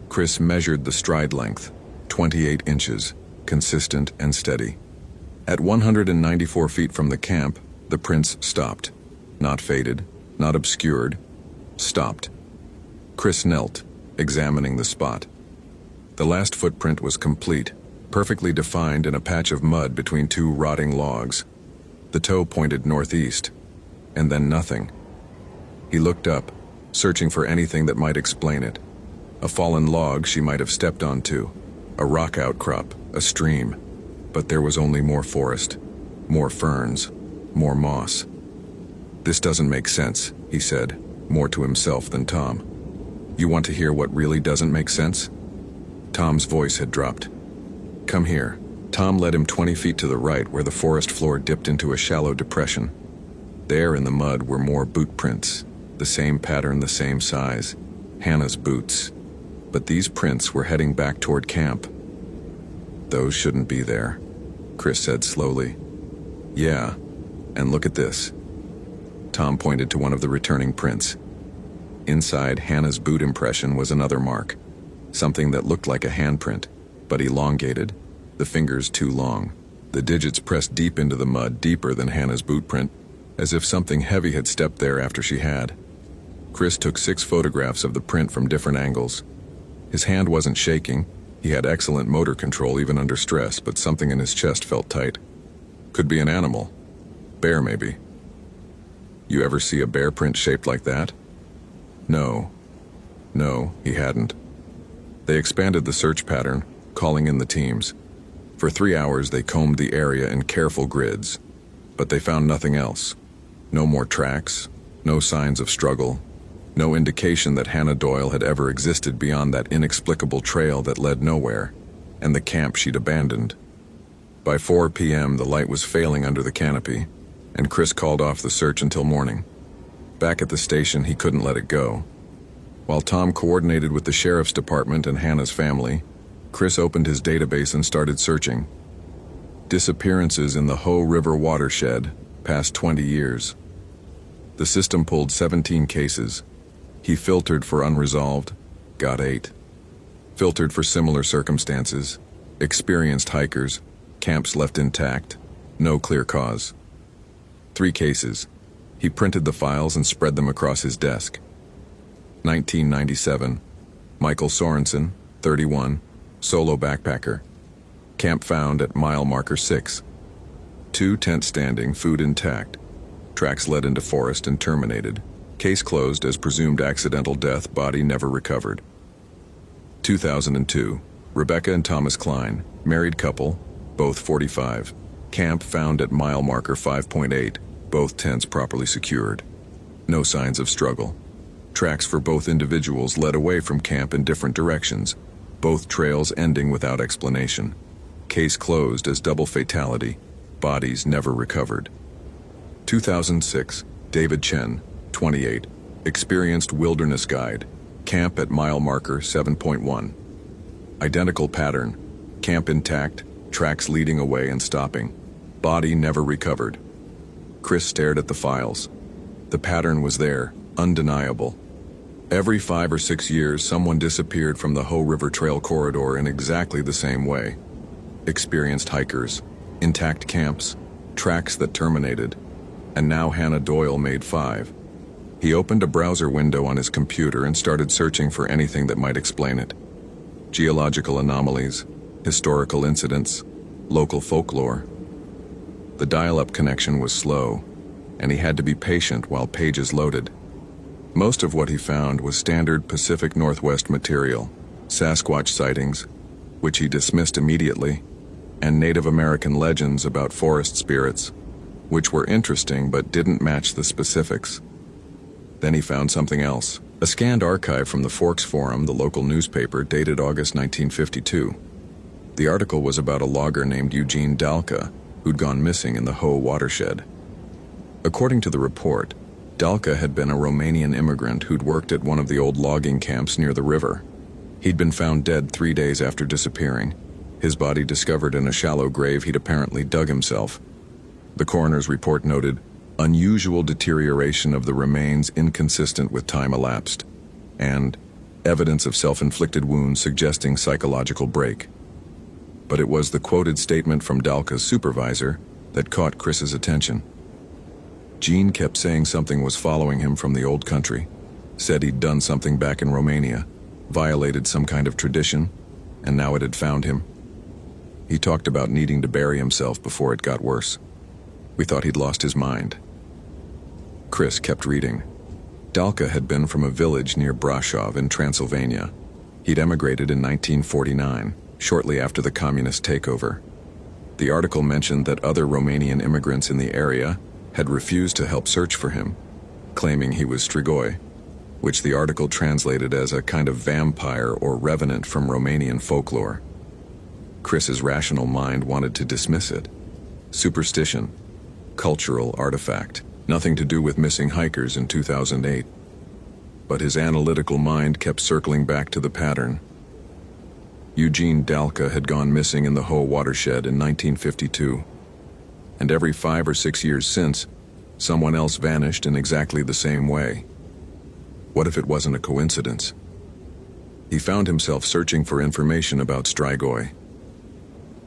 Chris measured the stride length, 28 inches, consistent and steady. At 194 feet from the camp, the prints stopped. Not faded, not obscured, stopped. Chris knelt, examining the spot. The last footprint was complete, perfectly defined in a patch of mud between two rotting logs. The toe pointed northeast, and then nothing. He looked up, searching for anything that might explain it. A fallen log she might have stepped onto, a rock outcrop, a stream. But there was only more forest, more ferns, more moss. "This doesn't make sense," he said, more to himself than Tom. "You want to hear what really doesn't make sense?" Tom's voice had dropped. "Come here." Tom led him 20 feet to the right where the forest floor dipped into a shallow depression. There in the mud were more boot prints, the same pattern, the same size, Hannah's boots. But these prints were heading back toward camp. "Those shouldn't be there," Chris said slowly. "Yeah, and look at this." Tom pointed to one of the returning prints. Inside Hannah's boot impression was another mark, something that looked like a handprint, but elongated, the fingers too long. The digits pressed deep into the mud, deeper than Hannah's boot print, as if something heavy had stepped there after she had. Chris took 6 photographs of the print from different angles. His hand wasn't shaking. He had excellent motor control even under stress, but something in his chest felt tight. Could be an animal. Bear, maybe. "You ever see a bear print shaped like that?" No, he hadn't. They expanded the search pattern, calling in the teams. For 3 hours they combed the area in careful grids, but they found nothing else. No more tracks, no signs of struggle, no indication that Hannah Doyle had ever existed beyond that inexplicable trail that led nowhere, and the camp she'd abandoned. By 4 p.m. the light was failing under the canopy, and Chris called off the search until morning. Back at the station, he couldn't let it go. While Tom coordinated with the sheriff's department and Hannah's family, Chris opened his database and started searching. Disappearances in the Hoh River watershed, past 20 years. The system pulled 17 cases. He filtered for unresolved, got 8. Filtered for similar circumstances, experienced hikers, camps left intact, no clear cause. 3 cases. He printed the files and spread them across his desk. 1997, Michael Sorensen, 31, solo backpacker. Camp found at mile marker 6. 2 tent standing, food intact. Tracks led into forest and terminated. Case closed as presumed accidental death, body never recovered. 2002, Rebecca and Thomas Klein, married couple, both 45. Camp found at mile marker 5.8, both tents properly secured. No signs of struggle. Tracks for both individuals led away from camp in different directions, both trails ending without explanation. Case closed as double fatality, bodies never recovered. 2006, David Chen, 28, experienced wilderness guide, camp at mile marker 7.1. Identical pattern, camp intact, tracks leading away and stopping, body never recovered. Chris stared at the files. The pattern was there, undeniable. Every 5 or 6 years, someone disappeared from the Hoh River Trail corridor in exactly the same way. Experienced hikers, intact camps, tracks that terminated, and now Hannah Doyle made 5. He opened a browser window on his computer and started searching for anything that might explain it. Geological anomalies, historical incidents, local folklore. The dial-up connection was slow, and he had to be patient while pages loaded. Most of what he found was standard Pacific Northwest material, Sasquatch sightings, which he dismissed immediately, and Native American legends about forest spirits, which were interesting but didn't match the specifics. Then he found something else, a scanned archive from the Forks Forum, the local newspaper, dated August 1952. The article was about a logger named Eugene Dalka, who'd gone missing in the Hoh watershed. According to the report, Dalka had been a Romanian immigrant who'd worked at one of the old logging camps near the river. He'd been found dead 3 days after disappearing, his body discovered in a shallow grave he'd apparently dug himself. The coroner's report noted unusual deterioration of the remains inconsistent with time elapsed, and evidence of self-inflicted wounds suggesting psychological break. But it was the quoted statement from Dalka's supervisor that caught Chris's attention. Gene kept saying something was following him from the old country, said he'd done something back in Romania, violated some kind of tradition, and now it had found him. He talked about needing to bury himself before it got worse. We thought he'd lost his mind. Chris kept reading. Dalka had been from a village near Brasov in Transylvania. He'd emigrated in 1949, shortly after the communist takeover. The article mentioned that other Romanian immigrants in the area had refused to help search for him, claiming he was Strigoi, which the article translated as a kind of vampire or revenant from Romanian folklore. Chris's rational mind wanted to dismiss it. Superstition, cultural artifact, nothing to do with missing hikers in 2008. But his analytical mind kept circling back to the pattern. Eugene Dalka had gone missing in the Ho watershed in 1952. And every 5 or 6 years since, someone else vanished in exactly the same way. What if it wasn't a coincidence? He found himself searching for information about Strigoi.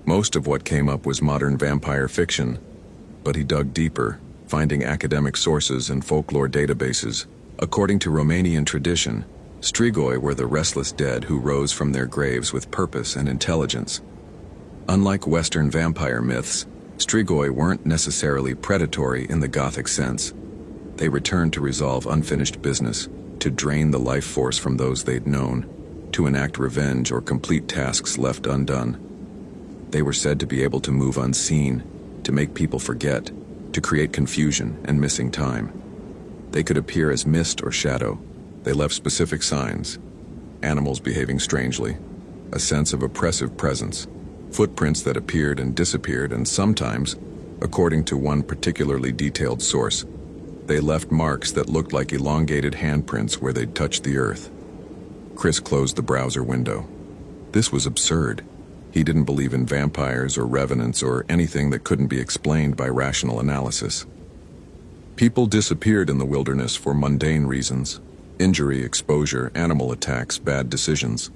Most of what came up was modern vampire fiction, but he dug deeper, finding academic sources and folklore databases. According to Romanian tradition, Strigoi were the restless dead who rose from their graves with purpose and intelligence. Unlike Western vampire myths, Strigoi weren't necessarily predatory in the Gothic sense. They returned to resolve unfinished business, to drain the life force from those they'd known, to enact revenge or complete tasks left undone. They were said to be able to move unseen, to make people forget, to create confusion and missing time. They could appear as mist or shadow. They left specific signs: animals behaving strangely, a sense of oppressive presence, footprints that appeared and disappeared, and sometimes, according to one particularly detailed source, they left marks that looked like elongated handprints where they'd touched the earth. Chris closed the browser window. This was absurd. He didn't believe in vampires or revenants or anything that couldn't be explained by rational analysis. People disappeared in the wilderness for mundane reasons: injury, exposure, animal attacks, bad decisions.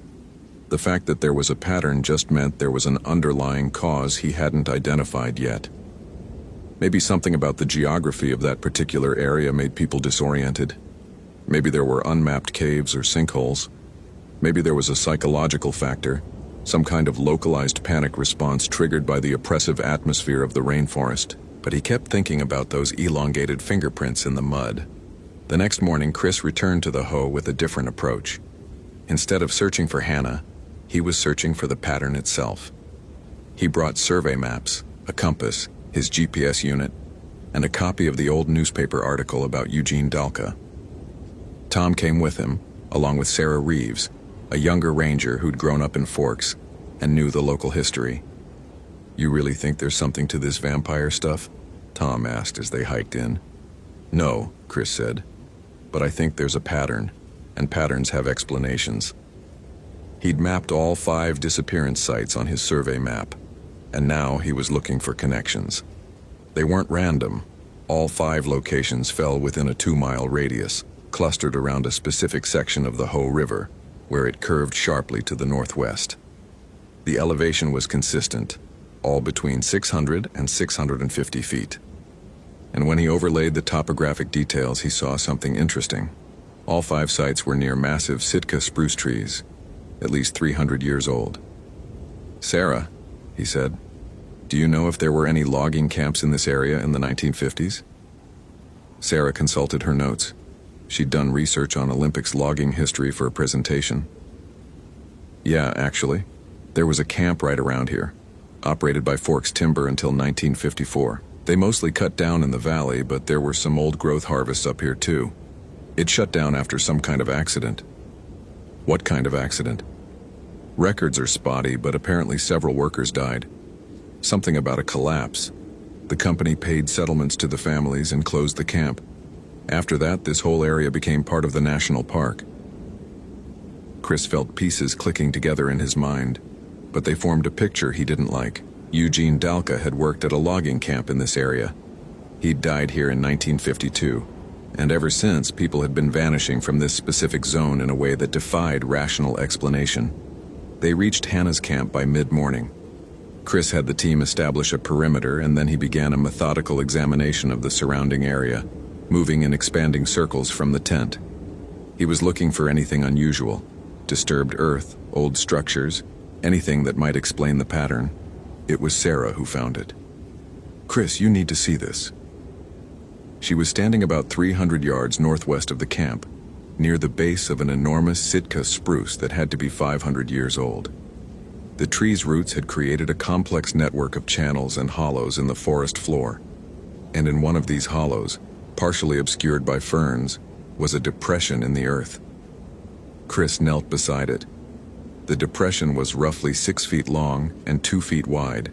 The fact that there was a pattern just meant there was an underlying cause he hadn't identified yet. Maybe something about the geography of that particular area made people disoriented. Maybe there were unmapped caves or sinkholes. Maybe there was a psychological factor, some kind of localized panic response triggered by the oppressive atmosphere of the rainforest. But he kept thinking about those elongated fingerprints in the mud. The next morning, Chris returned to the Ho with a different approach. Instead of searching for Hannah, he was searching for the pattern itself. He brought survey maps, a compass, his GPS unit, and a copy of the old newspaper article about Eugene Dalka. Tom came with him, along with Sarah Reeves, a younger ranger who'd grown up in Forks and knew the local history. "You really think there's something to this vampire stuff?" Tom asked as they hiked in. "No," Chris said, "but I think there's a pattern, and patterns have explanations." He'd mapped all 5 disappearance sites on his survey map, and now he was looking for connections. They weren't random. All 5 locations fell within a 2-mile radius, clustered around a specific section of the Ho River, where it curved sharply to the northwest. The elevation was consistent, all between 600 and 650 feet. And when he overlaid the topographic details, he saw something interesting. All 5 sites were near massive Sitka spruce trees, at least 300 years old. "Sarah," he said, "do you know if there were any logging camps in this area in the 1950s? Sarah consulted her notes. She'd done research on Olympics logging history for a presentation. "Yeah, actually. There was a camp right around here, operated by Forks Timber until 1954. They mostly cut down in the valley, but there were some old-growth harvests up here too. It shut down after some kind of accident." "What kind of accident?" "Records are spotty, but apparently several workers died. Something about a collapse. The company paid settlements to the families and closed the camp. After that, this whole area became part of the national park." Chris felt pieces clicking together in his mind, but they formed a picture he didn't like. Eugene Dalka had worked at a logging camp in this area. He'd died here in 1952, and ever since, people had been vanishing from this specific zone in a way that defied rational explanation. They reached Hannah's camp by mid-morning. Chris had the team establish a perimeter, and then he began a methodical examination of the surrounding area, moving in expanding circles from the tent. He was looking for anything unusual, disturbed earth, old structures, anything that might explain the pattern. It was Sarah who found it. "Chris, you need to see this." She was standing about 300 yards northwest of the camp, near the base of an enormous Sitka spruce that had to be 500 years old. The tree's roots had created a complex network of channels and hollows in the forest floor, and in one of these hollows, partially obscured by ferns, was a depression in the earth. Chris knelt beside it. The depression was roughly 6 feet long and 2 feet wide,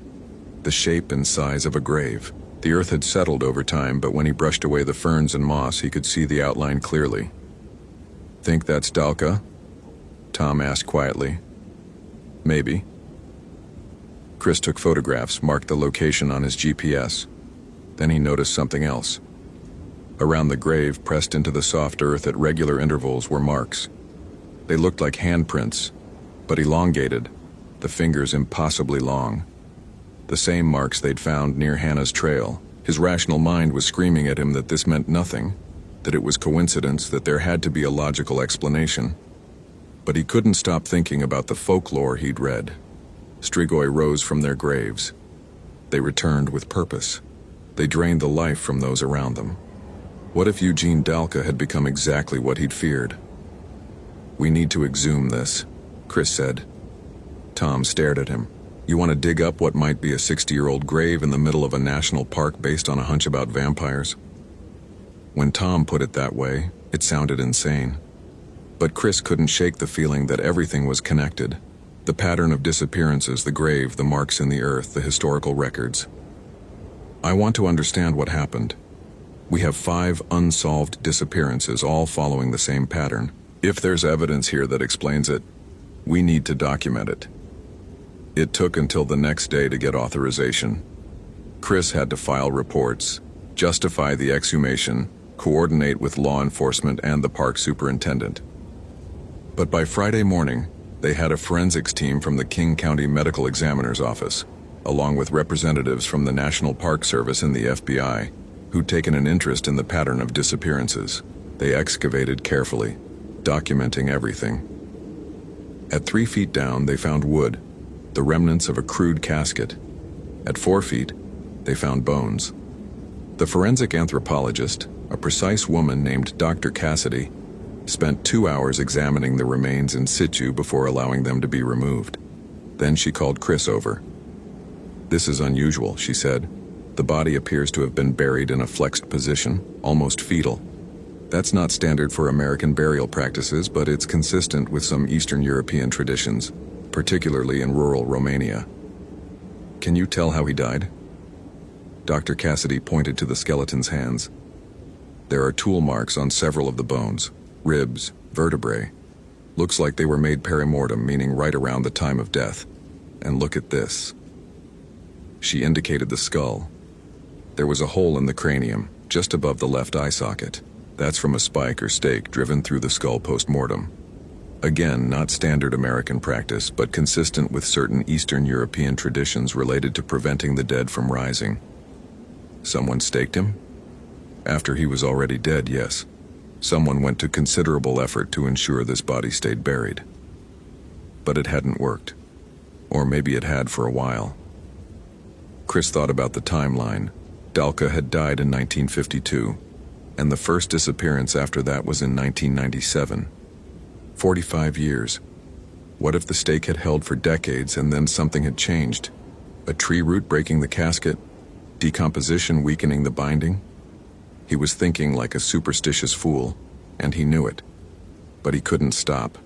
the shape and size of a grave. The earth had settled over time, but when he brushed away the ferns and moss, he could see the outline clearly. "Think that's Dalka?" Tom asked quietly. "Maybe." Chris took photographs, marked the location on his GPS. Then he noticed something else. Around the grave, pressed into the soft earth at regular intervals, were marks. They looked like handprints, but elongated, the fingers impossibly long. The same marks they'd found near Hannah's trail. His rational mind was screaming at him that this meant nothing, that it was coincidence, that there had to be a logical explanation. But he couldn't stop thinking about the folklore he'd read. Strigoi rose from their graves. They returned with purpose. They drained the life from those around them. What if Eugene Dalka had become exactly what he'd feared? "We need to exhume this," Chris said. Tom stared at him. "You want to dig up what might be a 60-year-old grave in the middle of a national park based on a hunch about vampires?" When Tom put it that way, it sounded insane. But Chris couldn't shake the feeling that everything was connected. The pattern of disappearances, the grave, the marks in the earth, the historical records. "I want to understand what happened. We have 5 unsolved disappearances, all following the same pattern. If there's evidence here that explains it, we need to document it." It took until the next day to get authorization. Chris had to file reports, justify the exhumation, coordinate with law enforcement and the park superintendent. But by Friday morning, they had a forensics team from the King County Medical Examiner's Office, along with representatives from the National Park Service and the FBI, who'd taken an interest in the pattern of disappearances. They excavated carefully, documenting everything. At 3 feet down, they found wood, the remnants of a crude casket. At 4 feet, they found bones. The forensic anthropologist, a precise woman named Dr. Cassidy, spent 2 hours examining the remains in situ before allowing them to be removed. Then she called Chris over. "This is unusual," she said. "The body appears to have been buried in a flexed position, almost fetal. That's not standard for American burial practices, but it's consistent with some Eastern European traditions, particularly in rural Romania. Can you tell how he died?" Dr. Cassidy pointed to the skeleton's hands. "There are tool marks on several of the bones, ribs, vertebrae. Looks like they were made perimortem, meaning right around the time of death. And look at this." She indicated the skull. There was a hole in the cranium, just above the left eye socket. That's from a spike or stake driven through the skull post-mortem. Again, not standard American practice, but consistent with certain Eastern European traditions related to preventing the dead from rising. Someone staked him? After he was already dead, yes. Someone went to considerable effort to ensure this body stayed buried. But it hadn't worked. Or maybe it had for a while. Chris thought about the timeline. Dalka had died in 1952, and the first disappearance after that was in 1997. 45 years. What if the stake had held for decades and then something had changed? A tree root breaking the casket? Decomposition weakening the binding? He was thinking like a superstitious fool, and he knew it. But he couldn't stop.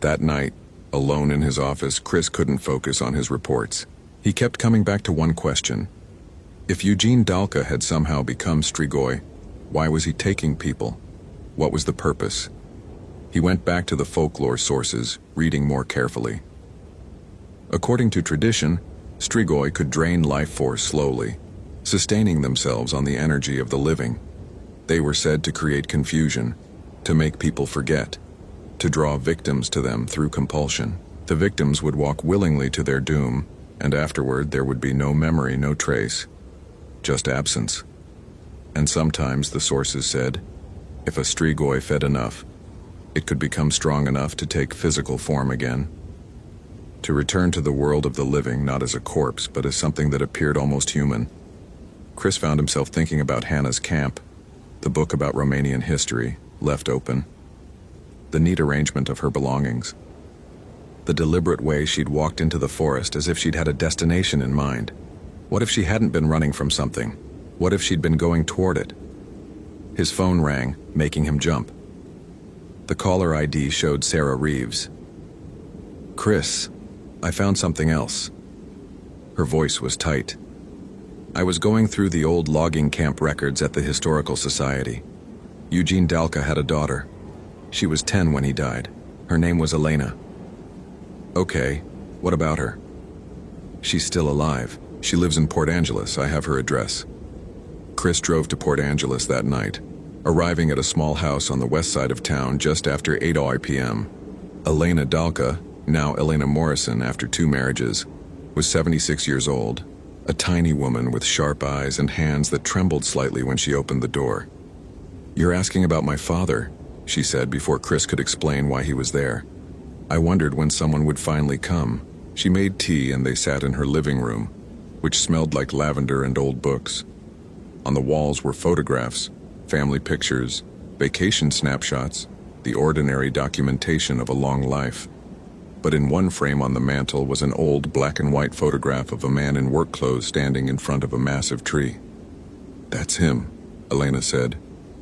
That night, alone in his office, Chris couldn't focus on his reports. He kept coming back to one question. If Eugene Dalka had somehow become Strigoi, why was he taking people? What was the purpose? He went back to the folklore sources, reading more carefully. According to tradition, Strigoi could drain life force slowly, sustaining themselves on the energy of the living. They were said to create confusion, to make people forget, to draw victims to them through compulsion. The victims would walk willingly to their doom, and afterward there would be no memory, no trace, just absence. And sometimes, the sources said, if a Strigoi fed enough, it could become strong enough to take physical form again, to return to the world of the living, not as a corpse, but as something that appeared almost human. Chris found himself thinking about Hannah's camp, the book about Romanian history, left open, the neat arrangement of her belongings, the deliberate way she'd walked into the forest as if she'd had a destination in mind. What if she hadn't been running from something? What if she'd been going toward it? His phone rang, making him jump. The caller ID showed Sarah Reeves. "Chris, I found something else." Her voice was tight. "I was going through the old logging camp records at the Historical Society. Eugene Dalka had a daughter. She was 10 when he died. Her name was Elena." "Okay, what about her?" "She's still alive. She lives in Port Angeles. I have her address." Chris drove to Port Angeles that night, arriving at a small house on the west side of town just after 8 p.m. Elena Dalka, now Elena Morrison after 2 marriages, was 76 years old, a tiny woman with sharp eyes and hands that trembled slightly when she opened the door. "You're asking about my father," she said before Chris could explain why he was there. "I wondered when someone would finally come." She made tea and they sat in her living room, which smelled like lavender and old books. On the walls were photographs, family pictures, vacation snapshots, the ordinary documentation of a long life. But in one frame on the mantel was an old black and white photograph of a man in work clothes standing in front of a massive tree. "That's him," Elena said.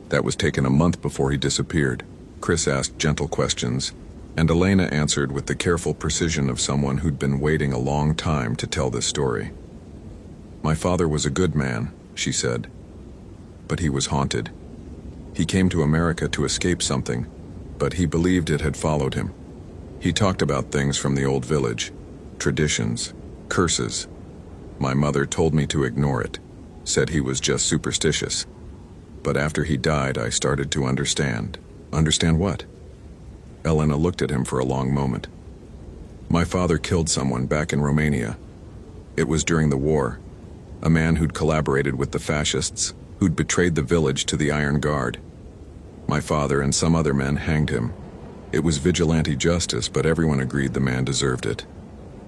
"That was taken a month before he disappeared." Chris asked gentle questions, and Elena answered with the careful precision of someone who'd been waiting a long time to tell this story. "My father was a good man," she said, "but he was haunted. He came to America to escape something, but he believed it had followed him. He talked about things from the old village, traditions, curses. My mother told me to ignore it, said he was just superstitious. But after he died, I started to understand." "Understand what?" Elena looked at him for a long moment. "My father killed someone back in Romania. It was during the war. A man who'd collaborated with the fascists, who'd betrayed the village to the Iron Guard. My father and some other men hanged him. It was vigilante justice, but everyone agreed the man deserved it.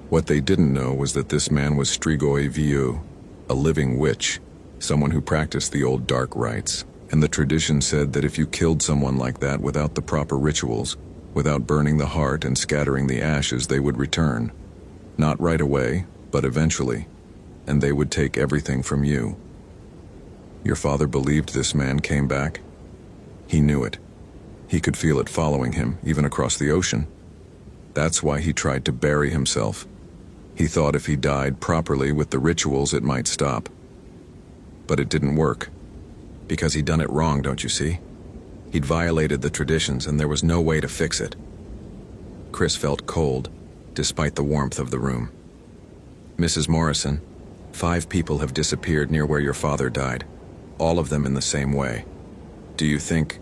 What they didn't know was that this man was Strigoi Viu, a living witch, someone who practiced the old dark rites. And the tradition said that if you killed someone like that without the proper rituals, without burning the heart and scattering the ashes, they would return. Not right away, but eventually. And they would take everything from you. Your father believed this man came back? He knew it. He could feel it following him, even across the ocean. That's why he tried to bury himself. He thought if he died properly with the rituals, it might stop. But it didn't work. Because he'd done it wrong, don't you see? He'd violated the traditions, and there was no way to fix it." Chris felt cold, despite the warmth of the room. "Mrs. Morrison, 5 people have disappeared near where your father died, all of them in the same way. Do you think—"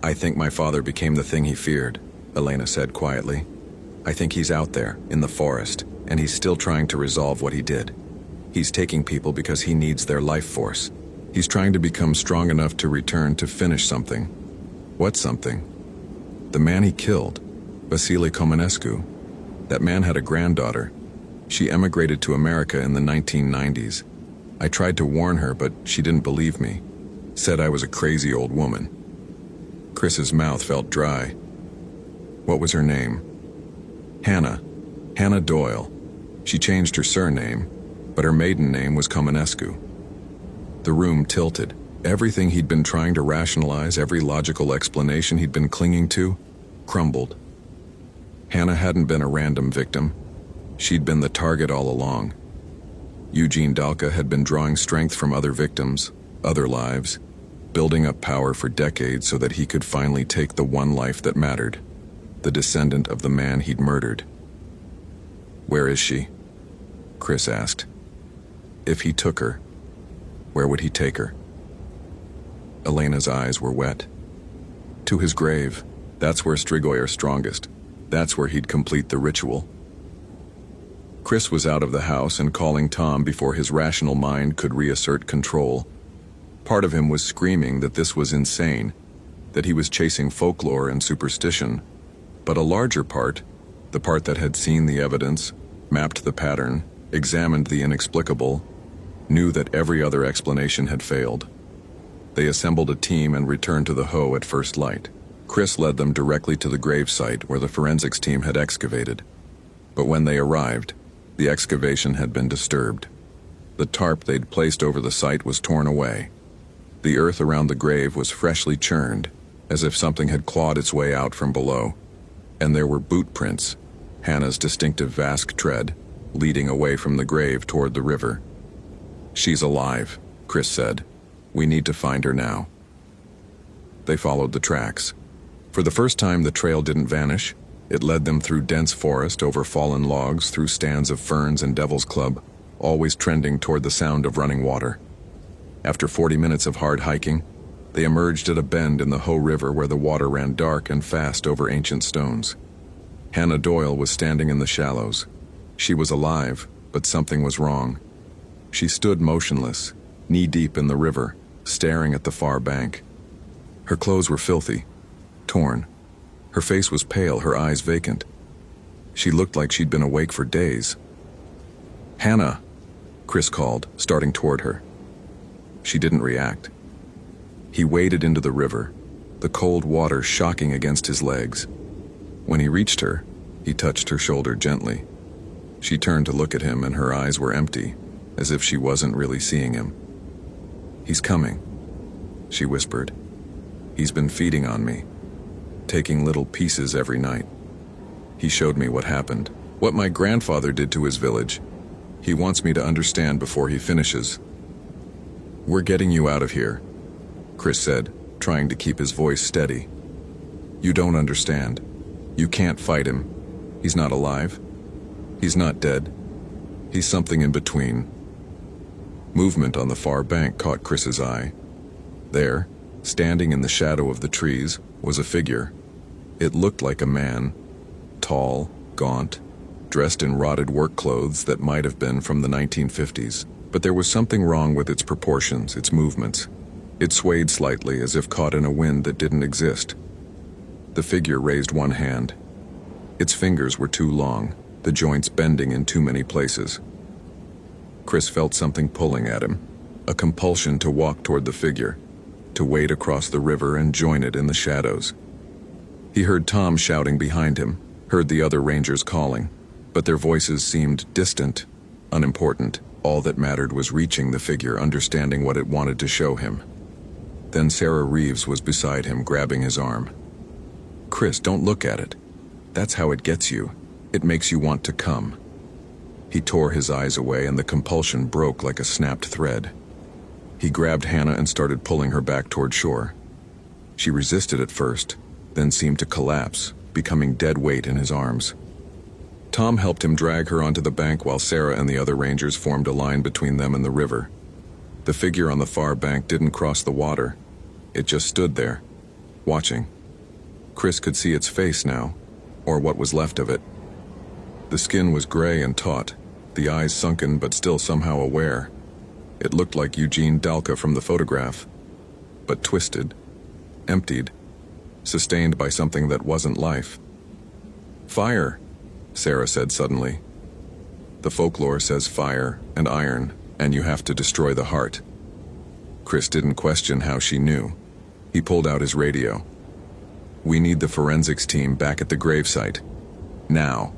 "I think my father became the thing he feared," Elena said quietly. "I think he's out there, in the forest, and he's still trying to resolve what he did. He's taking people because he needs their life force. He's trying to become strong enough to return to finish something." "What something?" "The man he killed, Vasily Comenescu. That man had a granddaughter. She emigrated to America in the 1990s. I tried to warn her, but she didn't believe me. Said I was a crazy old woman." Chris's mouth felt dry. "What was her name?" "Hannah. Hannah Doyle. She changed her surname, but her maiden name was Comenescu." The room tilted. Everything he'd been trying to rationalize, every logical explanation he'd been clinging to, crumbled. Hannah hadn't been a random victim. She'd been the target all along. Eugene Dalka had been drawing strength from other victims, other lives, building up power for decades so that he could finally take the one life that mattered, the descendant of the man he'd murdered. "Where is she?" Chris asked. If he took her, where would he take her? Elena's eyes were wet. To his grave. That's where Strigoi strongest. That's where he'd complete the ritual. Chris was out of the house and calling Tom before his rational mind could reassert control. Part of him was screaming that this was insane, that he was chasing folklore and superstition. But a larger part, the part that had seen the evidence, mapped the pattern, examined the inexplicable, knew that every other explanation had failed. They assembled a team and returned to the Hoe at first light. Chris led them directly to the gravesite where the forensics team had excavated. But when they arrived, the excavation had been disturbed. The tarp they'd placed over the site was torn away. The earth around the grave was freshly churned, as if something had clawed its way out from below. And there were boot prints, Hannah's distinctive Vask tread, leading away from the grave toward the river. She's alive, Chris said. We need to find her now. They followed the tracks. For the first time, the trail didn't vanish. It led them through dense forest, over fallen logs, through stands of ferns and Devil's Club, always trending toward the sound of running water. After 40 minutes of hard hiking, they emerged at a bend in the Hoe River where the water ran dark and fast over ancient stones. Hannah Doyle was standing in the shallows. She was alive, but something was wrong. She stood motionless, knee-deep in the river, staring at the far bank. Her clothes were filthy, torn. Her face was pale, her eyes vacant. She looked like she'd been awake for days. "Hannah," Chris called, starting toward her. She didn't react. He waded into the river, the cold water shocking against his legs. When he reached her, he touched her shoulder gently. She turned to look at him and her eyes were empty, as if she wasn't really seeing him. "He's coming," she whispered. "He's been feeding on me, taking little pieces every night. He showed me what happened, what my grandfather did to his village. He wants me to understand before he finishes." "We're getting you out of here," Chris said, trying to keep his voice steady. "You don't understand. You can't fight him. He's not alive. He's not dead. He's something in between." Movement on the far bank caught Chris's eye. There, standing in the shadow of the trees, was a figure. It looked like a man, tall, gaunt, dressed in rotted work clothes that might have been from the 1950s. But there was something wrong with its proportions, its movements. It swayed slightly as if caught in a wind that didn't exist. The figure raised one hand. Its fingers were too long, the joints bending in too many places. Chris felt something pulling at him, a compulsion to walk toward the figure, to wade across the river and join it in the shadows. He heard Tom shouting behind him, heard the other rangers calling, but their voices seemed distant, unimportant. All that mattered was reaching the figure, understanding what it wanted to show him. Then Sarah Reeves was beside him, grabbing his arm. "Chris, don't look at it. That's how it gets you. It makes you want to come." He tore his eyes away and the compulsion broke like a snapped thread. He grabbed Hannah and started pulling her back toward shore. She resisted at first, then seemed to collapse, becoming dead weight in his arms. Tom helped him drag her onto the bank while Sarah and the other rangers formed a line between them and the river. The figure on the far bank didn't cross the water. It just stood there, watching. Chris could see its face now, or what was left of it. The skin was gray and taut, the eyes sunken but still somehow aware. It looked like Eugene Dalka from the photograph, but twisted, emptied, sustained by something that wasn't life. "Fire," Sarah said suddenly. "The folklore says fire and iron, and you have to destroy the heart." Chris didn't question how she knew. He pulled out his radio. "We need the forensics team back at the gravesite. Now.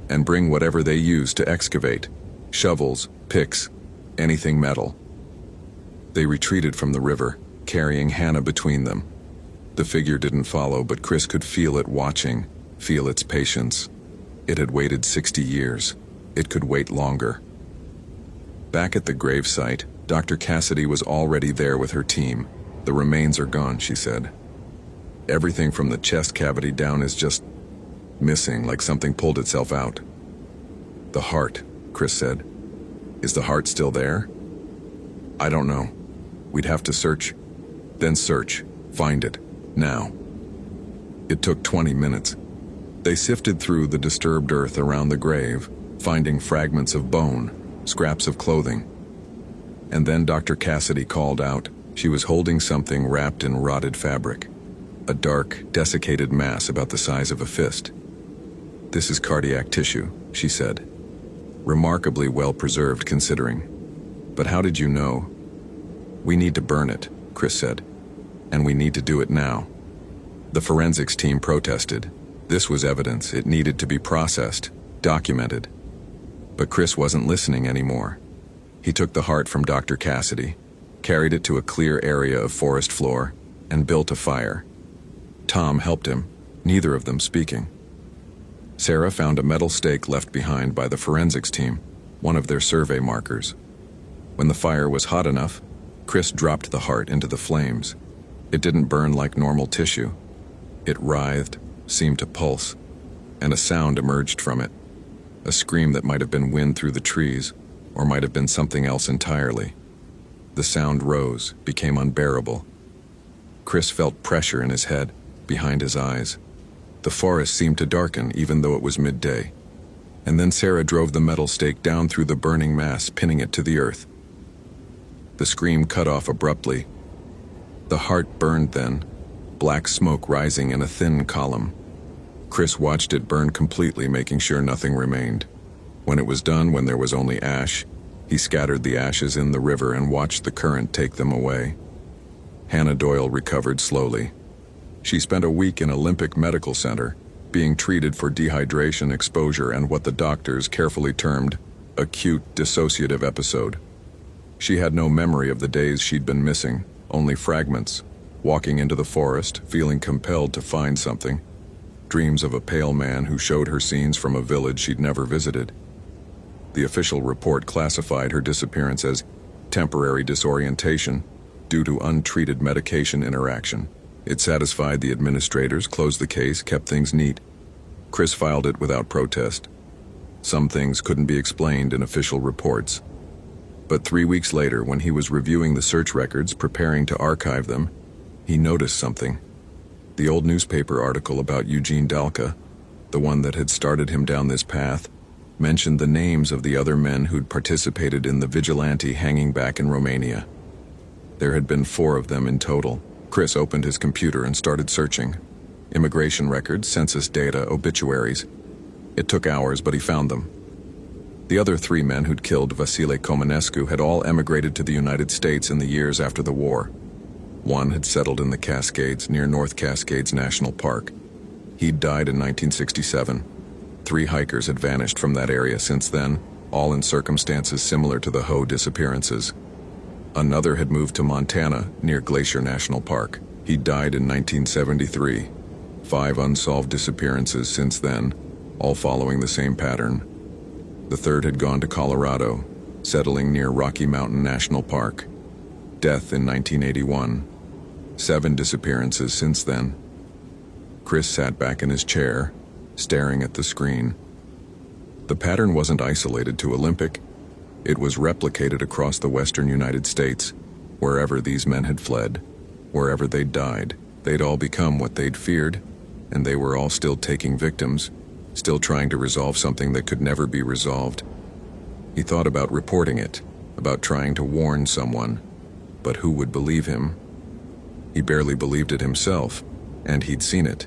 And bring whatever they use to excavate. Shovels, picks, anything metal." They retreated from the river, carrying Hannah between them. The figure didn't follow, but Chris could feel it watching, feel its patience. It had waited 60 years. It could wait longer. Back at the gravesite, Dr. Cassidy was already there with her team. "The remains are gone," she said. "Everything from the chest cavity down is just missing, like something pulled itself out." "The heart," Chris said. Is the heart still there? I don't know. We'd have to search. Then search. Find it. Now. It took 20 minutes. They sifted through the disturbed earth around the grave, finding fragments of bone, scraps of clothing. And then Dr. Cassidy called out. She was holding something wrapped in rotted fabric. A dark, desiccated mass about the size of a fist. This is cardiac tissue, she said. Remarkably well preserved considering. But how did you know? We need to burn it, Chris said. And we need to do it now. The forensics team protested. This was evidence. It needed to be processed, documented. But Chris wasn't listening anymore. He took the heart from Dr. Cassidy, carried it to a clear area of forest floor, and built a fire. Tom helped him, neither of them speaking. Sarah found a metal stake left behind by the forensics team, one of their survey markers. When the fire was hot enough, Chris dropped the heart into the flames. It didn't burn like normal tissue. It writhed, seemed to pulse, and a sound emerged from it. A scream that might have been wind through the trees, or might have been something else entirely. The sound rose, became unbearable. Chris felt pressure in his head, behind his eyes. The forest seemed to darken even though it was midday. And then Sarah drove the metal stake down through the burning mass, pinning it to the earth. The scream cut off abruptly. The heart burned then, black smoke rising in a thin column. Chris watched it burn completely, making sure nothing remained. When it was done, when there was only ash, he scattered the ashes in the river and watched the current take them away. Hannah Doyle recovered slowly. She spent a week in Olympic Medical Center, being treated for dehydration exposure and what the doctors carefully termed acute dissociative episode. She had no memory of the days she'd been missing, only fragments, walking into the forest, feeling compelled to find something, dreams of a pale man who showed her scenes from a village she'd never visited. The official report classified her disappearance as temporary disorientation due to untreated medication interaction. It satisfied the administrators, closed the case, kept things neat. Chris filed it without protest. Some things couldn't be explained in official reports. But 3 weeks later, when he was reviewing the search records, preparing to archive them, he noticed something. The old newspaper article about Eugene Dalka, the one that had started him down this path, mentioned the names of the other men who'd participated in the vigilante hanging back in Romania. There had been 4 of them in total. Chris opened his computer and started searching. Immigration records, census data, obituaries. It took hours, but he found them. The other 3 men who'd killed Vasile Comenescu had all emigrated to the United States in the years after the war. One had settled in the Cascades near North Cascades National Park. He'd died in 1967. 3 hikers had vanished from that area since then, all in circumstances similar to the Ho disappearances. Another had moved to Montana near Glacier National Park. He died in 1973. 5 unsolved disappearances since then, all following the same pattern. The third had gone to Colorado, settling near Rocky Mountain National Park. Death in 1981. 7 disappearances since then. Chris sat back in his chair, staring at the screen. The pattern wasn't isolated to Olympic. It was replicated across the western United States. Wherever these men had fled, wherever they'd died, they'd all become what they'd feared, and they were all still taking victims, still trying to resolve something that could never be resolved. He thought about reporting it, about trying to warn someone, but who would believe him? He barely believed it himself, and he'd seen it.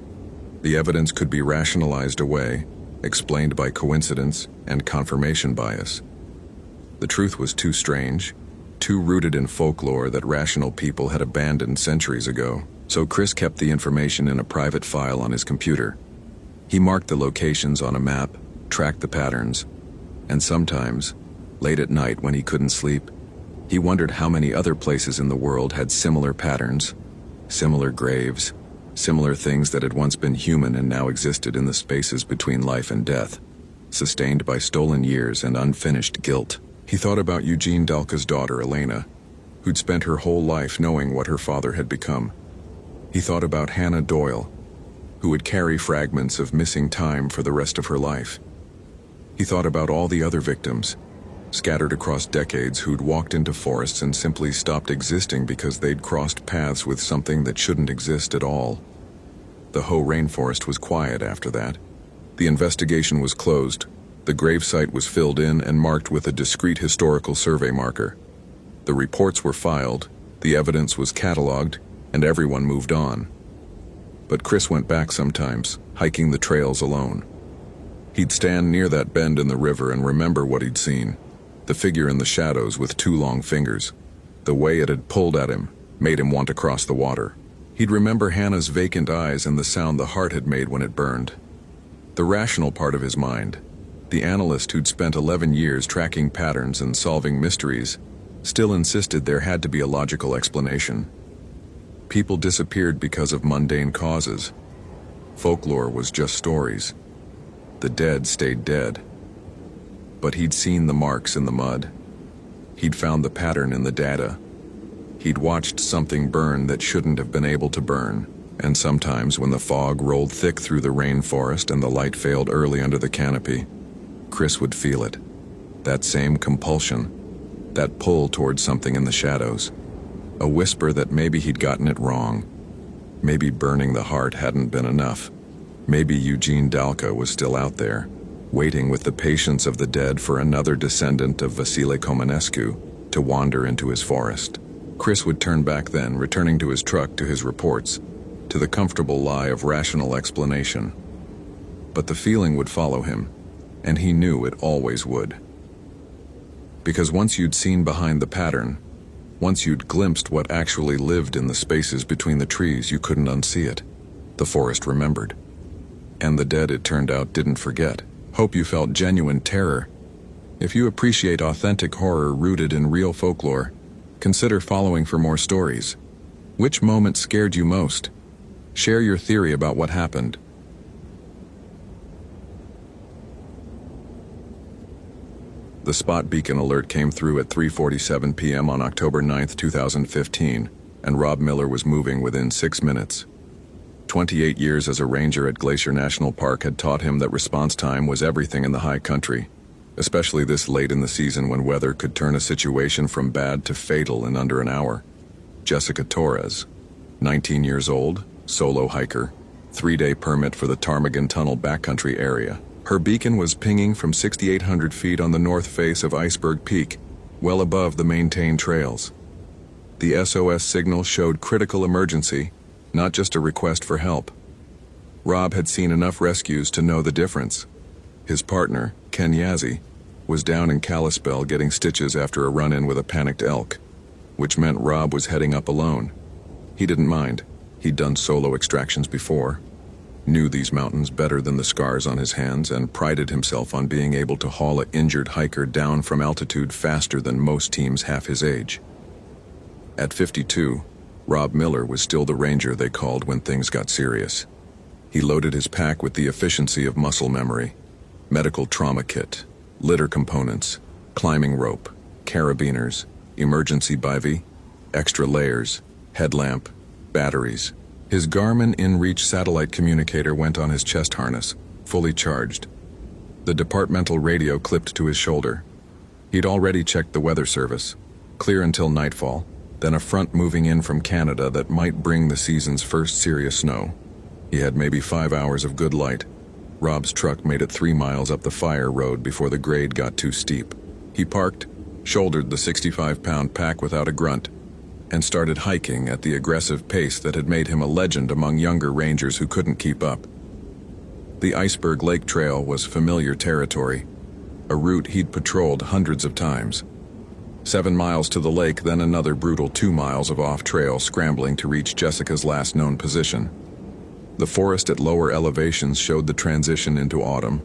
The evidence could be rationalized away, explained by coincidence and confirmation bias. The truth was too strange, too rooted in folklore that rational people had abandoned centuries ago. So Chris kept the information in a private file on his computer. He marked the locations on a map, tracked the patterns, and sometimes, late at night when he couldn't sleep, he wondered how many other places in the world had similar patterns, similar graves, similar things that had once been human and now existed in the spaces between life and death, sustained by stolen years and unfinished guilt. He thought about Eugene Dalka's daughter, Elena, who'd spent her whole life knowing what her father had become. He thought about Hannah Doyle, who would carry fragments of missing time for the rest of her life. He thought about all the other victims, scattered across decades who'd walked into forests and simply stopped existing because they'd crossed paths with something that shouldn't exist at all. The Hoh rainforest was quiet after that. The investigation was closed. The gravesite was filled in and marked with a discreet historical survey marker. The reports were filed, the evidence was cataloged, and everyone moved on. But Chris went back sometimes, hiking the trails alone. He'd stand near that bend in the river and remember what he'd seen. The figure in the shadows with two long fingers. The way it had pulled at him made him want to cross the water. He'd remember Hannah's vacant eyes and the sound the heart had made when it burned. The rational part of his mind, the analyst who'd spent 11 years tracking patterns and solving mysteries, still insisted there had to be a logical explanation. People disappeared because of mundane causes. Folklore was just stories. The dead stayed dead. But he'd seen the marks in the mud. He'd found the pattern in the data. He'd watched something burn that shouldn't have been able to burn. And sometimes when the fog rolled thick through the rainforest and the light failed early under the canopy, Chris would feel it. That same compulsion. That pull towards something in the shadows. A whisper that maybe he'd gotten it wrong. Maybe burning the heart hadn't been enough. Maybe Eugene Dalka was still out there, waiting with the patience of the dead for another descendant of Vasile Comanescu to wander into his forest. Chris would turn back then, returning to his truck, to his reports, to the comfortable lie of rational explanation. But the feeling would follow him, and he knew it always would. Because once you'd seen behind the pattern, once you'd glimpsed what actually lived in the spaces between the trees, you couldn't unsee it. The forest remembered. And the dead, it turned out, didn't forget. Hope you felt genuine terror. If you appreciate authentic horror rooted in real folklore, consider following for more stories. Which moment scared you most? Share your theory about what happened. The spot beacon alert came through at 3:47 p.m. on October 9, 2015, and Rob Miller was moving within 6 minutes. 28 years as a ranger at Glacier National Park had taught him that response time was everything in the high country, especially this late in the season when weather could turn a situation from bad to fatal in under an hour. Jessica Torres, 19 years old, solo hiker, 3-day permit for the Ptarmigan Tunnel backcountry area. Her beacon was pinging from 6,800 feet on the north face of Iceberg Peak, well above the maintained trails. The SOS signal showed critical emergency, not just a request for help. Rob had seen enough rescues to know the difference. His partner, Ken Yazzie, was down in Kalispell getting stitches after a run-in with a panicked elk, which meant Rob was heading up alone. He didn't mind. He'd done solo extractions before, knew these mountains better than the scars on his hands, and prided himself on being able to haul an injured hiker down from altitude faster than most teams half his age. At 52, Rob Miller was still the ranger they called when things got serious. He loaded his pack with the efficiency of muscle memory: medical trauma kit, litter components, climbing rope, carabiners, emergency bivy, extra layers, headlamp, batteries. His Garmin InReach satellite communicator went on his chest harness, fully charged. The departmental radio clipped to his shoulder. He'd already checked the weather service, clear until nightfall, then a front moving in from Canada that might bring the season's first serious snow. He had maybe 5 hours of good light. Rob's truck made it 3 miles up the fire road before the grade got too steep. He parked, shouldered the 65-pound pack without a grunt, and started hiking at the aggressive pace that had made him a legend among younger rangers who couldn't keep up. The Iceberg Lake Trail was familiar territory, a route he'd patrolled hundreds of times. 7 miles to the lake, then another brutal 2 miles of off-trail scrambling to reach Jessica's last known position. The forest at lower elevations showed the transition into autumn.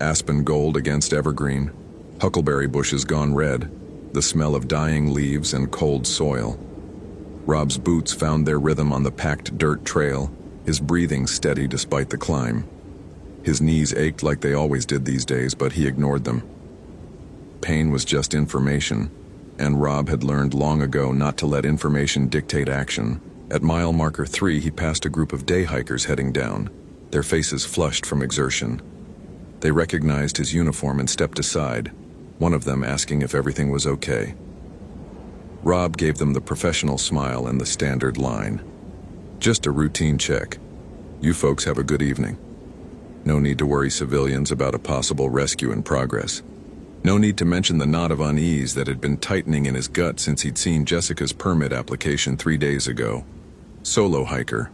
Aspen gold against evergreen, huckleberry bushes gone red, the smell of dying leaves and cold soil. Rob's boots found their rhythm on the packed dirt trail, his breathing steady despite the climb. His knees ached like they always did these days, but he ignored them. Pain was just information, and Rob had learned long ago not to let information dictate action. At mile marker 3, he passed a group of day hikers heading down, their faces flushed from exertion. They recognized his uniform and stepped aside, one of them asking if everything was okay. Rob gave them the professional smile and the standard line. "Just a routine check. You folks have a good evening. No need to worry civilians about a possible rescue in progress. No need to mention the knot of unease that had been tightening in his gut since he'd seen Jessica's permit application 3 days ago. Solo hiker.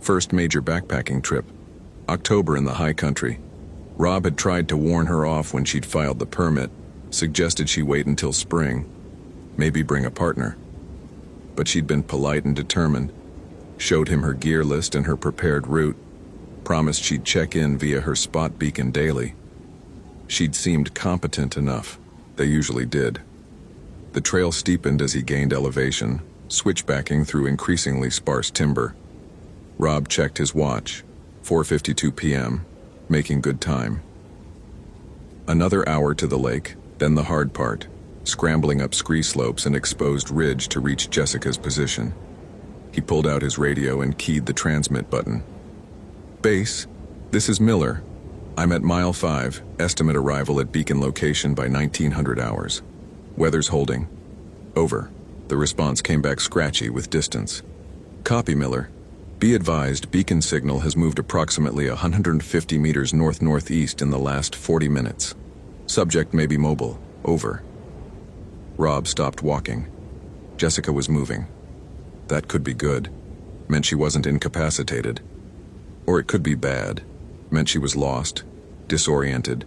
First major backpacking trip. October in the high country. Rob had tried to warn her off when she'd filed the permit, suggested she wait until spring, maybe bring a partner. But she'd been polite and determined, showed him her gear list and her prepared route, promised she'd check in via her spot beacon daily. She'd seemed competent enough. They usually did. The trail steepened as he gained elevation, switchbacking through increasingly sparse timber. Rob checked his watch, 4:52 p.m., making good time. Another hour to the lake, then the hard part, scrambling up scree slopes and exposed ridge to reach Jessica's position. He pulled out his radio and keyed the transmit button. "Base, this is Miller. I'm at mile 5, estimate arrival at beacon location by 1900 hours. Weather's holding. Over." The response came back scratchy with distance. "Copy, Miller. Be advised, beacon signal has moved approximately 150 meters north-northeast in the last 40 minutes. Subject may be mobile. Over." Rob stopped walking. Jessica was moving. That could be good. Meant she wasn't incapacitated. Or it could be bad. Meant she was lost, disoriented,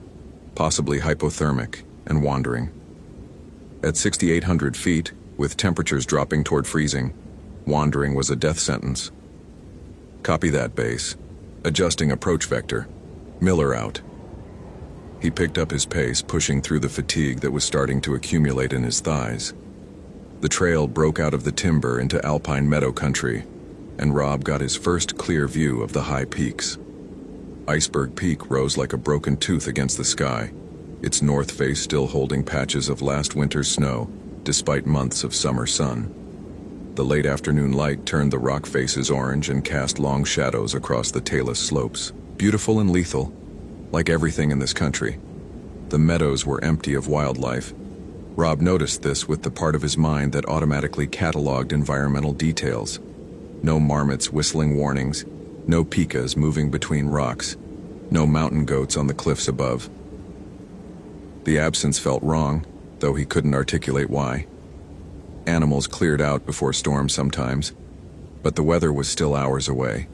possibly hypothermic, and wandering. At 6,800 feet, with temperatures dropping toward freezing, wandering was a death sentence. "Copy that, base. Adjusting approach vector. Miller out." He picked up his pace, pushing through the fatigue that was starting to accumulate in his thighs. The trail broke out of the timber into alpine meadow country, and Rob got his first clear view of the high peaks. Iceberg Peak rose like a broken tooth against the sky, its north face still holding patches of last winter's snow, despite months of summer sun. The late afternoon light turned the rock faces orange and cast long shadows across the talus slopes. Beautiful and lethal, like everything in this country. The meadows were empty of wildlife. Rob noticed this with the part of his mind that automatically cataloged environmental details. No marmots whistling warnings, no pikas moving between rocks, no mountain goats on the cliffs above. The absence felt wrong, though he couldn't articulate why. Animals cleared out before storms sometimes, but the weather was still hours away.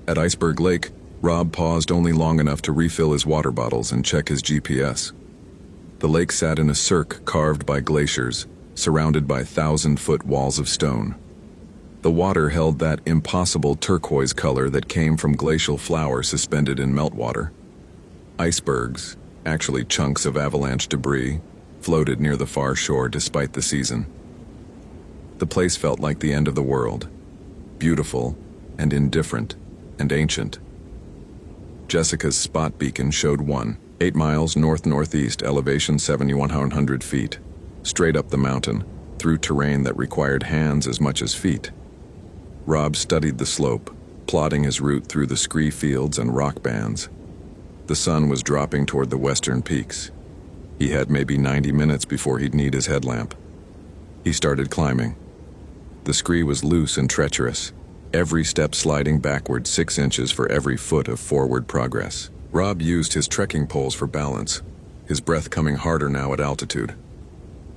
At Iceberg Lake, Rob paused only long enough to refill his water bottles and check his GPS. The lake sat in a cirque carved by glaciers, surrounded by 1,000-foot walls of stone. The water held that impossible turquoise color that came from glacial flour suspended in meltwater. Icebergs, actually chunks of avalanche debris, floated near the far shore despite the season. The place felt like the end of the world, beautiful and indifferent and ancient. Jessica's spot beacon showed 8 miles north-northeast, elevation 7,100 feet, straight up the mountain, through terrain that required hands as much as feet. Rob studied the slope, plotting his route through the scree fields and rock bands. The sun was dropping toward the western peaks. He had maybe 90 minutes before he'd need his headlamp. He started climbing. The scree was loose and treacherous, every step sliding backward 6 inches for every foot of forward progress. Rob used his trekking poles for balance, his breath coming harder now at altitude.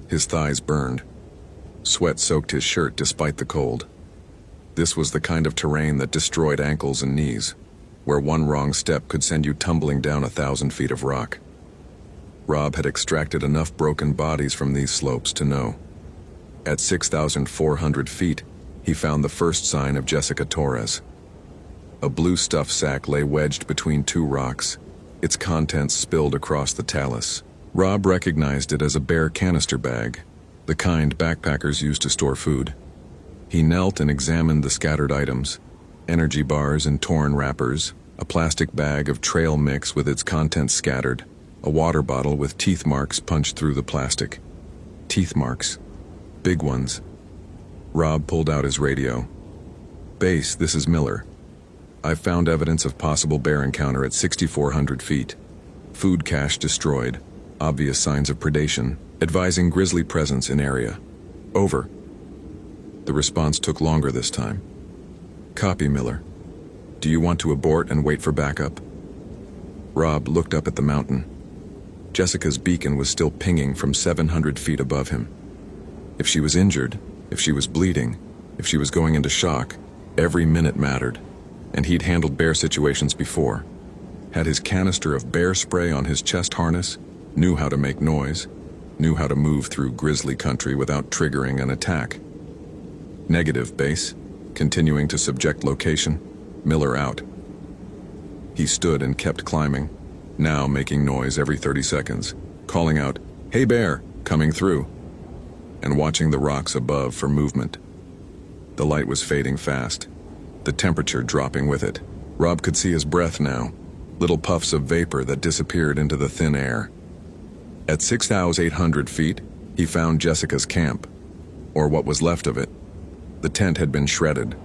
His thighs burned. Sweat soaked his shirt despite the cold. This was the kind of terrain that destroyed ankles and knees, where one wrong step could send you tumbling down 1,000 feet of rock. Rob had extracted enough broken bodies from these slopes to know. At 6,400 feet, he found the first sign of Jessica Torres. A blue stuff sack lay wedged between 2 rocks, its contents spilled across the talus. Rob recognized it as a bare canister bag, the kind backpackers use to store food. He knelt and examined the scattered items, energy bars and torn wrappers, a plastic bag of trail mix with its contents scattered, a water bottle with teeth marks punched through the plastic. Teeth marks. Big ones. Rob pulled out his radio. "Base, this is Miller. I've found evidence of possible bear encounter at 6,400 feet. Food cache destroyed. Obvious signs of predation, advising grisly presence in area. Over. The response took longer this time. Copy, Miller. Do you want to abort and wait for backup? Rob looked up at the mountain. Jessica's beacon was still pinging from 700 feet above him. If she was injured, if she was bleeding, if she was going into shock, every minute mattered, and he'd handled bear situations before. Had his canister of bear spray on his chest harness, knew how to make noise, knew how to move through grisly country without triggering an attack. Negative, base. Continuing to subject location. Miller out. He stood and kept climbing, now making noise every 30 seconds, calling out, "Hey bear, coming through," and watching the rocks above for movement. The light was fading fast, the temperature dropping with it. Rob could see his breath now, little puffs of vapor that disappeared into the thin air. At 6,800 feet, he found Jessica's camp, or what was left of it. The tent had been shredded,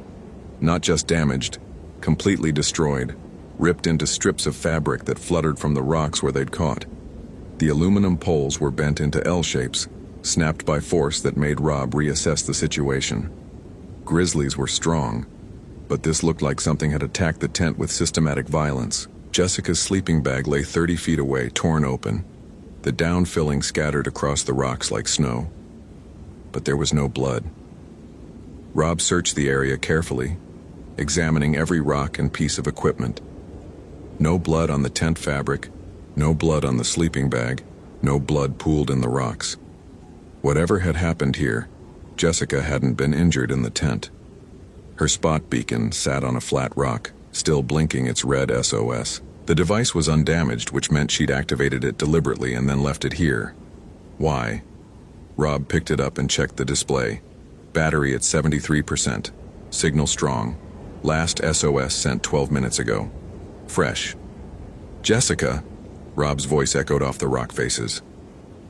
not just damaged, completely destroyed, ripped into strips of fabric that fluttered from the rocks where they'd caught. The aluminum poles were bent into L shapes, snapped by force that made Rob reassess the situation. Grizzlies were strong, but this looked like something had attacked the tent with systematic violence. Jessica's sleeping bag lay 30 feet away, torn open, the down filling scattered across the rocks like snow. But there was no blood. Rob searched the area carefully, examining every rock and piece of equipment. No blood on the tent fabric, no blood on the sleeping bag, no blood pooled in the rocks. Whatever had happened here, Jessica hadn't been injured in the tent. Her spot beacon sat on a flat rock, still blinking its red SOS. The device was undamaged, which meant she'd activated it deliberately and then left it here. Why? Rob picked it up and checked the display. Battery at 73%. Signal strong. Last SOS sent 12 minutes ago. Fresh. Jessica, Rob's voice echoed off the rock faces.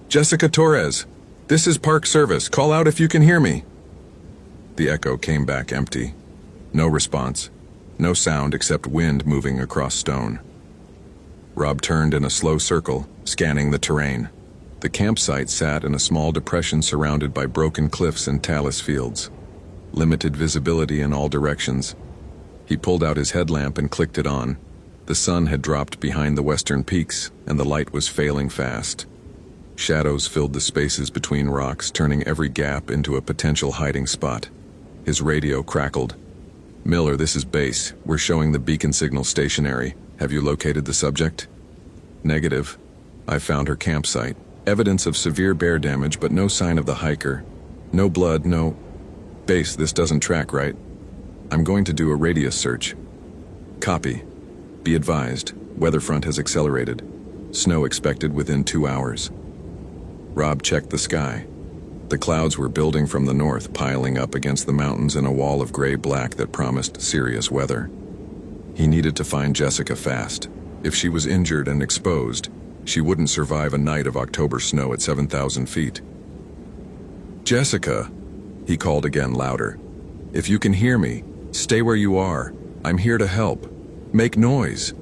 Jessica Torres, this is Park Service. Call out if you can hear me. The echo came back empty. No response. No sound except wind moving across stone. Rob turned in a slow circle, scanning the terrain. The campsite sat in a small depression surrounded by broken cliffs and talus fields. Limited visibility in all directions. He pulled out his headlamp and clicked it on. The sun had dropped behind the western peaks, and the light was failing fast. Shadows filled the spaces between rocks, turning every gap into a potential hiding spot. His radio crackled. Miller, this is base. We're showing the beacon signal stationary. Have you located the subject? Negative. I found her campsite. Evidence of severe bear damage, but no sign of the hiker. No blood, no... Base, this doesn't track right. I'm going to do a radius search. Copy. Be advised, weather front has accelerated. Snow expected within 2 hours. Rob checked the sky. The clouds were building from the north, piling up against the mountains in a wall of gray-black that promised serious weather. He needed to find Jessica fast. If she was injured and exposed, she wouldn't survive a night of October snow at 7,000 feet. Jessica, he called again louder. If you can hear me, stay where you are. I'm here to help. Make noise.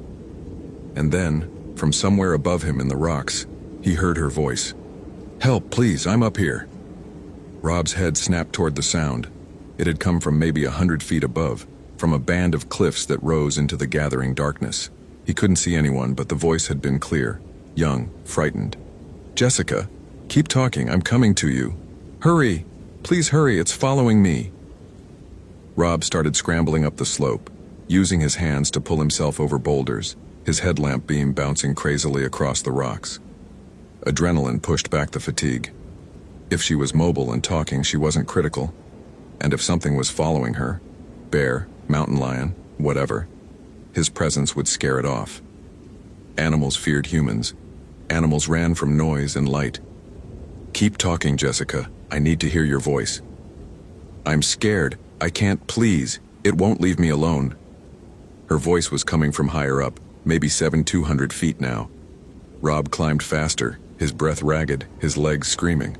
And then, from somewhere above him in the rocks, he heard her voice. Help, please, I'm up here. Rob's head snapped toward the sound. It had come from maybe 100 feet above, from a band of cliffs that rose into the gathering darkness. He couldn't see anyone, but the voice had been clear. Young, frightened. Jessica, keep talking, I'm coming to you. Hurry, please hurry, it's following me. Rob started scrambling up the slope, using his hands to pull himself over boulders, his headlamp beam bouncing crazily across the rocks. Adrenaline pushed back the fatigue. If she was mobile and talking, she wasn't critical. And if something was following her, bear, mountain lion, whatever, his presence would scare it off. Animals feared humans. Animals ran from noise and light. Keep talking, Jessica. I need to hear your voice. I'm scared. I can't, please. It won't leave me alone. Her voice was coming from higher up, maybe 7,200 feet now. Rob climbed faster, his breath ragged, his legs screaming.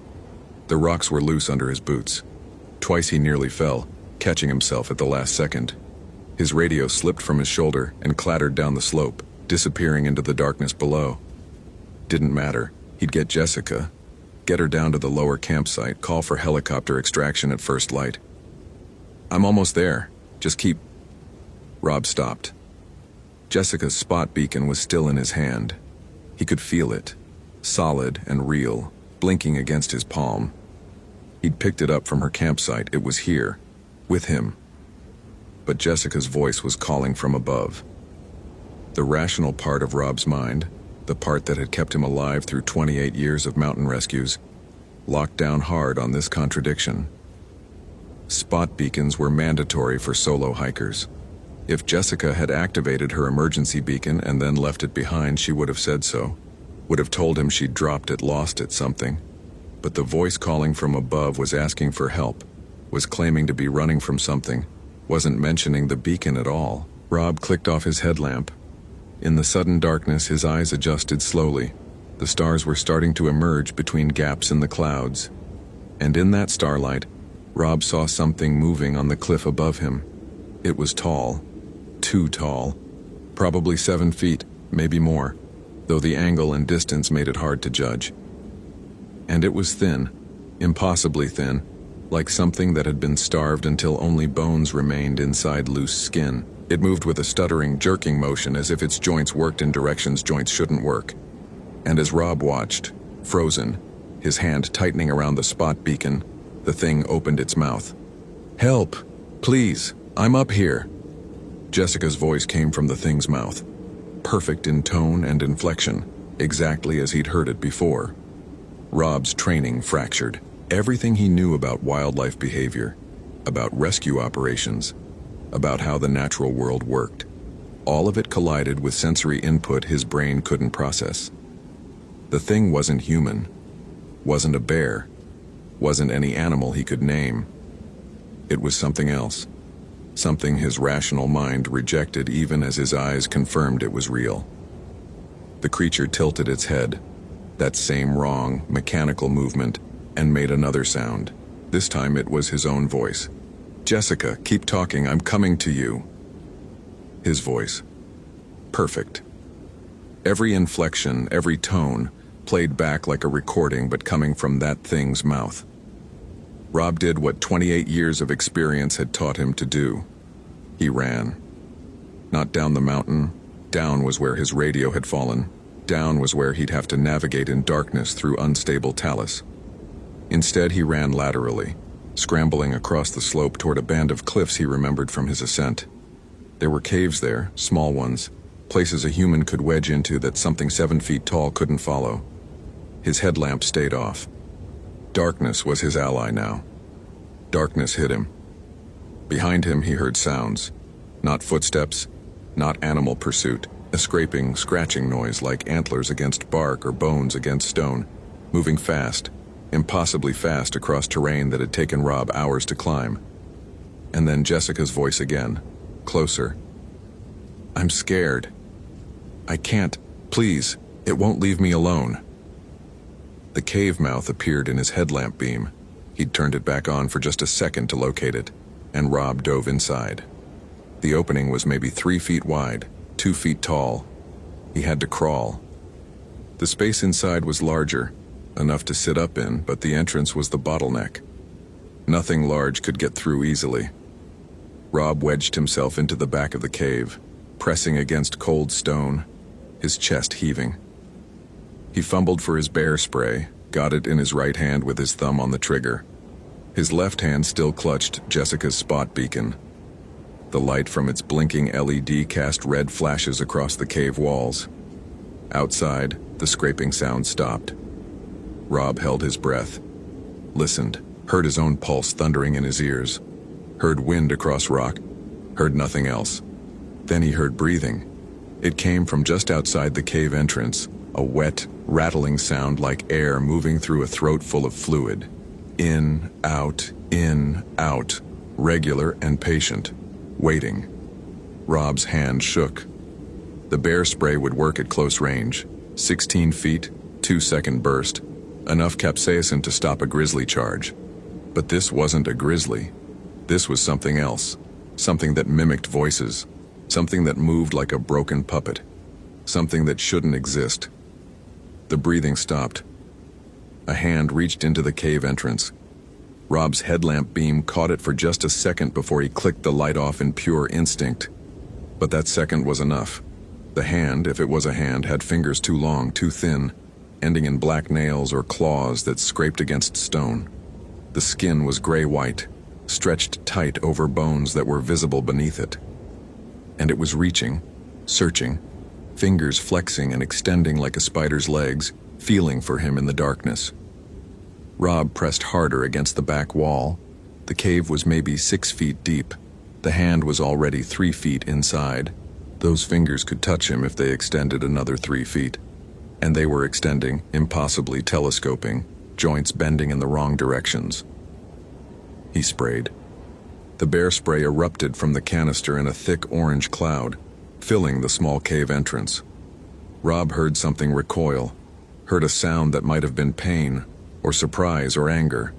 The rocks were loose under his boots. Twice he nearly fell, catching himself at the last second. His radio slipped from his shoulder and clattered down the slope, disappearing into the darkness below. Didn't matter. He'd get Jessica, get her down to the lower campsite, call for helicopter extraction at first light. "I'm almost there. Just keep..." Rob stopped. Jessica's spot beacon was still in his hand. He could feel it, solid and real, blinking against his palm. He'd picked it up from her campsite. It was here, with him. But Jessica's voice was calling from above. The rational part of Rob's mind, the part that had kept him alive through 28 years of mountain rescues, locked down hard on this contradiction. Spot beacons were mandatory for solo hikers. If Jessica had activated her emergency beacon and then left it behind, she would have said so, would have told him she'd dropped it, lost it, something. But the voice calling from above was asking for help, was claiming to be running from something, wasn't mentioning the beacon at all. Rob clicked off his headlamp. In the sudden darkness, his eyes adjusted slowly. The stars were starting to emerge between gaps in the clouds. And in that starlight, Rob saw something moving on the cliff above him. It was tall. Too tall. Probably 7 feet, maybe more, though the angle and distance made it hard to judge. And it was thin, impossibly thin, like something that had been starved until only bones remained inside loose skin. It moved with a stuttering, jerking motion as if its joints worked in directions joints shouldn't work. And as Rob watched, frozen, his hand tightening around the spot beacon, the thing opened its mouth. "Help! Please! I'm up here!" Jessica's voice came from the thing's mouth, perfect in tone and inflection, exactly as he'd heard it before. Rob's training fractured. Everything he knew about wildlife behavior, about rescue operations, about how the natural world worked, all of it collided with sensory input his brain couldn't process. The thing wasn't human, wasn't a bear, wasn't any animal he could name. It was something else. Something his rational mind rejected even as his eyes confirmed it was real. The creature tilted its head, that same wrong, mechanical movement, and made another sound. This time it was his own voice. "Jessica, keep talking, I'm coming to you." His voice. Perfect. Every inflection, every tone, played back like a recording but coming from that thing's mouth. Rob did what 28 years of experience had taught him to do. He ran. Not down the mountain. Down was where his radio had fallen. Down was where he'd have to navigate in darkness through unstable talus. Instead, he ran laterally, scrambling across the slope toward a band of cliffs he remembered from his ascent. There were caves there, small ones, places a human could wedge into that something 7 feet tall couldn't follow. His headlamp stayed off. Darkness was his ally now. Darkness hid him. Behind him he heard sounds. Not footsteps, not animal pursuit. A scraping, scratching noise like antlers against bark or bones against stone, moving fast, impossibly fast across terrain that had taken Rob hours to climb. And then Jessica's voice again, closer. "I'm scared. I can't. Please, it won't leave me alone." The cave mouth appeared in his headlamp beam. He'd turned it back on for just a second to locate it, and Rob dove inside. The opening was maybe 3 feet wide, 2 feet tall. He had to crawl. The space inside was larger, enough to sit up in, but the entrance was the bottleneck. Nothing large could get through easily. Rob wedged himself into the back of the cave, pressing against cold stone, his chest heaving. He fumbled for his bear spray, got it in his right hand with his thumb on the trigger. His left hand still clutched Jessica's spot beacon. The light from its blinking LED cast red flashes across the cave walls. Outside, the scraping sound stopped. Rob held his breath, listened, heard his own pulse thundering in his ears, heard wind across rock, heard nothing else. Then he heard breathing. It came from just outside the cave entrance, a wet, rattling sound like air moving through a throat full of fluid. In, out, regular and patient, waiting. Rob's hand shook. The bear spray would work at close range, 16 feet, 2-second burst, enough capsaicin to stop a grizzly charge. But this wasn't a grizzly. This was something else, something that mimicked voices, something that moved like a broken puppet, something that shouldn't exist. The breathing stopped. A hand reached into the cave entrance. Rob's headlamp beam caught it for just a second before he clicked the light off in pure instinct. But that second was enough. The hand, if it was a hand, had fingers too long, too thin, ending in black nails or claws that scraped against stone. The skin was gray-white, stretched tight over bones that were visible beneath it. And it was reaching, searching, fingers flexing and extending like a spider's legs, feeling for him in the darkness. Rob pressed harder against the back wall. The cave was maybe 6 feet deep. The hand was already 3 feet inside. Those fingers could touch him if they extended another 3 feet. And they were extending, impossibly telescoping, joints bending in the wrong directions. He sprayed. The bear spray erupted from the canister in a thick orange cloud, filling the small cave entrance. Rob heard something recoil, heard a sound that might have been pain, or surprise or anger,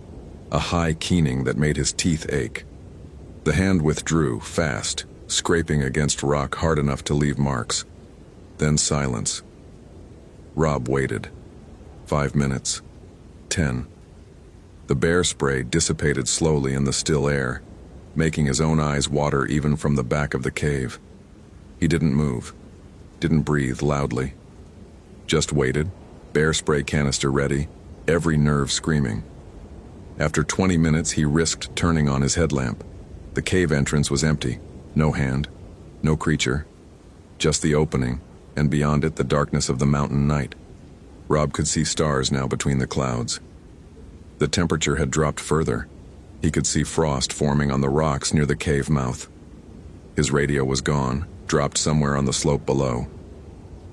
a high keening that made his teeth ache. The hand withdrew, fast, scraping against rock hard enough to leave marks. Then silence. Rob waited. 5 minutes. 10. The bear spray dissipated slowly in the still air, making his own eyes water even from the back of the cave. He didn't move, didn't breathe loudly. Just waited, bear spray canister ready, every nerve screaming. After 20 minutes, he risked turning on his headlamp. The cave entrance was empty. No hand, no creature, just the opening, and beyond it the darkness of the mountain night. Rob could see stars now between the clouds. The temperature had dropped further. He could see frost forming on the rocks near the cave mouth. His radio was gone, dropped somewhere on the slope below.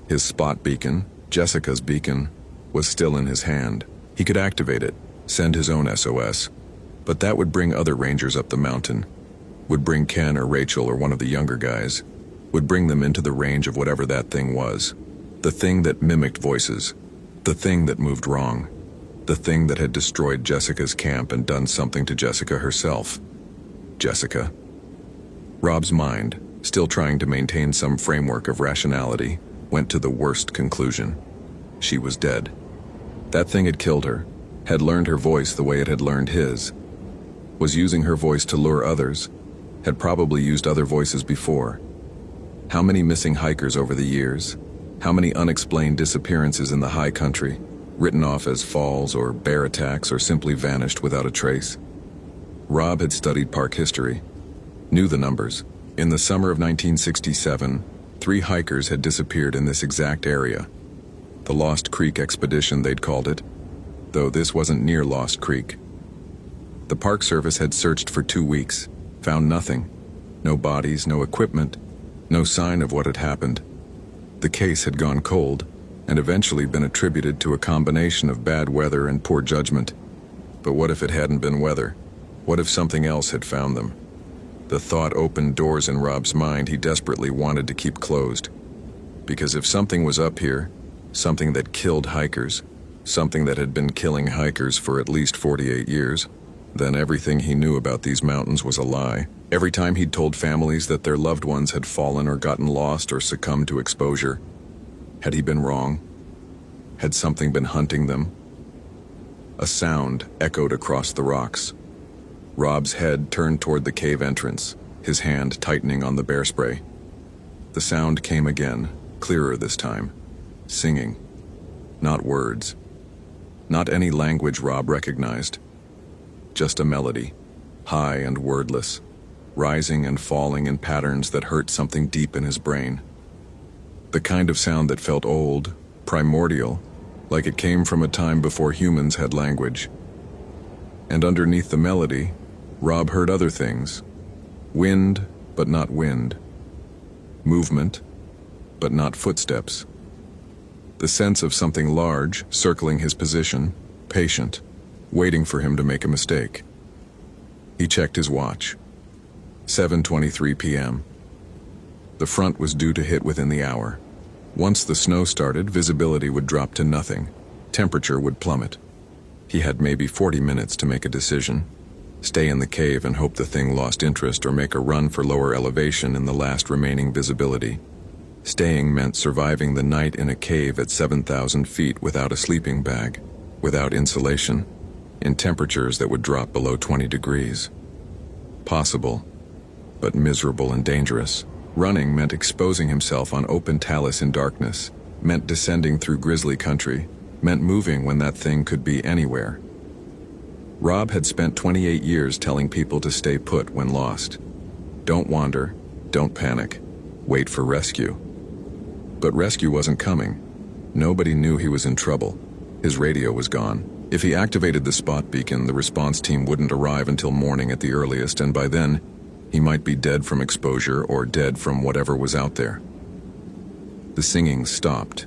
His spot beacon, Jessica's beacon, was still in his hand. He could activate it, send his own SOS, but that would bring other rangers up the mountain. Would bring Ken or Rachel or one of the younger guys, would bring them into the range of whatever that thing was. The thing that mimicked voices, the thing that moved wrong, the thing that had destroyed Jessica's camp and done something to Jessica herself. Jessica. Rob's mind, still trying to maintain some framework of rationality, went to the worst conclusion. She was dead. That thing had killed her, had learned her voice the way it had learned his, was using her voice to lure others, had probably used other voices before. How many missing hikers over the years? How many unexplained disappearances in the high country, written off as falls or bear attacks or simply vanished without a trace? Rob had studied park history, knew the numbers. In the summer of 1967, 3 hikers had disappeared in this exact area. The Lost Creek Expedition, they'd called it, though this wasn't near Lost Creek. The Park Service had searched for 2 weeks, found nothing. No bodies, no equipment, no sign of what had happened. The case had gone cold, and eventually been attributed to a combination of bad weather and poor judgment. But what if it hadn't been weather? What if something else had found them? The thought opened doors in Rob's mind he desperately wanted to keep closed. Because if something was up here, something that killed hikers, something that had been killing hikers for at least 48 years, then everything he knew about these mountains was a lie. Every time he'd told families that their loved ones had fallen or gotten lost or succumbed to exposure, had he been wrong? Had something been hunting them? A sound echoed across the rocks. Rob's head turned toward the cave entrance, his hand tightening on the bear spray. The sound came again, clearer this time. Singing. Not words. Not any language Rob recognized. Just a melody, high and wordless, rising and falling in patterns that hurt something deep in his brain. The kind of sound that felt old, primordial, like it came from a time before humans had language. And underneath the melody, Rob heard other things. Wind, but not wind. Movement, but not footsteps. The sense of something large circling his position, patient, waiting for him to make a mistake. He checked his watch. 7:23 p.m. The front was due to hit within the hour. Once the snow started, visibility would drop to nothing. Temperature would plummet. He had maybe 40 minutes to make a decision. Stay in the cave and hope the thing lost interest or make a run for lower elevation in the last remaining visibility. Staying meant surviving the night in a cave at 7,000 feet without a sleeping bag, without insulation, in temperatures that would drop below 20 degrees. Possible, but miserable and dangerous. Running meant exposing himself on open talus in darkness, meant descending through grisly country, meant moving when that thing could be anywhere. Rob had spent 28 years telling people to stay put when lost. Don't wander, don't panic, wait for rescue. But rescue wasn't coming. Nobody knew he was in trouble. His radio was gone. If he activated the spot beacon, the response team wouldn't arrive until morning at the earliest, and by then, he might be dead from exposure or dead from whatever was out there. The singing stopped.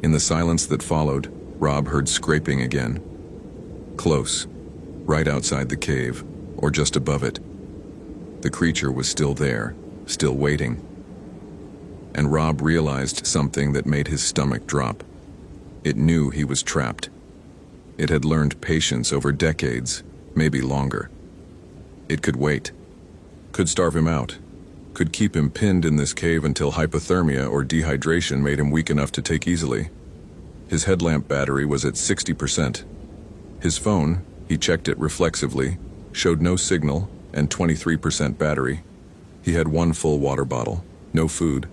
In the silence that followed, Rob heard scraping again. Close, right outside the cave, or just above it. The creature was still there, still waiting. And Rob realized something that made his stomach drop. It knew he was trapped. It had learned patience over decades, maybe longer. It could wait, could starve him out, could keep him pinned in this cave until hypothermia or dehydration made him weak enough to take easily. His headlamp battery was at 60%. His phone, he checked it reflexively, showed no signal and 23% battery. He had one full water bottle, no food.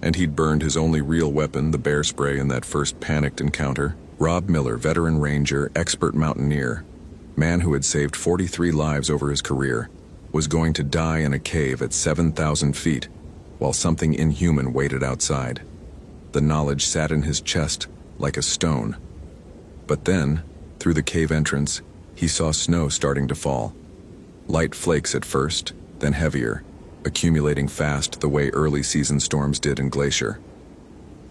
And he'd burned his only real weapon, the bear spray, in that first panicked encounter. Rob Miller, veteran ranger, expert mountaineer, man who had saved 43 lives over his career, was going to die in a cave at 7,000 feet while something inhuman waited outside. The knowledge sat in his chest like a stone. But then, through the cave entrance, he saw snow starting to fall. Light flakes at first, then heavier, accumulating fast the way early season storms did in Glacier.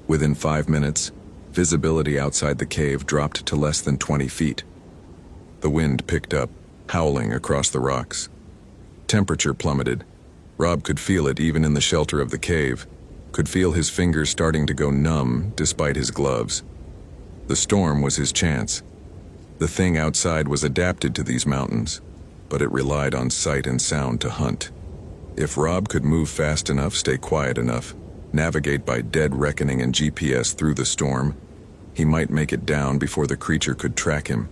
Within 5 minutes, visibility outside the cave dropped to less than 20 feet. The wind picked up, howling across the rocks. Temperature plummeted. Rob could feel it even in the shelter of the cave, could feel his fingers starting to go numb despite his gloves. The storm was his chance. The thing outside was adapted to these mountains, but it relied on sight and sound to hunt. If Rob could move fast enough, stay quiet enough, navigate by dead reckoning and GPS through the storm, he might make it down before the creature could track him.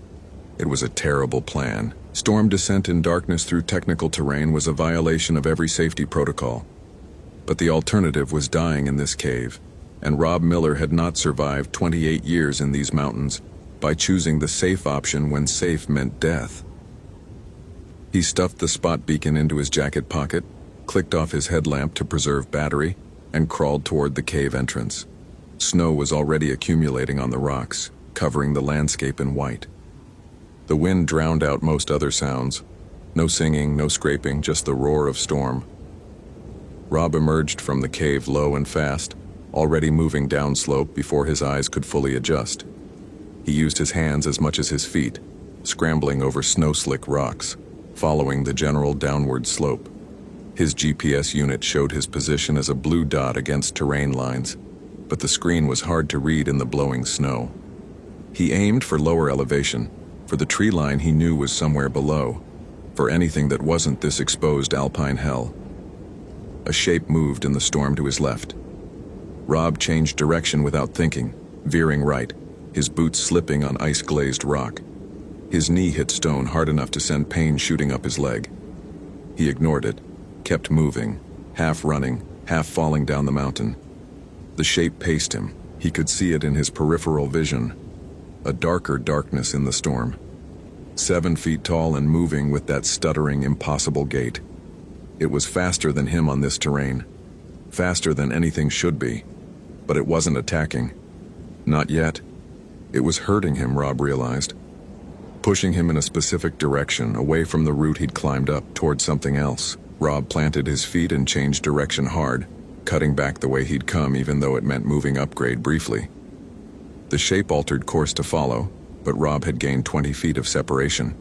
It was a terrible plan. Storm descent in darkness through technical terrain was a violation of every safety protocol. But the alternative was dying in this cave, and Rob Miller had not survived 28 years in these mountains by choosing the safe option when safe meant death. He stuffed the spot beacon into his jacket pocket, clicked off his headlamp to preserve battery, and crawled toward the cave entrance. Snow was already accumulating on the rocks, covering the landscape in white. The wind drowned out most other sounds. No singing, no scraping, just the roar of storm. Rob emerged from the cave low and fast, already moving downslope before his eyes could fully adjust. He used his hands as much as his feet, scrambling over snow-slick rocks, following the general downward slope. His GPS unit showed his position as a blue dot against terrain lines, but the screen was hard to read in the blowing snow. He aimed for lower elevation, for the tree line he knew was somewhere below, for anything that wasn't this exposed alpine hell. A shape moved in the storm to his left. Rob changed direction without thinking, veering right, his boots slipping on ice-glazed rock. His knee hit stone hard enough to send pain shooting up his leg. He ignored it, kept moving, half running, half falling down the mountain. The shape paced him. He could see it in his peripheral vision. A darker darkness in the storm. 7 feet tall and moving with that stuttering, impossible gait. It was faster than him on this terrain. Faster than anything should be. But it wasn't attacking. Not yet. It was hurting him, Rob realized. Pushing him in a specific direction, away from the route he'd climbed up, toward something else. Rob planted his feet and changed direction hard, cutting back the way he'd come even though it meant moving upgrade briefly. The shape altered course to follow, but Rob had gained 20 feet of separation.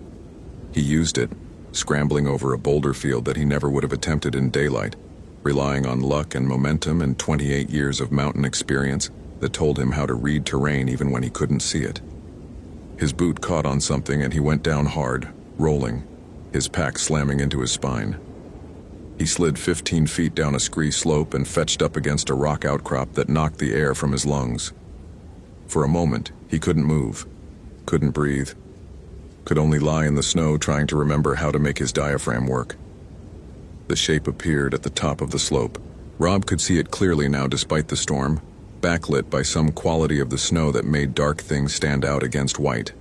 He used it, scrambling over a boulder field that he never would have attempted in daylight, relying on luck and momentum and 28 years of mountain experience that told him how to read terrain even when he couldn't see it. His boot caught on something and he went down hard, rolling, his pack slamming into his spine. He slid 15 feet down a scree slope and fetched up against a rock outcrop that knocked the air from his lungs. For a moment, he couldn't move. couldn't breathe, could only lie in the snow trying to remember how to make his diaphragm work. The shape appeared at the top of the slope. Rob could see it clearly now despite the storm, backlit by some quality of the snow that made dark things stand out against white.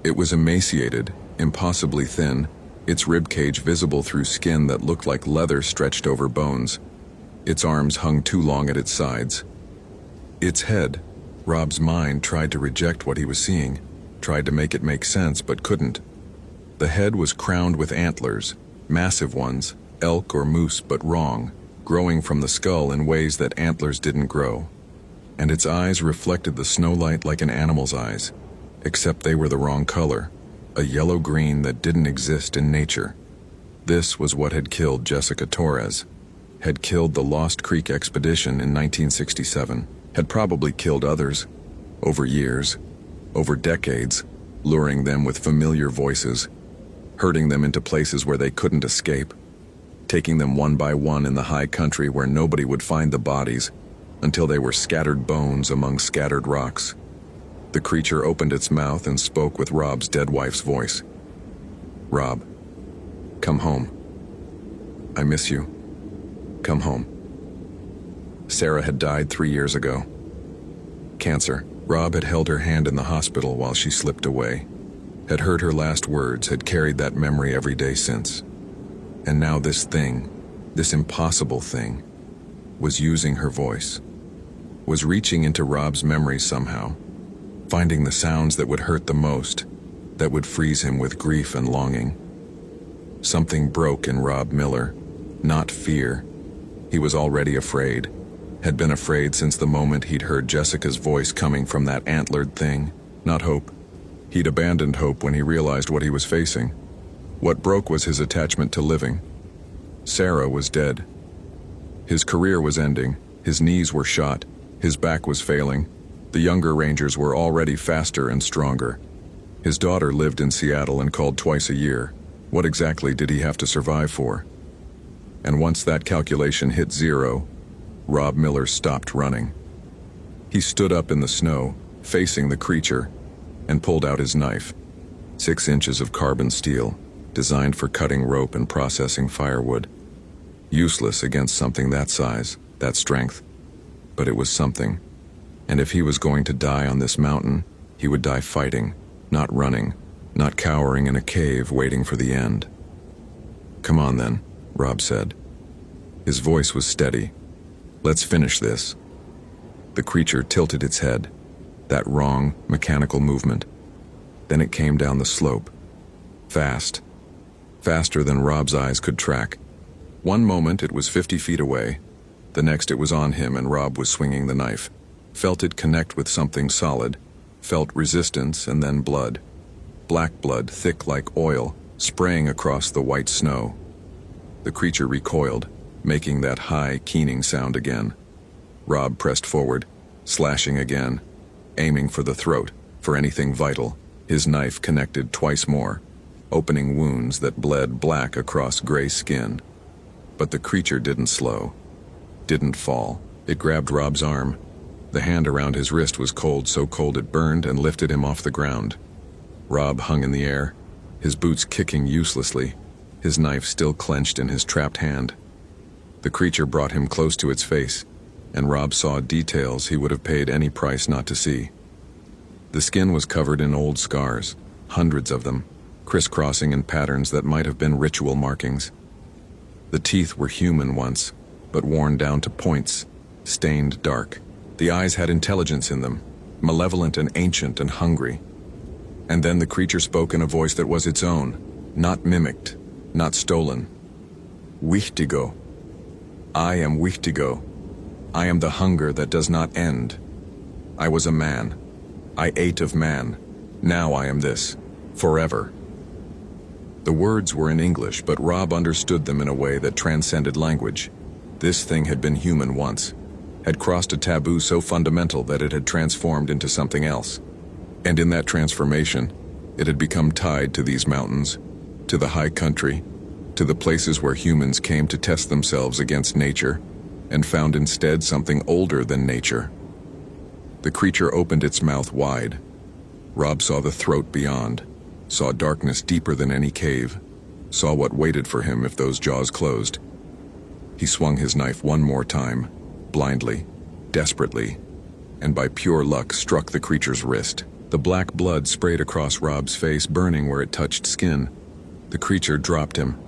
It was emaciated, impossibly thin, its ribcage visible through skin that looked like leather stretched over bones. Its arms hung too long at its sides. Its head, Rob's mind tried to reject what he was seeing, tried to make it make sense, but couldn't. The head was crowned with antlers, massive ones, elk or moose, but wrong, growing from the skull in ways that antlers didn't grow. And its eyes reflected the snowlight like an animal's eyes, except they were the wrong color, a yellow-green that didn't exist in nature. This was what had killed Jessica Torres, had killed the Lost Creek expedition in 1967, had probably killed others, over years, over decades, luring them with familiar voices, herding them into places where they couldn't escape, taking them one by one in the high country where nobody would find the bodies until they were scattered bones among scattered rocks. The creature opened its mouth and spoke with Rob's dead wife's voice. "Rob, come home. I miss you. Come home." Sarah had died 3 years ago. Cancer. Rob had held her hand in the hospital while she slipped away, had heard her last words, had carried that memory every day since. And now this thing, this impossible thing, was using her voice, was reaching into Rob's memory somehow, finding the sounds that would hurt the most, that would freeze him with grief and longing. Something broke in Rob Miller, not fear. He was already afraid, had been afraid since the moment he'd heard Jessica's voice coming from that antlered thing, not hope. He'd abandoned hope when he realized what he was facing. What broke was his attachment to living. Sarah was dead. His career was ending, his knees were shot, his back was failing. The younger Rangers were already faster and stronger. His daughter lived in Seattle and called twice a year. What exactly did he have to survive for? And once that calculation hit zero, Rob Miller stopped running. He stood up in the snow, facing the creature, and pulled out his knife. 6 inches of carbon steel, designed for cutting rope and processing firewood. Useless against something that size, that strength. But it was something. And if he was going to die on this mountain, he would die fighting, not running, not cowering in a cave waiting for the end. "Come on then," Rob said. His voice was steady. "Let's finish this." The creature tilted its head, that wrong, mechanical movement. Then it came down the slope. Fast. Faster than Rob's eyes could track. One moment it was 50 feet away. The next it was on him and Rob was swinging the knife. Felt it connect with something solid. Felt resistance and then blood. Black blood, thick like oil, spraying across the white snow. The creature recoiled, making that high, keening sound again. Rob pressed forward, slashing again, aiming for the throat, for anything vital. His knife connected twice more, opening wounds that bled black across gray skin. But the creature didn't slow, didn't fall. It grabbed Rob's arm. The hand around his wrist was cold, so cold it burned, and lifted him off the ground. Rob hung in the air, his boots kicking uselessly, his knife still clenched in his trapped hand. The creature brought him close to its face, and Rob saw details he would have paid any price not to see. The skin was covered in old scars, hundreds of them, crisscrossing in patterns that might have been ritual markings. The teeth were human once, but worn down to points, stained dark. The eyes had intelligence in them, malevolent and ancient and hungry. And then the creature spoke in a voice that was its own, not mimicked, not stolen. "Wichtigo. I am Wichtigo. I am the hunger that does not end. I was a man. I ate of man. Now I am this. Forever." The words were in English, but Rob understood them in a way that transcended language. This thing had been human once, had crossed a taboo so fundamental that it had transformed into something else. And in that transformation, it had become tied to these mountains, to the high country, to the places where humans came to test themselves against nature, and found instead something older than nature. The creature opened its mouth wide. Rob saw the throat beyond, saw darkness deeper than any cave, saw what waited for him if those jaws closed. He swung his knife one more time, blindly, desperately, and by pure luck struck the creature's wrist. The black blood sprayed across Rob's face, burning where it touched skin. The creature dropped him.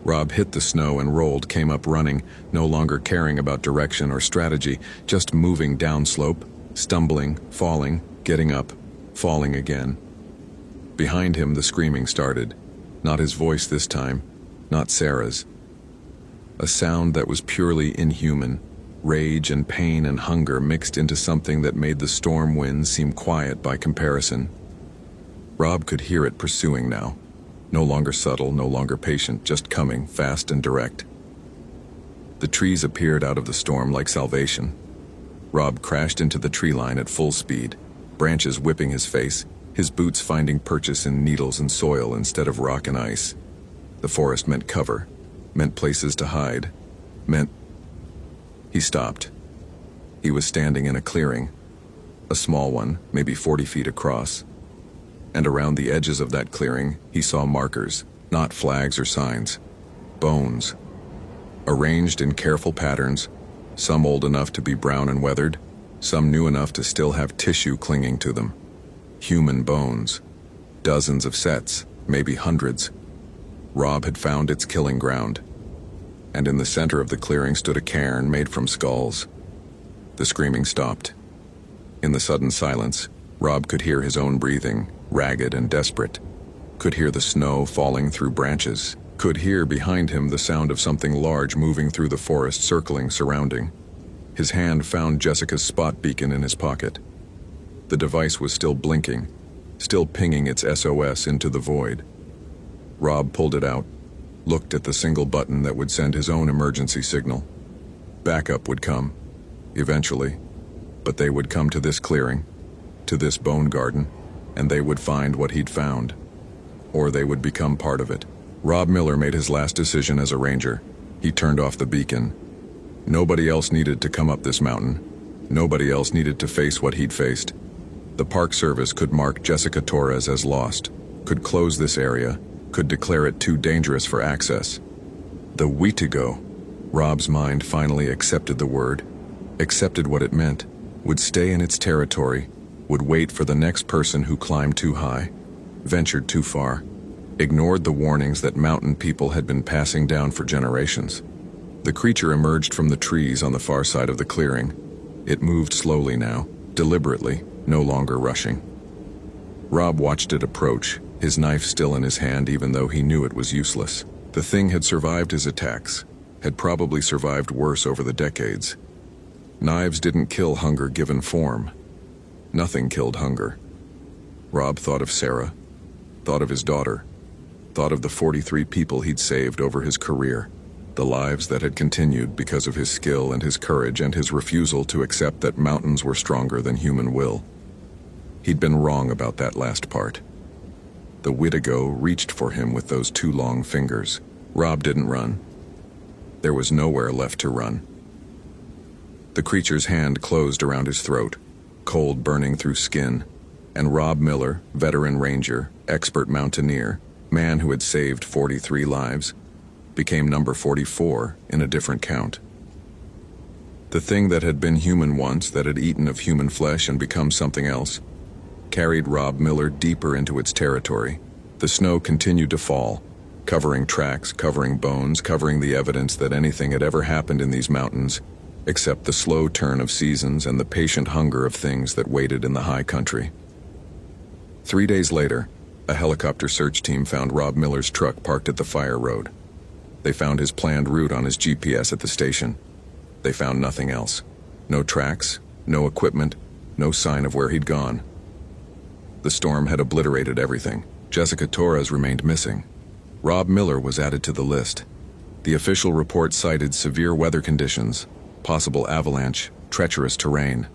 Rob hit the snow and rolled, came up running, no longer caring about direction or strategy, just moving downslope, stumbling, falling, getting up, falling again. Behind him, the screaming started. Not his voice this time, not Sarah's. A sound that was purely inhuman, rage and pain and hunger mixed into something that made the storm winds seem quiet by comparison. Rob could hear it pursuing now. No longer subtle, no longer patient, just coming, fast and direct. The trees appeared out of the storm like salvation. Rob crashed into the tree line at full speed, branches whipping his face, his boots finding purchase in needles and soil instead of rock and ice. The forest meant cover, meant places to hide, meant... He stopped. He was standing in a clearing, a small one, maybe 40 feet across. And around the edges of that clearing, he saw markers, not flags or signs. Bones. Arranged in careful patterns, some old enough to be brown and weathered, some new enough to still have tissue clinging to them. Human bones. Dozens of sets, maybe hundreds. Rob had found its killing ground. And in the center of the clearing stood a cairn made from skulls. The screaming stopped. In the sudden silence, Rob could hear his own breathing, ragged and desperate. Could hear the snow falling through branches. Could hear behind him the sound of something large moving through the forest, circling, surrounding. His hand found Jessica's spot beacon in his pocket. The device was still blinking, still pinging its SOS into the void. Rob pulled it out, looked at the single button that would send his own emergency signal. Backup would come, eventually, but they would come to this clearing, to this bone garden, and they would find what he'd found. Or they would become part of it. Rob Miller made his last decision as a ranger. He turned off the beacon. Nobody else needed to come up this mountain. Nobody else needed to face what he'd faced. The Park Service could mark Jessica Torres as lost, could close this area, could declare it too dangerous for access. The Wetigo. Rob's mind finally accepted the word, accepted what it meant, would stay in its territory, would wait for the next person who climbed too high, ventured too far, ignored the warnings that mountain people had been passing down for generations. The creature emerged from the trees on the far side of the clearing. It moved slowly now, deliberately, no longer rushing. Rob watched it approach, his knife still in his hand even though he knew it was useless. The thing had survived his attacks, had probably survived worse over the decades. Knives didn't kill hunger given form. Nothing killed hunger. Rob thought of Sarah, thought of his daughter, thought of the 43 people he'd saved over his career, the lives that had continued because of his skill and his courage and his refusal to accept that mountains were stronger than human will. He'd been wrong about that last part. The Wetigo reached for him with those two long fingers. Rob didn't run. There was nowhere left to run. The creature's hand closed around his throat, cold burning through skin, and Rob Miller, veteran ranger, expert mountaineer, man who had saved 43 lives, became number 44 in a different count. The thing that had been human once, that had eaten of human flesh and become something else, carried Rob Miller deeper into its territory. The snow continued to fall, covering tracks, covering bones, covering the evidence that anything had ever happened in these mountains, except the slow turn of seasons and the patient hunger of things that waited in the high country. 3 days later, a helicopter search team found Rob Miller's truck parked at the fire road. They found his planned route on his GPS at the station. They found nothing else. No tracks, no equipment, no sign of where he'd gone. The storm had obliterated everything. Jessica Torres remained missing. Rob Miller was added to the list. The official report cited severe weather conditions, possible avalanche, treacherous terrain.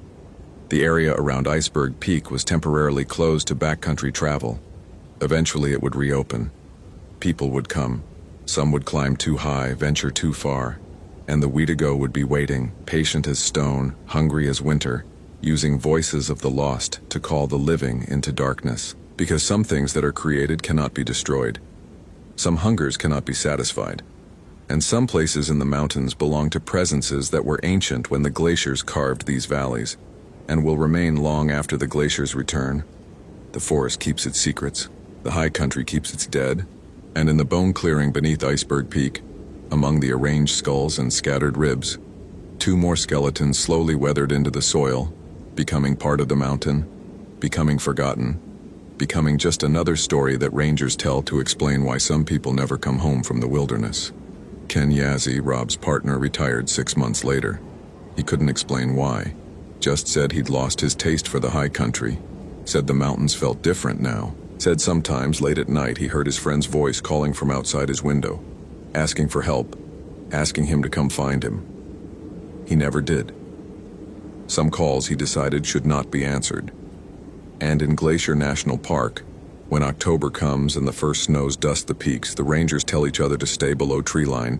The area around Iceberg Peak was temporarily closed to backcountry travel. Eventually it would reopen. People would come. Some would climb too high, venture too far, and the Wetigo would be waiting, patient as stone, hungry as winter, using voices of the lost to call the living into darkness. Because some things that are created cannot be destroyed. Some hungers cannot be satisfied. And some places in the mountains belong to presences that were ancient when the glaciers carved these valleys, and will remain long after the glaciers return. The forest keeps its secrets, the high country keeps its dead, and in the bone clearing beneath Iceberg Peak, among the arranged skulls and scattered ribs, 2 more skeletons slowly weathered into the soil, becoming part of the mountain, becoming forgotten, becoming just another story that rangers tell to explain why some people never come home from the wilderness. Ken Yazzie, Rob's partner, retired 6 months later. He couldn't explain why, just said he'd lost his taste for the high country, said the mountains felt different now, said sometimes late at night he heard his friend's voice calling from outside his window, asking for help, asking him to come find him. He never did. Some calls he decided should not be answered. And in Glacier National Park, when October comes and the first snows dust the peaks, the rangers tell each other to stay below treeline.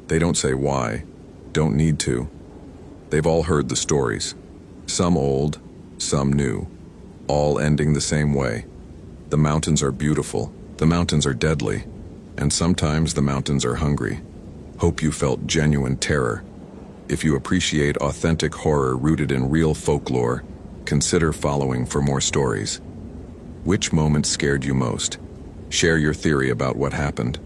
They don't say why, don't need to. They've all heard the stories, some old, some new, all ending the same way. The mountains are beautiful, the mountains are deadly, and sometimes the mountains are hungry. Hope you felt genuine terror. If you appreciate authentic horror rooted in real folklore, consider following for more stories. Which moment scared you most? Share your theory about what happened.